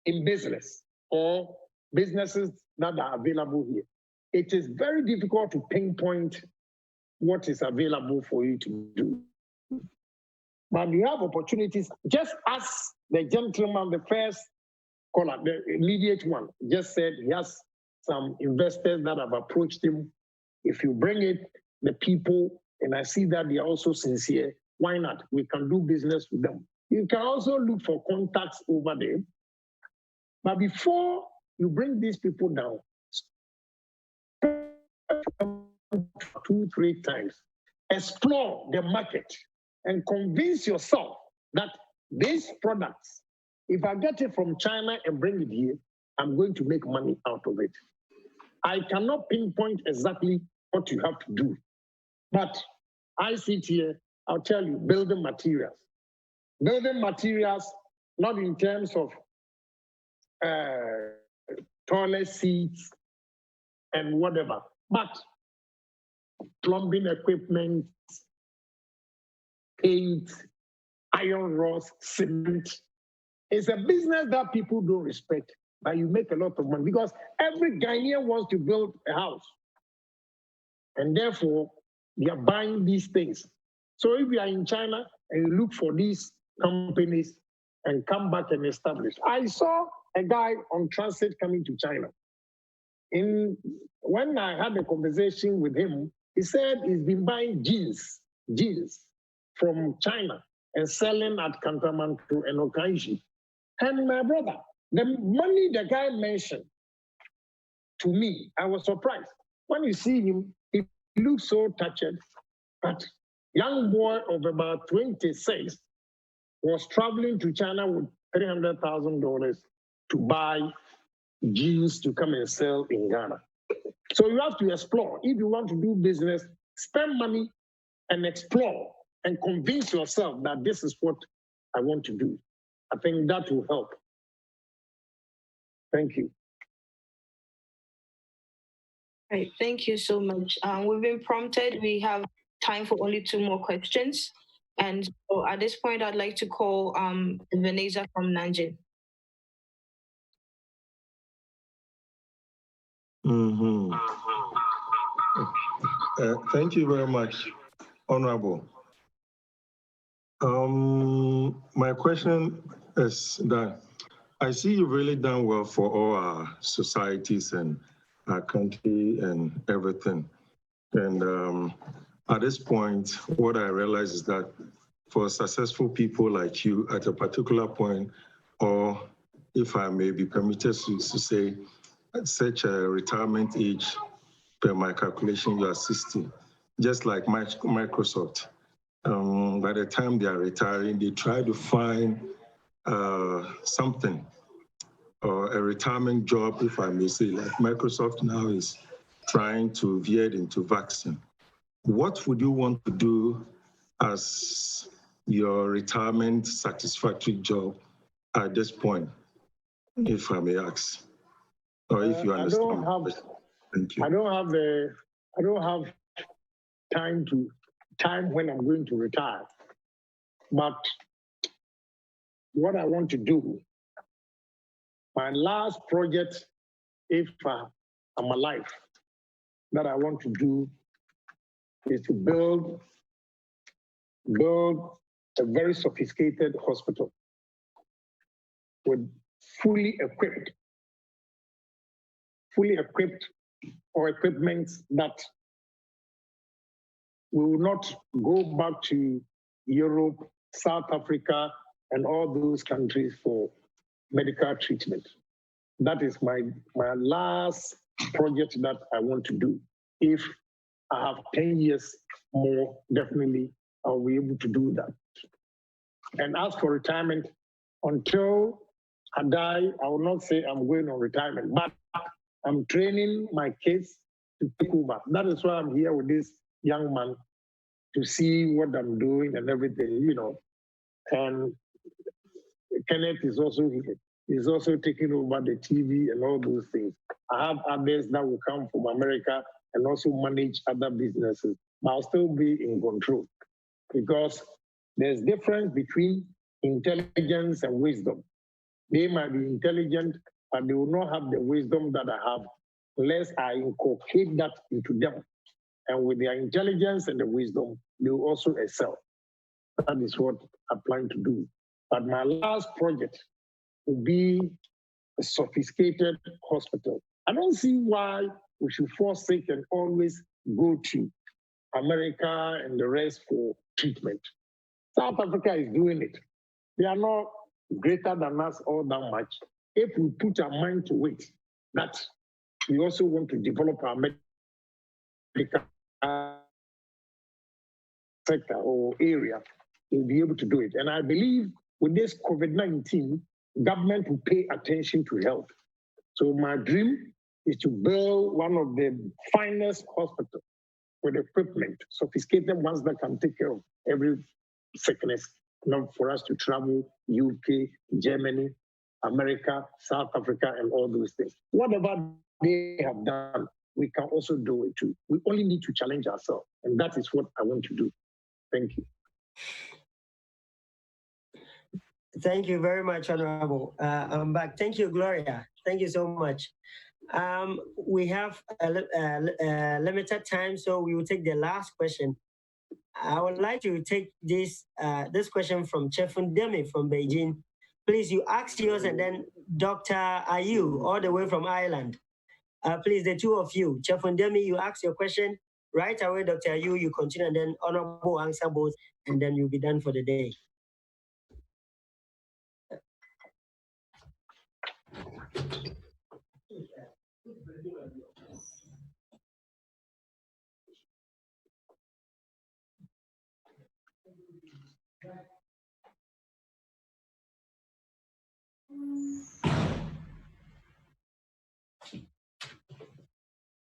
in business or businesses that are available here, it is very difficult to pinpoint what is available for you to do. But you have opportunities, just as the gentleman, the first caller, the immediate one, just said he has some investors that have approached him. If you bring it, the people, and I see that they are also sincere, why not? We can do business with them. You can also look for contacts over there. But before you bring these people down, 2-3 times, explore the market and convince yourself that these products, if I get it from China and bring it here, I'm going to make money out of it. I cannot pinpoint exactly what you have to do, but I sit here, I'll tell you, building materials. Building materials, not in terms of toilet seats and whatever, but plumbing equipment, paint, iron rods, cement. It's a business that people don't respect, but you make a lot of money because every Ghanaian wants to build a house. And therefore, they are buying these things. So if you are in China and you look for these companies and come back and establish. I saw a guy on transit coming to China. When I had a conversation with him, he said he's been buying jeans from China and selling at Kantamanto and Okaishi. And my brother, the money the guy mentioned to me, I was surprised. When you see him, he looks so touched, but young boy of about 26 was traveling to China with $300,000 to buy jeans to come and sell in Ghana. So you have to explore. If you want to do business, spend money and explore and convince yourself that this is what I want to do. I think that will help. Thank you. Right, thank you so much. We've been prompted. We have time for only 2 more questions. And so at this point, I'd like to call Vanessa from Nanjing. Thank you very much, Honorable. My question is that I see you've really done well for all our societies and our country and everything. And at this point, what I realize is that for successful people like you at a particular point, or if I may be permitted to say, at such a retirement age, per my calculation, you are 60. Just like Microsoft, by the time they are retiring, they try to find something, or a retirement job, if I may say, like Microsoft now is trying to veer into vaccine. What would you want to do as your retirement satisfactory job at this point, if I may ask? Or if you understand. Thank you. I don't have time when I'm going to retire. But what I want to do, my last project, if I'm alive, that I want to do is to build a very sophisticated hospital with fully equipped or equipment that we will not go back to Europe, South Africa, and all those countries for medical treatment. That is my last project that I want to do. If I have 10 years more, definitely I'll be able to do that. And as for retirement, until I die, I will not say I'm going on retirement, but I'm training my kids to take over. That is why I'm here with this young man, to see what I'm doing and everything, And Kenneth is also here. He's also taking over the TV and all those things. I have others that will come from America and also manage other businesses, but I'll still be in control because there's difference between intelligence and wisdom. They might be intelligent, but they will not have the wisdom that I have unless I inculcate that into them. And with their intelligence and the wisdom, they will also excel. That is what I plan to do. But my last project will be a sophisticated hospital. I don't see why we should forsake and always go to America and the rest for treatment. South Africa is doing it. They are not greater than us all that much. If we put our mind to it, that we also want to develop our medical sector or area, we'll be able to do it. And I believe with this COVID-19, government will pay attention to health. So my dream is to build one of the finest hospitals with equipment, sophisticated ones that can take care of every sickness, not for us to travel UK, Germany, America, South Africa, and all those things. Whatever they have done, we can also do it too. We only need to challenge ourselves, and that is what I want to do. Thank you. Thank you very much, Honorable. I'm back. Thank you, Gloria. Thank you so much. We have a limited time, so we will take the last question. I would like to take this question from Chefun Demi from Beijing. Please, you ask yours, and then Dr. Ayu, all the way from Ireland. Please, the two of you. Chefun Demi, you ask your question. Right away, Dr. Ayu, you continue, and then Honorable answer both, and then you'll be done for the day.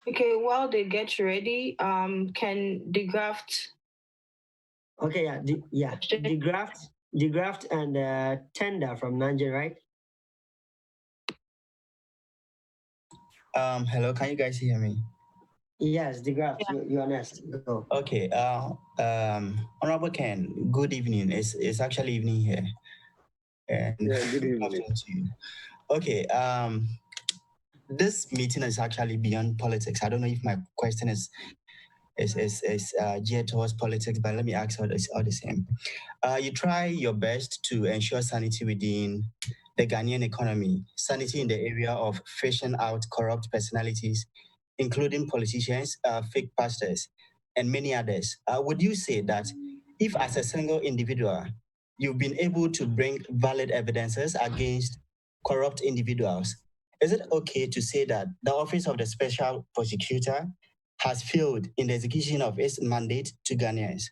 Okay, while they get ready, can the graft? Okay, the graft and tender from Nanjing, right? Hello, can you guys hear me? Yes, the graft. Yeah. You're next. Go. Okay. Honorable Ken, good evening. It's actually evening here. And Yeah, good evening. afternoon to you. Okay. This meeting is actually beyond politics. I don't know if my question is geared towards politics, but let me ask all the same. You try your best to ensure sanity within the Ghanaian economy, sanity in the area of fishing out corrupt personalities, including politicians, fake pastors, and many others. Would you say that if as a single individual, you've been able to bring valid evidences against corrupt individuals, is it okay to say that the Office of the Special Prosecutor has failed in the execution of its mandate to Ghanaians?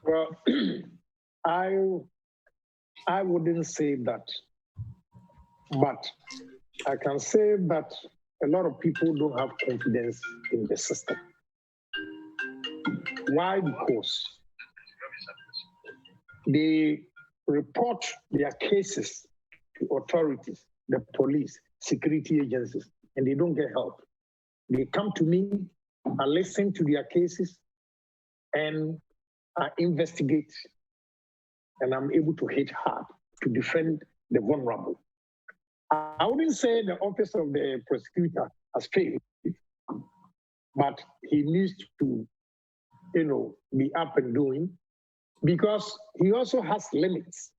Well, I wouldn't say that, but I can say that a lot of people don't have confidence in the system. Why? Because they report their cases to authorities, the police, security agencies, and they don't get help. They come to me, I listen to their cases, and I investigate, and I'm able to hit hard to defend the vulnerable. I wouldn't say the Office of the Prosecutor has failed, but he needs to, be up and doing, because he also has limits,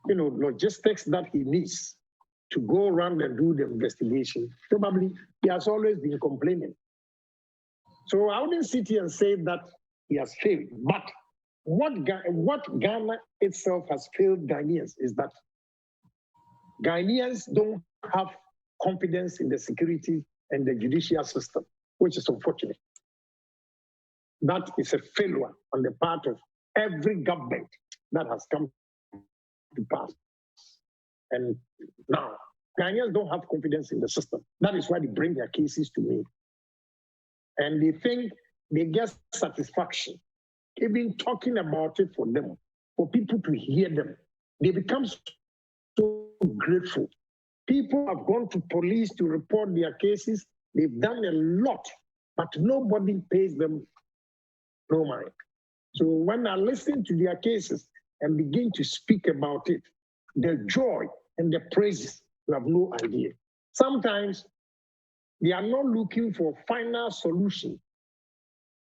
logistics that he needs to go around and do the investigation. Probably he has always been complaining. So I wouldn't sit here and say that he has failed, but what Ghana itself has failed Ghanaians is that Ghanaians don't have confidence in the security and the judicial system, which is unfortunate. That is a failure on the part of every government that has come to pass. And now, Ghanaians don't have confidence in the system. That is why they bring their cases to me. And they think they get satisfaction, even talking about it for them. for people to hear them. They become so grateful. People have gone to police to report their cases. They've done a lot, but nobody pays them no mind. So when I listen to their cases and begin to speak about it, the joy and the praises, you have no idea. Sometimes they are not looking for final solution,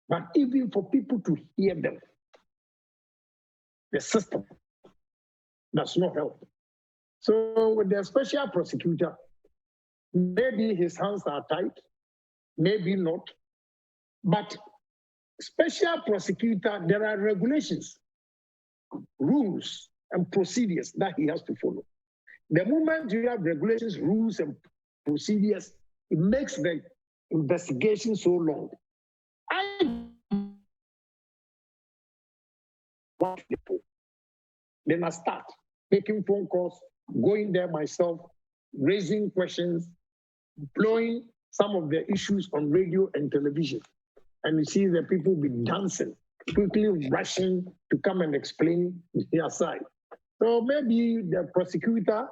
but even for people to hear them, the system does not help. So with the special prosecutor, maybe his hands are tied, maybe not, but special prosecutor, there are regulations, rules, and procedures that he has to follow. The moment you have regulations, rules, and procedures, it makes the investigation so long. Then I start making phone calls, going there myself, raising questions, blowing some of the issues on radio and television. And you see the people be dancing, quickly rushing to come and explain their side. So maybe the prosecutor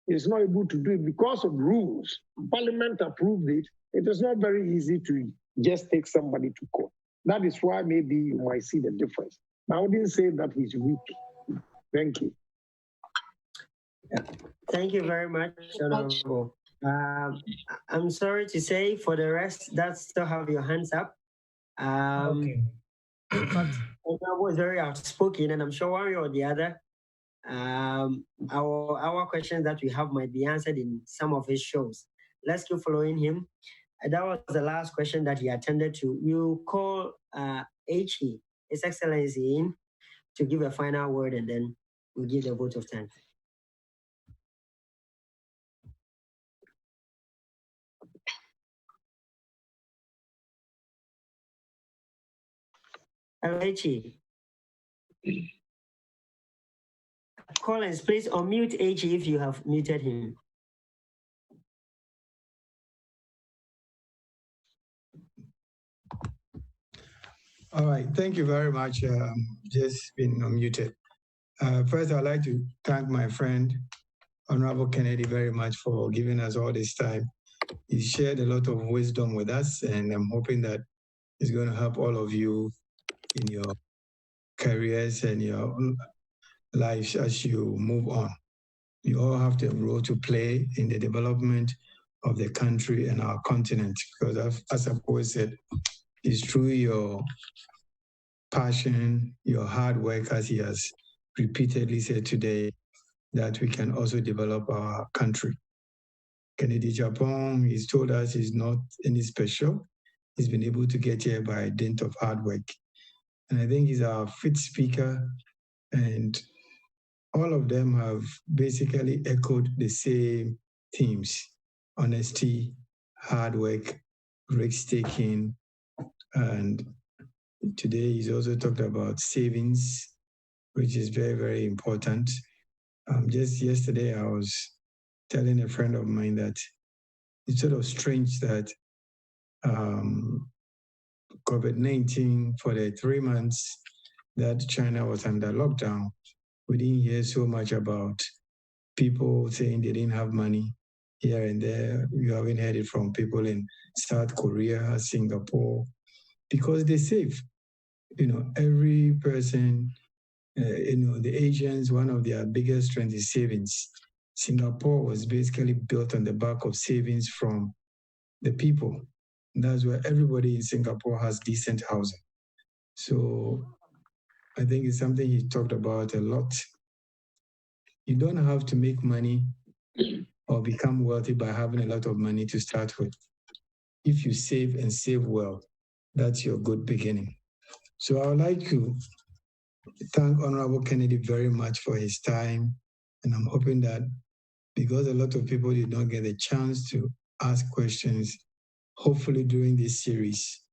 is not able to do it because of rules. Parliament approved it. It is not very easy to just take somebody to court. That is why maybe you might see the difference. I wouldn't say that he's weak. Thank you. Thank you very much, Honorable. I'm sorry to say, for the rest that still have your hands up. Okay. But Honorable was very outspoken, and I'm sure one way or the other, our questions that we have might be answered in some of his shows. Let's keep following him. That was the last question that he attended to. You call HE, His Excellency, in to give a final word, and then we'll give the vote of thanks. Hello, HE. Collins, please unmute HE if you have muted him. All right, thank you very much. Just been unmuted. First, I'd like to thank my friend, Honorable Kennedy, very much for giving us all this time. He shared a lot of wisdom with us, and I'm hoping that it's going to help all of you in your careers and your lives as you move on. You all have the role to play in the development of the country and our continent, because as I've always said, it's through your passion, your hard work, as he has repeatedly said today, that we can also develop our country. Kennedy Agyapong, he's told us he's not any special. He's been able to get here by dint of hard work. And I think he's our fifth speaker, and all of them have basically echoed the same themes: honesty, hard work, risk-taking, and today he's also talked about savings, which is very, very important. Just yesterday, I was telling a friend of mine that it's sort of strange that COVID-19, for the 3 months that China was under lockdown, we didn't hear so much about people saying they didn't have money here and there. You haven't heard it from people in South Korea, Singapore, because they save. Every person, the Asians, one of their biggest strengths is savings. Singapore was basically built on the back of savings from the people. And that's where everybody in Singapore has decent housing. So I think it's something he talked about a lot. You don't have to make money or become wealthy by having a lot of money to start with. If you save and save well, that's your good beginning. So I would like to thank Honorable Kennedy very much for his time. And I'm hoping that because a lot of people did not get a chance to ask questions, hopefully during this series,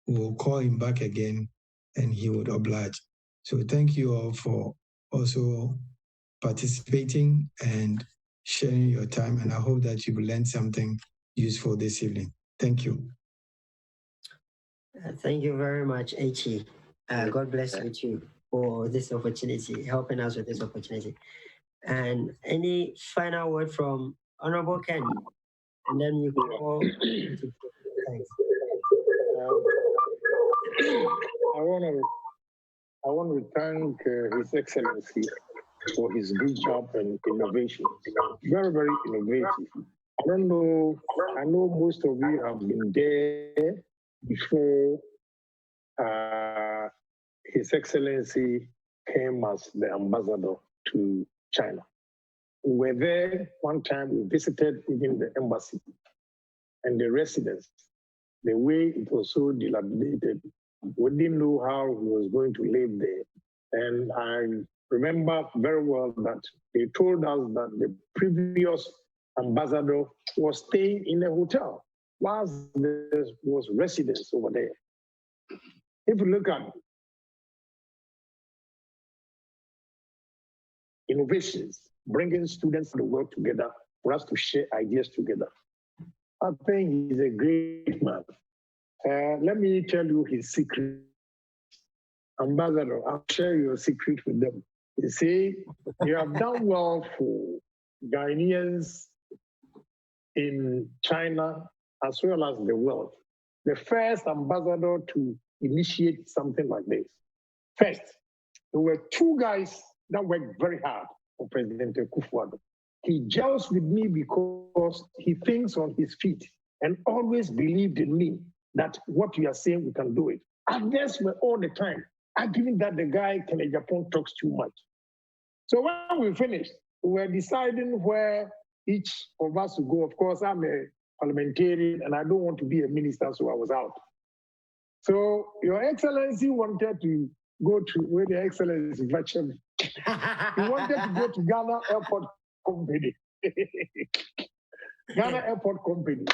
we'll call him back again and he would oblige. So thank you all for also participating and sharing your time. And I hope that you've learned something useful this evening. Thank you. Thank you very much, HE. God bless you too. for this opportunity, helping us with this opportunity. And any final word from Honorable Ken? And then we can all thanks. I want to thank His Excellency for his good job and innovation. Very, very innovative. I don't know, I know most of you have been there before His Excellency came as the ambassador to China. We were there one time, we visited even the embassy and the residence. The way it was so dilapidated, we didn't know how he was going to live there. And I remember very well that they told us that the previous ambassador was staying in a hotel whilst there was residence over there. If you look at innovations, bringing students to the world together for us to share ideas together, I think he's a great man. Let me tell you his secret. Ambassador, I'll share your secret with them. You see, you have done well for Ghanaians in China as well as the world. The first ambassador to initiate something like this. First, there were two guys that worked very hard for President Akufo-Addo. He gels with me because he thinks on his feet and always believed in me that what you are saying, we can do it. Others were all the time arguing that the guy, Agyapong, talks too much. So when we finished, we were deciding where each of us would go. Of course, I'm a parliamentarian and I don't want to be a minister, so I was out. So Your Excellency wanted to go to where the Excellency virtually. He wanted to go to Ghana Airport Company. Ghana Airport Company.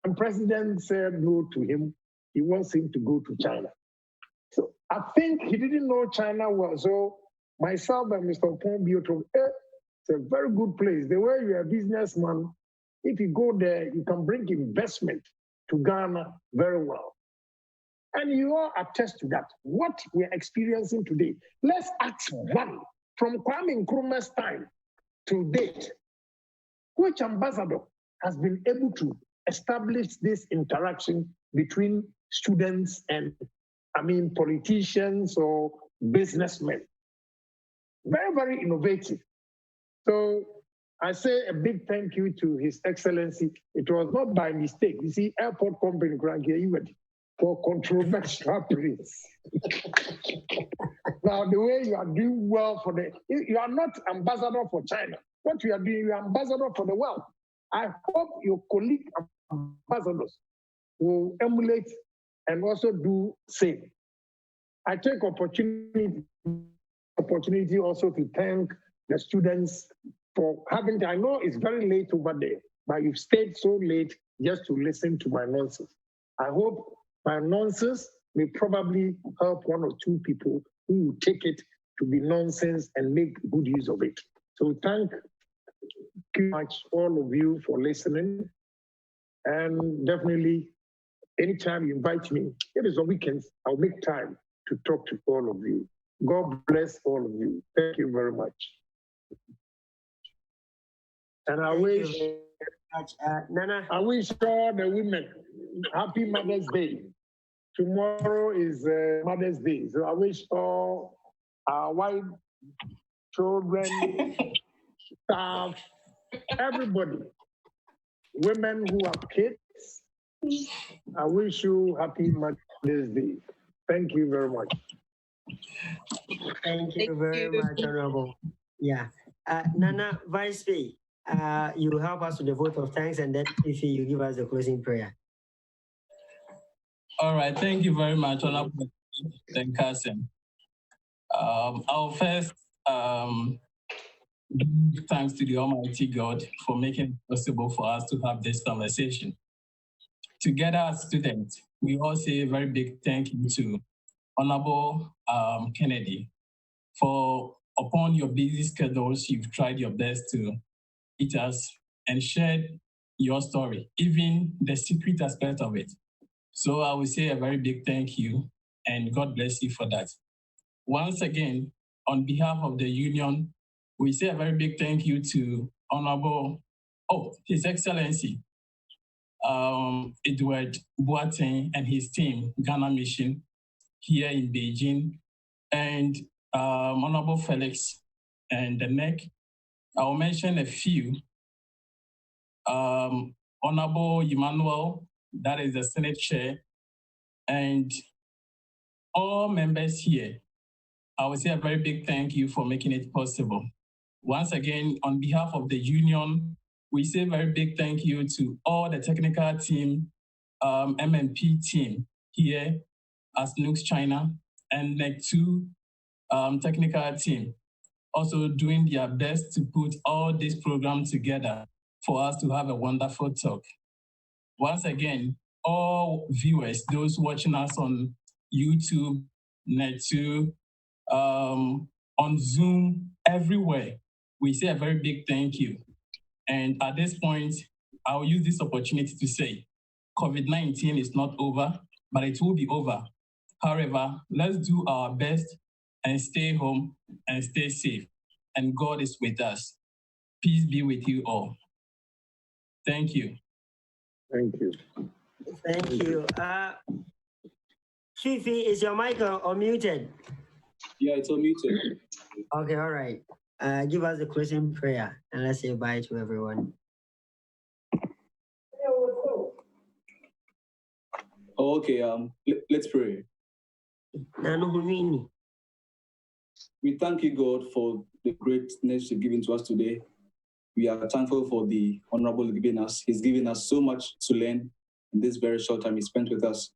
And President said no to him. He wants him to go to China. So I think he didn't know China well. So myself and Mr. Pombio told him, it's a very good place. The way you're a businessman, if you go there, you can bring investment to Ghana very well. And you all attest to that. What we're experiencing today, let's ask one from Kwame Nkrumah's time to date. Which ambassador has been able to establish this interaction between students and, politicians or businessmen? Very, very innovative. So I say a big thank you to His Excellency. It was not by mistake. You see, airport company, for controversial place. Now, the way you are doing well you are not ambassador for China. What you are doing, you are ambassador for the world. I hope your colleague ambassadors will emulate and also do same. I take opportunity also to thank the students for having, I know it's very late over there, but you've stayed so late just to listen to my nonsense. I hope my nonsense may probably help one or two people who will take it to be nonsense and make good use of it. So thank you much, all of you, for listening. And definitely, anytime you invite me, it is on weekends, I'll make time to talk to all of you. God bless all of you. Thank you very much. And I wish Nana. I wish all the women happy Mother's Day. Tomorrow is Mother's Day. So I wish all our wife, children, staff, everybody, women who have kids, I wish you happy Mother's Day. Thank you very much. Thank you very much, Honorable. Yeah. Nana, Vice P, you help us with the vote of thanks, and then if you give us the closing prayer. All right, thank you very much, Honorable Kasim. I'll first give thanks to the Almighty God for making it possible for us to have this conversation. Together as students, we all say a very big thank you to Honorable Kennedy for, upon your busy schedules, you've tried your best to meet us and shared your story, even the secret aspect of it. So I will say a very big thank you and God bless you for that. once again, on behalf of the union, we say a very big thank you to His Excellency, Edward Boateng and his team, Ghana Mission, here in Beijing, and Honorable Felix and the NEC. I'll mention a few. Honorable Emmanuel, that is the Senate Chair, and all members here. I would say a very big thank you for making it possible. Once again, on behalf of the union, we say a very big thank you to all the technical team, MMP team here as Nukes China, and NEC2 technical team, also doing their best to put all this program together for us to have a wonderful talk. Once again, all viewers, those watching us on YouTube, NEC2, on Zoom, everywhere, we say a very big thank you. And at this point, I'll use this opportunity to say, COVID-19 is not over, but it will be over. However, let's do our best and stay home and stay safe. And God is with us. Peace be with you all. Thank you. Thank you. Thank you. Fifi, is your mic unmuted? Yeah, it's unmuted. Okay, all right. Give us the closing prayer and let's say bye to everyone. Okay, let's pray. We thank you, God, for the greatness you've given to us today. We are thankful for the Honorable giving us. He's given us so much to learn in this very short time he spent with us.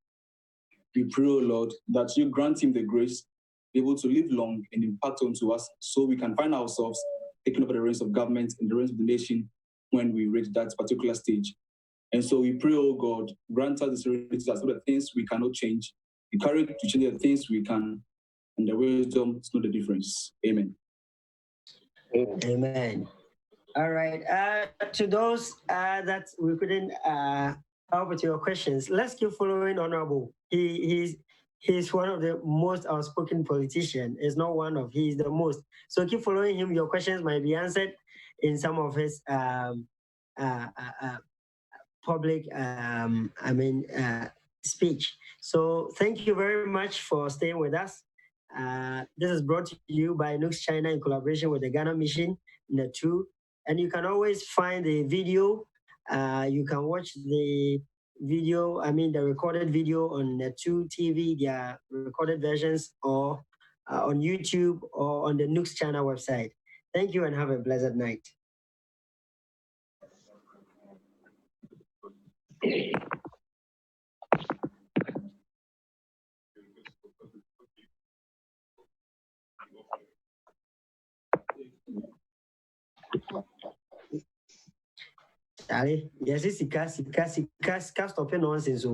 We pray, oh Lord, that you grant him the grace to be able to live long and impact onto us so we can find ourselves taking over the reins of government and the reins of the nation when we reach that particular stage. And so we pray, oh God, grant us the serenity that some of the things we cannot change, the courage to change the things we can, and the wisdom to know the difference. Amen. Amen. All right. To those that we couldn't help with your questions, let's keep following Honorable. He's one of the most outspoken politicians. He's not one of, he's the most. So keep following him. Your questions might be answered in some of his public, speech. So thank you very much for staying with us. This is brought to you by Nukes China in collaboration with the Ghana Mission, NEC2. And you can always find the video. You can watch the video, the recorded video on NEC2 TV, their recorded versions, or on YouTube or on the Nukes China website. Thank you and have a blessed night. Allez, yes, c'est casse, stopper nonsense.